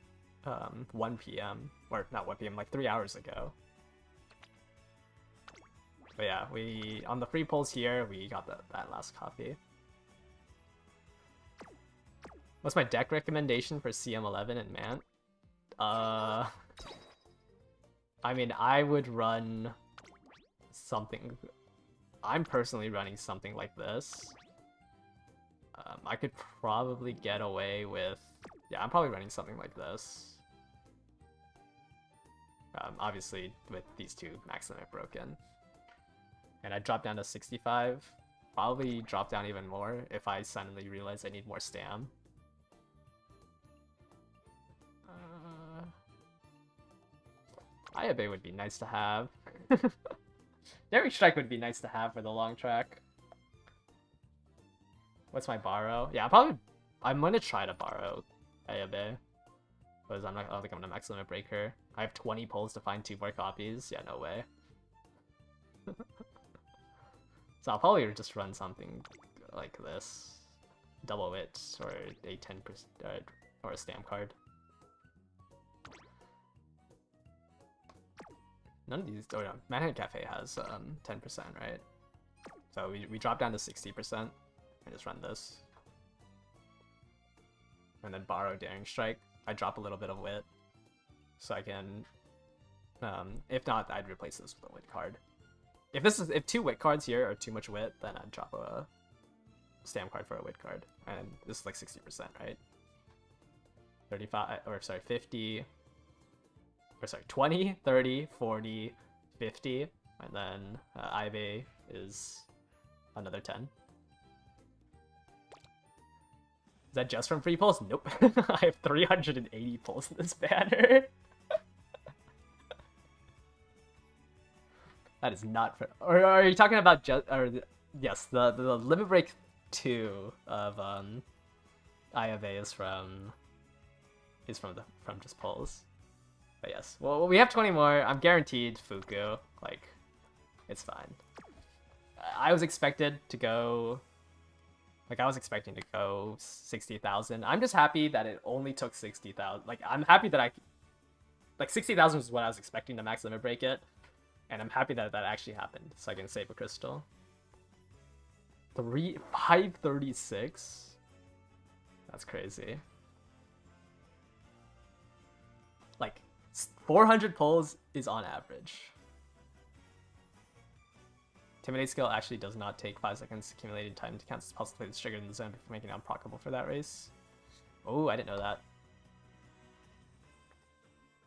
1 p.m. or not 1 p.m. like 3 hours ago. But yeah, we on the free pulls here we got that last copy. What's my deck recommendation for CM11 and MANT? I mean, I would run something. I'm personally running something like this. I could probably get away with... Yeah, I'm probably running something like this. Obviously, with these 2 max limit broken. And I drop down to 65. Probably drop down even more if I suddenly realize I need more stam. Ayabe would be nice to have. Daring Strike would be nice to have for the long track. What's my borrow? Yeah, I'm gonna try to borrow Ayabe. Because I don't think I'm gonna max limit break her. I have 20 pulls to find 2 more copies. Yeah, no way. So I'll probably just run something like this. Double it, or a 10% or a stamp card. None of these... Oh yeah, Manhattan Cafe has 10%, right? So we drop down to 60% and just run this. And then borrow Daring Strike. I drop a little bit of wit. So I can... if not, I'd replace this with a wit card. If 2 wit cards here are too much wit, then I'd drop a stamp card for a wit card. And this is like 60%, right? 35, or sorry, 50... Or sorry, 20, 30, 40, 50, and then Ivy is another 10. Is that just from free pulls? Nope. I have 380 pulls in this banner. That is not for... Or are you talking about just... Or yes, the Limit Break 2 of IFA is from just pulls. But yes, well, we have 20 more. I'm guaranteed Fuku. Like, it's fine. I was expected to go... Like, I was expecting to go 60,000. I'm just happy that it only took 60,000. Like, I'm happy that Like, 60,000 was what I was expecting to max limit break it. And I'm happy that that actually happened, so I can save a crystal. 536? That's crazy. Like, 400 pulls is on average. Intimidate skill actually does not take 5 seconds accumulated time to count as pulse play that's triggered in the zone before making it unproccable for that race. Oh, I didn't know that.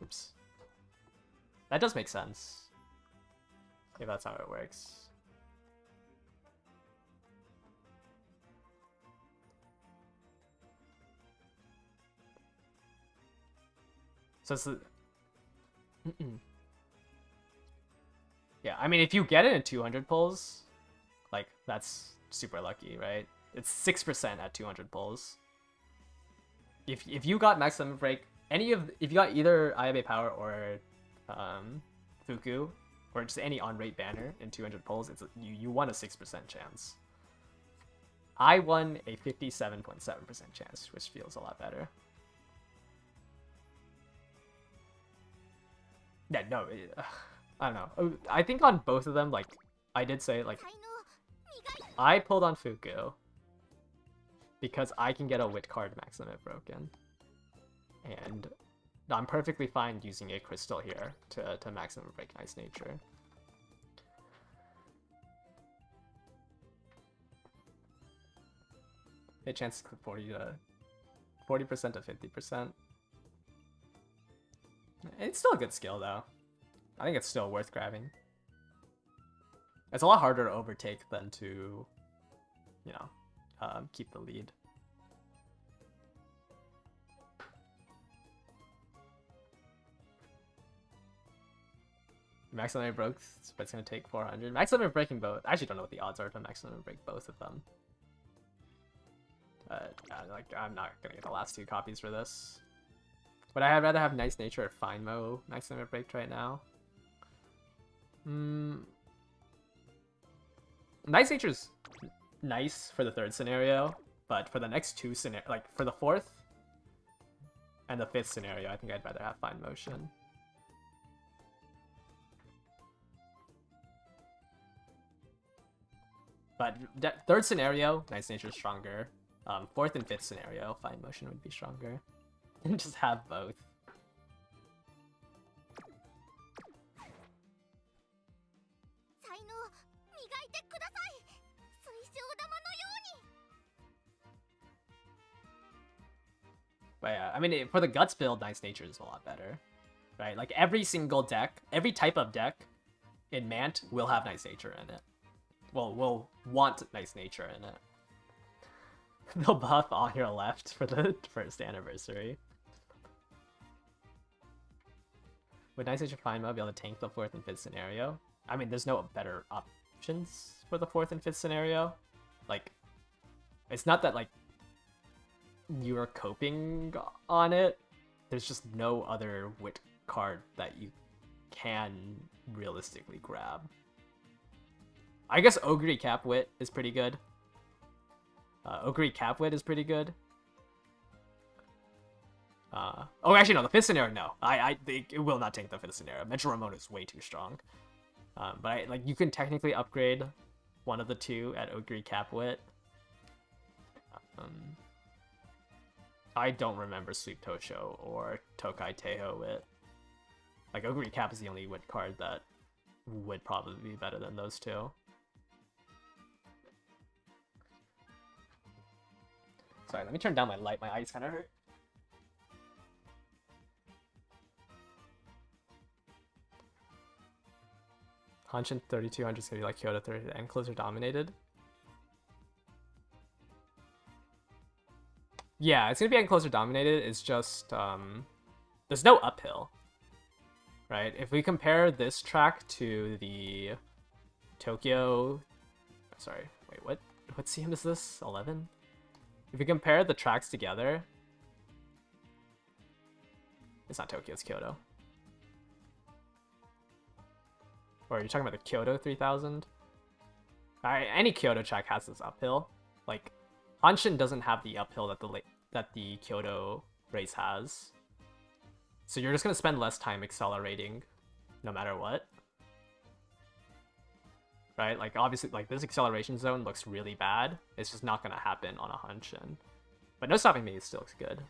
Oops. That does make sense. If that's how it works. So it's the... Yeah, I mean, if you get it in 200 pulls, like, that's super lucky, right? It's 6% at 200 pulls. If you got max limit break, if you got either Ayabe Power or Fuku, or just any on-rate banner in 200 pulls, you won a 6% chance. I won a 57.7% chance, which feels a lot better. Yeah, no, I don't know. I think on both of them, like, I did say, like, I pulled on Fuku because I can get a wit card max limit broken. And I'm perfectly fine using a crystal here to max limit break Nice Nature. Hit chance 40% to 50%. It's still a good skill, though. I think it's still worth grabbing. It's a lot harder to overtake than to, you know, keep the lead. Max limit broke, but it's gonna take 400. Max limit breaking both. I actually don't know what the odds are to max limit break both of them. Like, I'm not gonna get the last two copies for this. But I'd rather have Nice Nature or Fine Mo Nice Limit Break right now. Nice Nature's nice for the third scenario, but for the next two scenario, like for the fourth and the fifth scenario, I think I'd rather have Fine Motion. But third scenario, Nice Nature is stronger. Fourth and fifth scenario, Fine Motion would be stronger. Just have both. But yeah, I mean, for the Guts build, Nice Nature is a lot better. Right? Like, every single deck, every type of deck in MANT will have Nice Nature in it. Well, will want Nice Nature in it. They'll buff on your left for the first anniversary. Would Nice Nature Fine Mo be able to tank the fourth and fifth scenario? I mean, there's no better options for the fourth and fifth scenario. Like, it's not that, like, you are coping on it. There's just no other wit card that you can realistically grab. I guess Ogre Capwit is pretty good. Ogre Capwit is pretty good. Oh, actually, no, the fifth scenario, no. It will not tank the fifth scenario. Metro Ramona is way too strong. But like, you can technically upgrade one of the two at Ogre Capwit. I don't remember Sweep Tosho or Tokai Teho Wit. Like, Ogre Cap is the only wit card that would probably be better than those two. Sorry, let me turn down my light. My eyes kind of hurt. Hanshin 3200 is gonna be like Kyoto 30 and closer dominated. Yeah, it's gonna be closer dominated. It's just there's no uphill, right? If we compare this track to the Tokyo, sorry, wait, what CM is this? 11? If we compare the tracks together, it's not Tokyo, it's Kyoto. Or are you talking about the Kyoto 3000? Any Kyoto track has this uphill. Like, Hanshin doesn't have the uphill that the Kyoto race has. So you're just gonna spend less time accelerating, no matter what. Right? Like, obviously, like, this acceleration zone looks really bad. It's just not gonna happen on a Hanshin. But No Stopping Me still looks good.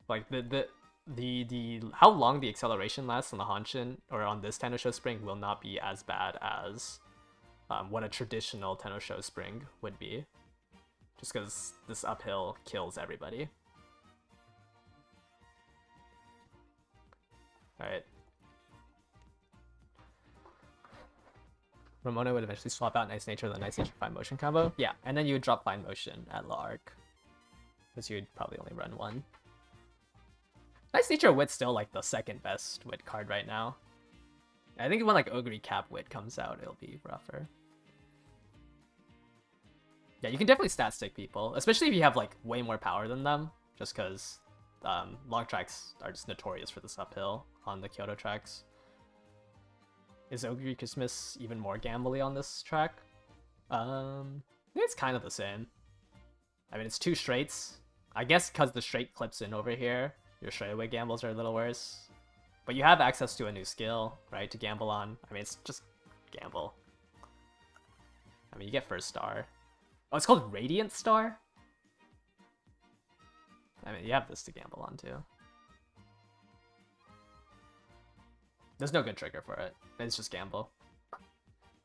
Like, the how long the acceleration lasts on the Hanshin or on this Tenno Spring will not be as bad as what a traditional Tenno Spring would be. Just because this uphill kills everybody. Alright. Ramona would eventually swap out Nice Nature with a Nice Nature Fine Motion combo. Yeah, and then you would drop Fine Motion at low arc. Because you would probably only run one. Nice Nature Wit's still like the second best Wit card right now. I think when like Ogre Cap Wit comes out, it'll be rougher. Yeah, you can definitely stat stick people, especially if you have like way more power than them, just because long tracks are just notorious for this uphill on the Kyoto tracks. Is Ogre Christmas even more gambly on this track? I think it's kind of the same. I mean, it's two straights. I guess because the straight clips in over here, your straightaway gambles are a little worse. But you have access to a new skill, right, to gamble on. I mean, it's just gamble. I mean, you get first star. Oh, it's called Radiant Star? I mean, you have this to gamble on, too. There's no good trigger for it. It's just gamble.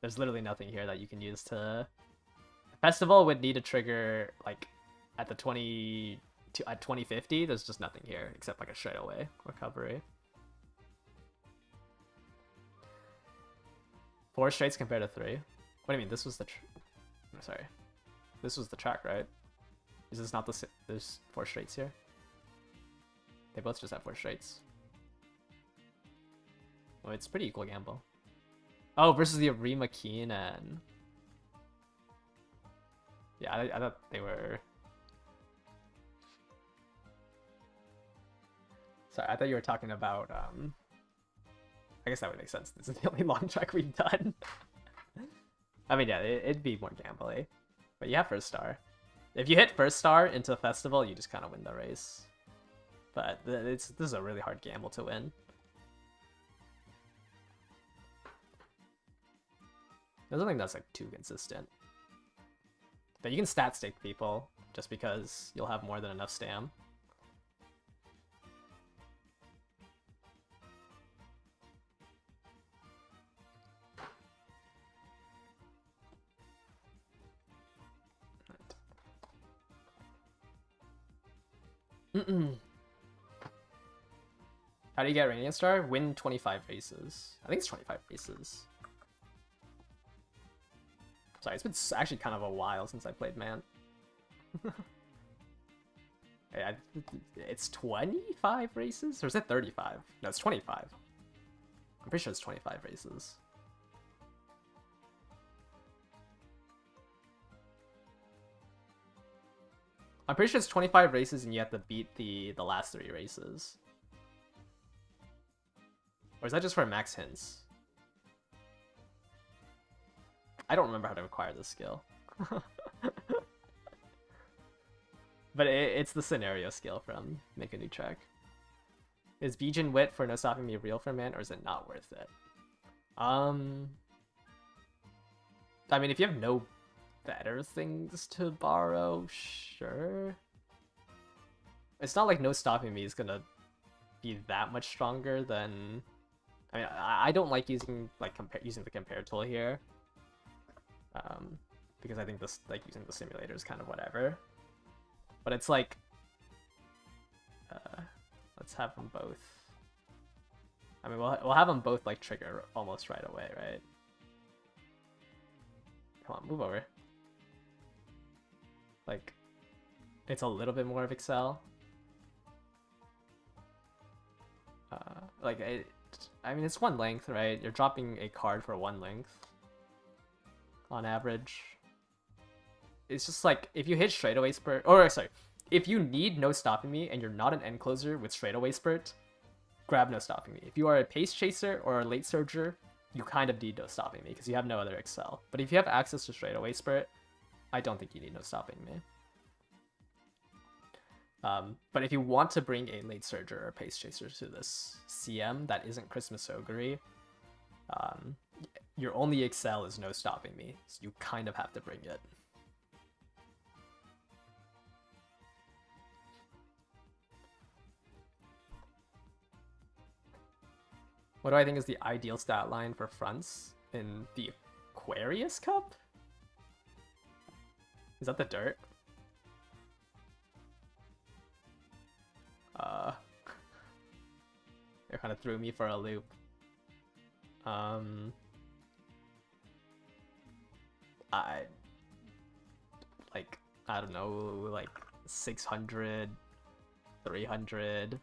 There's literally nothing here that you can use to... Festival would need a trigger, like, at the 2050. There's just nothing here, except like a straightaway recovery. 4 straights compared to 3? What do you mean? This was the... Sorry. This was the track, right? Is this not the... There's 4 straights here? They both just have 4 straights. Oh, it's pretty equal gamble. Oh, versus the Arima Keenan. Yeah, I thought they were... Sorry, I thought you were talking about, I guess that would make sense. This is the only long trek we've done. I mean, yeah, it'd be more gambly. But you have first star. If you hit first star into a festival, you just kind of win the race. But this is a really hard gamble to win. I don't think that's like too consistent. But you can stat stake people just because you'll have more than enough stam. How do you get Radiant Star? Win 25 races. I think it's 25 races. Sorry, it's been actually kind of a while since I played MANT. Yeah, it's 25 races? Or is it 35? No, it's 25. I'm pretty sure it's 25 races. I'm pretty sure it's 25 races and you have to beat the last 3 races. Or is that just for max hints? I don't remember how to acquire this skill. But it's the scenario skill from Make a New Track. Is Bijin Wit for No Stopping Me real for MANT, or is it not worth it? I mean, if you have no better things to borrow, sure. It's not like No Stopping Me is gonna be that much stronger than... I mean, I don't like using using the compare tool here. Because I think this using the simulator is kind of whatever. But it's like, let's have them both. I mean, we'll have them both like trigger almost right away, right? Come on, move over. Like, it's a little bit more of Excel. I mean, it's 1 length, right? You're dropping a card for 1 length on average. It's just like, if you hit straightaway spurt, or sorry, if you need No Stopping Me and you're not an end closer with straightaway spurt, grab No Stopping Me. If you are a pace chaser or a late surger, you kind of need No Stopping Me because you have no other excel. But if you have access to straightaway spurt, I don't think you need No Stopping Me. But if you want to bring a late surger or pace chaser to this CM that isn't Christmas Ogre, your only excel is No Stopping Me, so you kind of have to bring it. What do I think is the ideal stat line for fronts in the Aquarius Cup? Is that the dirt? It kind of threw me for a loop. I don't know, like 600, 300,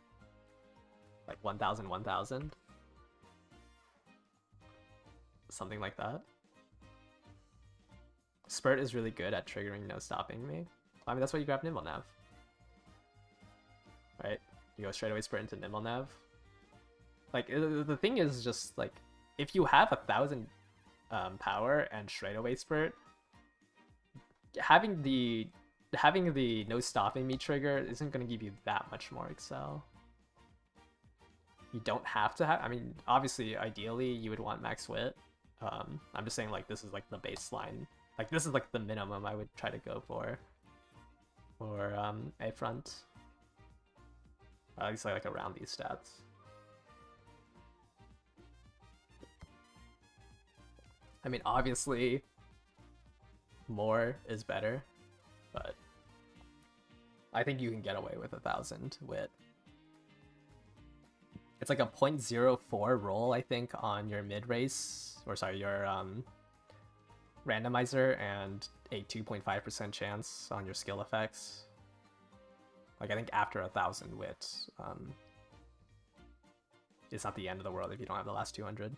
like 1,000, 1,000. Something like that. Spurt is really good at triggering No Stopping Me. I mean, that's why you grab Nimble Nav. Right? You go straight away Spurt into Nimble Nav. Like, the thing is just, like, if you have 1,000 power and straightaway Spurt, having the No Stopping Me trigger isn't going to give you that much more excel. You don't have to have... I mean, obviously, ideally, you would want max wit. I'm just saying, like, this is, like, the baseline. Like, this is, like, the minimum I would try to go for a front. At least, like, around these stats. I mean, obviously, more is better, but I think you can get away with 1,000 wit. It's like a 0.04 roll, I think, on your mid-race, or sorry, your randomizer, and a 2.5% chance on your skill effects. Like, I think after 1,000 wit, it's not the end of the world if you don't have the last 200.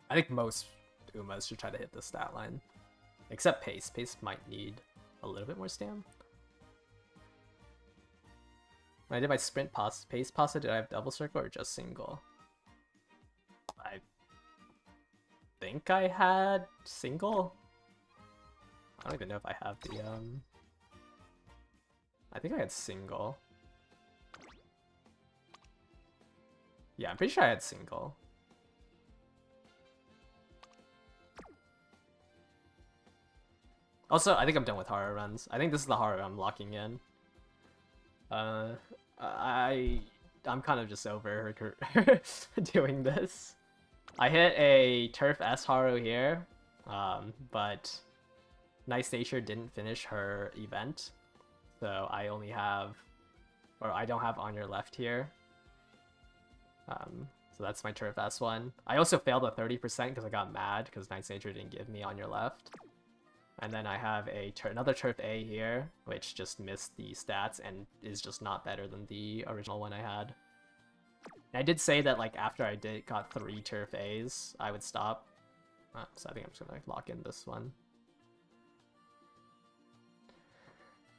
I think most Umas should try to hit this stat line. Except Pace. Pace might need a little bit more stam. When I did my sprint pace pasta, did I have double circle or just single? I think I had single. I don't even know if I have the I think I had single. Yeah, I'm pretty sure I had single. Also, I think I'm done with horror runs. I think this is the horror I'm locking in. I'm kind of just over doing this. I hit a Turf S Haru here, but Nice Nature didn't finish her event, so I only have, or I don't have On Your Left here. So that's my Turf S one. I also failed a 30% because I got mad because Nice Nature didn't give me On Your Left. And then I have another Turf A here, which just missed the stats and is just not better than the original one I had. And I did say that like after I got 3 Turf A's, I would stop. So I think I'm just gonna lock in this one.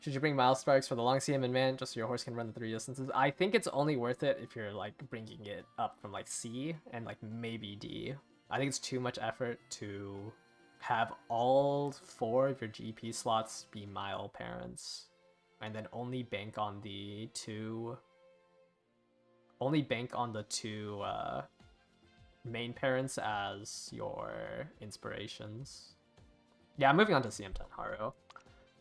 Should you bring Mile Sparks for the long CM and MANT just so your horse can run the 3 distances? I think it's only worth it if you're like bringing it up from like C and like maybe D. I think it's too much effort to have all 4 of your GP slots be Mile parents, and then only bank on the 2 main parents as your inspirations. Yeah, I'm moving on to CM10 Haru.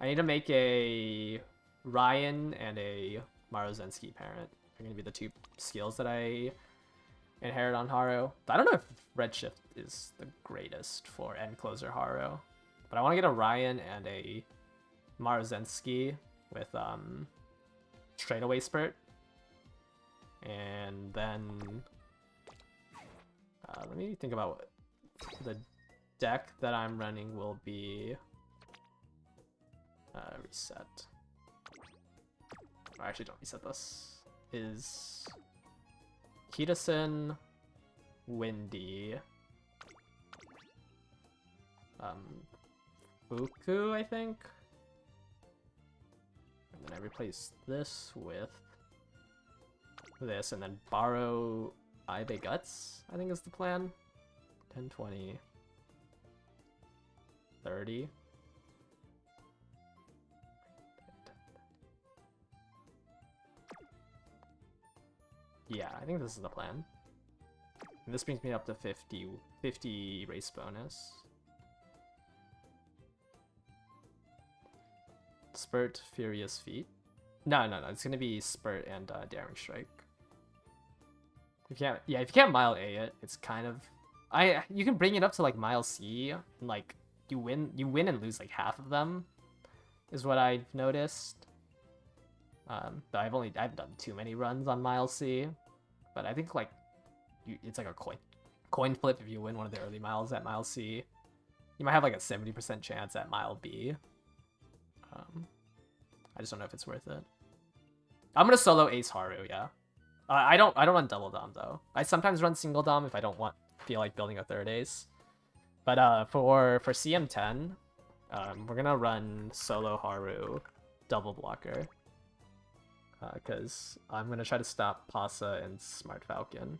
I need to make a Ryan and a Marozensky parent. They're going to be the 2 skills that I inherit on Haru. I don't know if Redshift is the greatest for End Closer Haru, but I want to get a Ryan and a Marozensky with straightaway spurt. And then let me think about what the deck that I'm running will be. Reset. Or actually, don't reset this. Is Kitasen, Windy, Fuku, I think? And then I replace this with this, and then borrow Ibe Guts, I think is the plan. 10, 20, 30. Yeah, I think this is the plan. And this brings me up to 50 race bonus. Spurt, Furious Feet. No, it's gonna be Spurt and Daring Strike. If you can't Mile A it, it's kind of... you can bring it up to like Mile C, and like you win and lose like half of them, is what I've noticed. But I haven't done too many runs on Mile C, but I think like it's like a coin flip if you win one of the early miles at Mile C. You might have like a 70% chance at Mile B. I just don't know if it's worth it. I'm gonna solo Ace Haru, yeah. I don't run double dom though. I sometimes run single dom if I don't feel like building a third ace. But for CM10, we're gonna run solo Haru double blocker. Because I'm going to try to stop Pasa and Smart Falcon.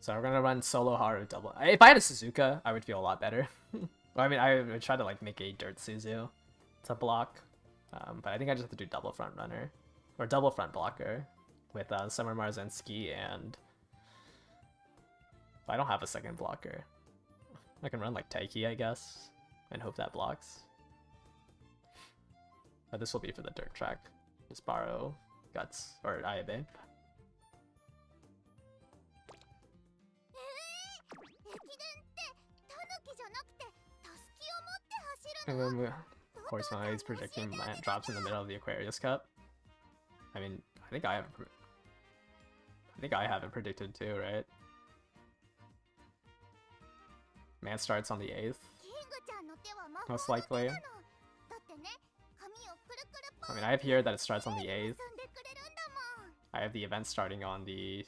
So we're going to run solo Haru double. If I had a Suzuka, I would feel a lot better. I mean, I would try to like make a Dirt Suzu to block. But I think I just have to do double front runner. Or double front blocker with Summer Marzensky, and I don't have a second blocker. I can run like Taiki, I guess, and hope that blocks. But this will be for the dirt track. Just borrow Guts or Ayabe. And then, of course, when he's predicting MANT drops in the middle of the Aquarius Cup. I mean, I think I have it predicted too, right? MANT starts on the 8th, most likely. I mean, I have here that it starts on the 8th. I have the event starting on the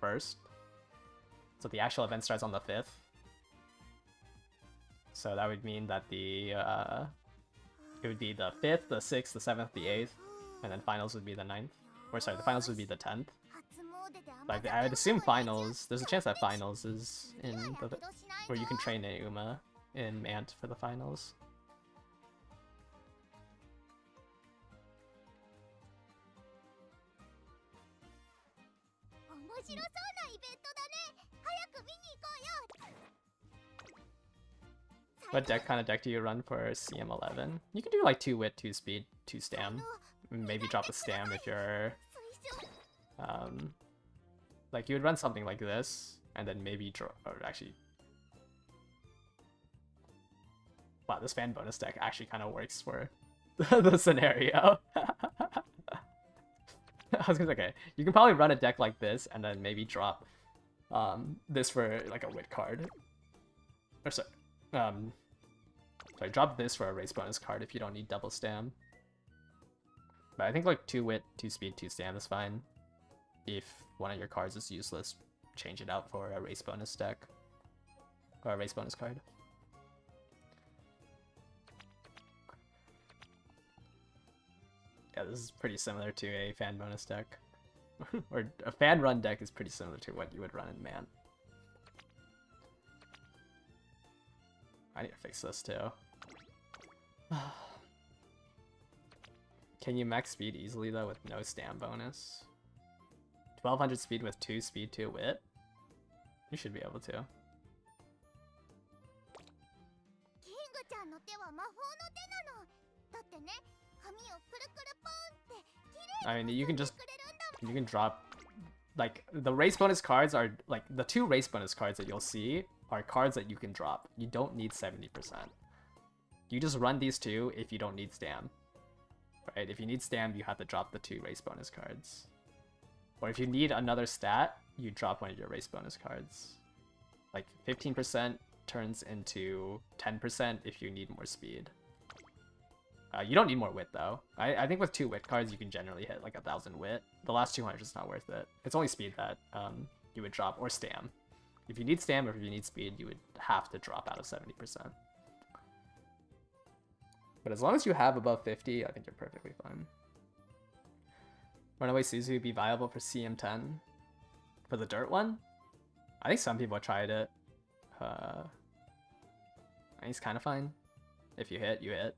1st. So the actual event starts on the 5th. So that would mean that the it would be the 5th, the 6th, the 7th, the 8th, and then finals would be the 9th. Or sorry, the finals would be the 10th. Like I would assume finals. There's a chance that finals is in the where you can train a Uma in MANT for the finals. What kind of deck do you run for CM11? You can do like 2 wit, 2 speed, 2 stam. Maybe drop a stam if you're like you would run something like this, and then maybe draw. Or actually, wow, this fan bonus deck actually kind of works for the scenario. I was gonna say, okay, you can probably run a deck like this, and then maybe drop this for like a wit card. Or sorry, drop this for a race bonus card if you don't need double stam. But I think like 2 wit, 2 speed, 2 stam is fine. If one of your cards is useless, change it out for a race bonus deck. Or a race bonus card. Yeah, this is pretty similar to a fan bonus deck. Or a fan run deck is pretty similar to what you would run in MANT. I need to fix this too. Can you max speed easily though with no stam bonus? 1200 speed with 2 speed, 2 wit? You should be able to. I mean, you can drop, like, the race bonus cards are, like, the 2 race bonus cards that you'll see are cards that you can drop. You don't need 70%. You just run these 2 if you don't need stam. Right? If you need stam, you have to drop the 2 race bonus cards. Or if you need another stat, you drop one of your race bonus cards. Like 15% turns into 10% if you need more speed. You don't need more wit though. I think with 2 wit cards you can generally hit like 1000 wit. The last 200 is not worth it. It's only speed that you would drop, or stam. If you need stam or if you need speed, you would have to drop out of 70%. But as long as you have above 50, I think you're perfectly fine. Runaway Suzu would be viable for CM10. For the dirt one? I think some people tried it. I think it's kind of fine. If you hit, you hit.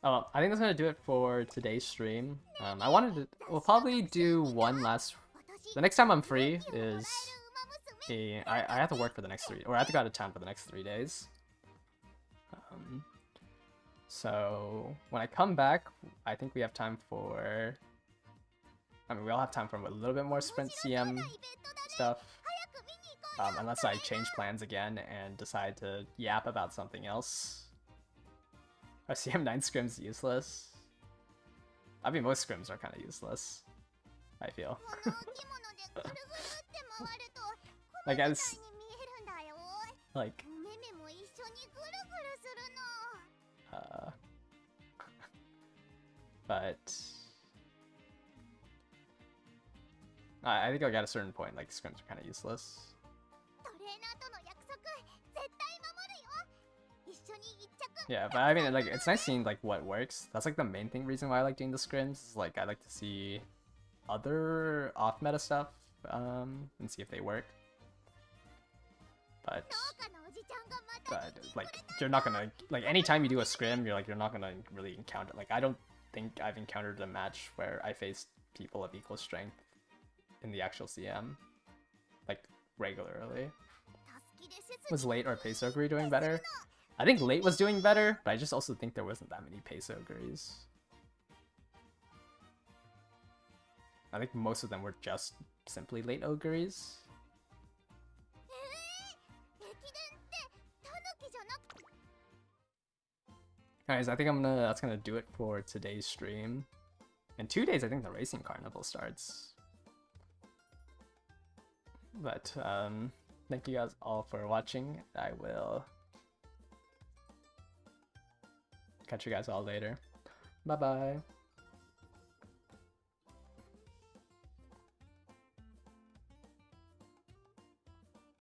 Oh, well, I think that's gonna do it for today's stream. I wanted to. We'll probably do one last. The next time I'm free is I have to work for the next 3, or I have to go out of town for the next 3 days. So when I come back, I think we have time for. I mean, we all have time for a little bit more sprint CM stuff. Unless I change plans again and decide to yap about something else. Are CM9 scrims useless? I mean, most scrims are kind of useless, I feel. Like, as... Like... But... I think like at a certain point, like, scrims are kind of useless. Yeah, but I mean, like, it's nice seeing, like, what works. That's, like, the main reason why I like doing the scrims. Like, I like to see other off-meta stuff, and see if they work. But, like, you're not gonna, like, anytime you do a scrim, you're not gonna really encounter, like, I don't think I've encountered a match where I faced people of equal strength in the actual CM, like, regularly. Was Late or Peso doing better? I think Late was doing better, but I just also think there wasn't that many Peso Ogres. I think most of them were just simply Late Ogres. Anyways, I think that's gonna do it for today's stream. In 2 days, I think the Racing Carnival starts. But, thank you guys all for watching. I will catch you guys all later. Bye bye.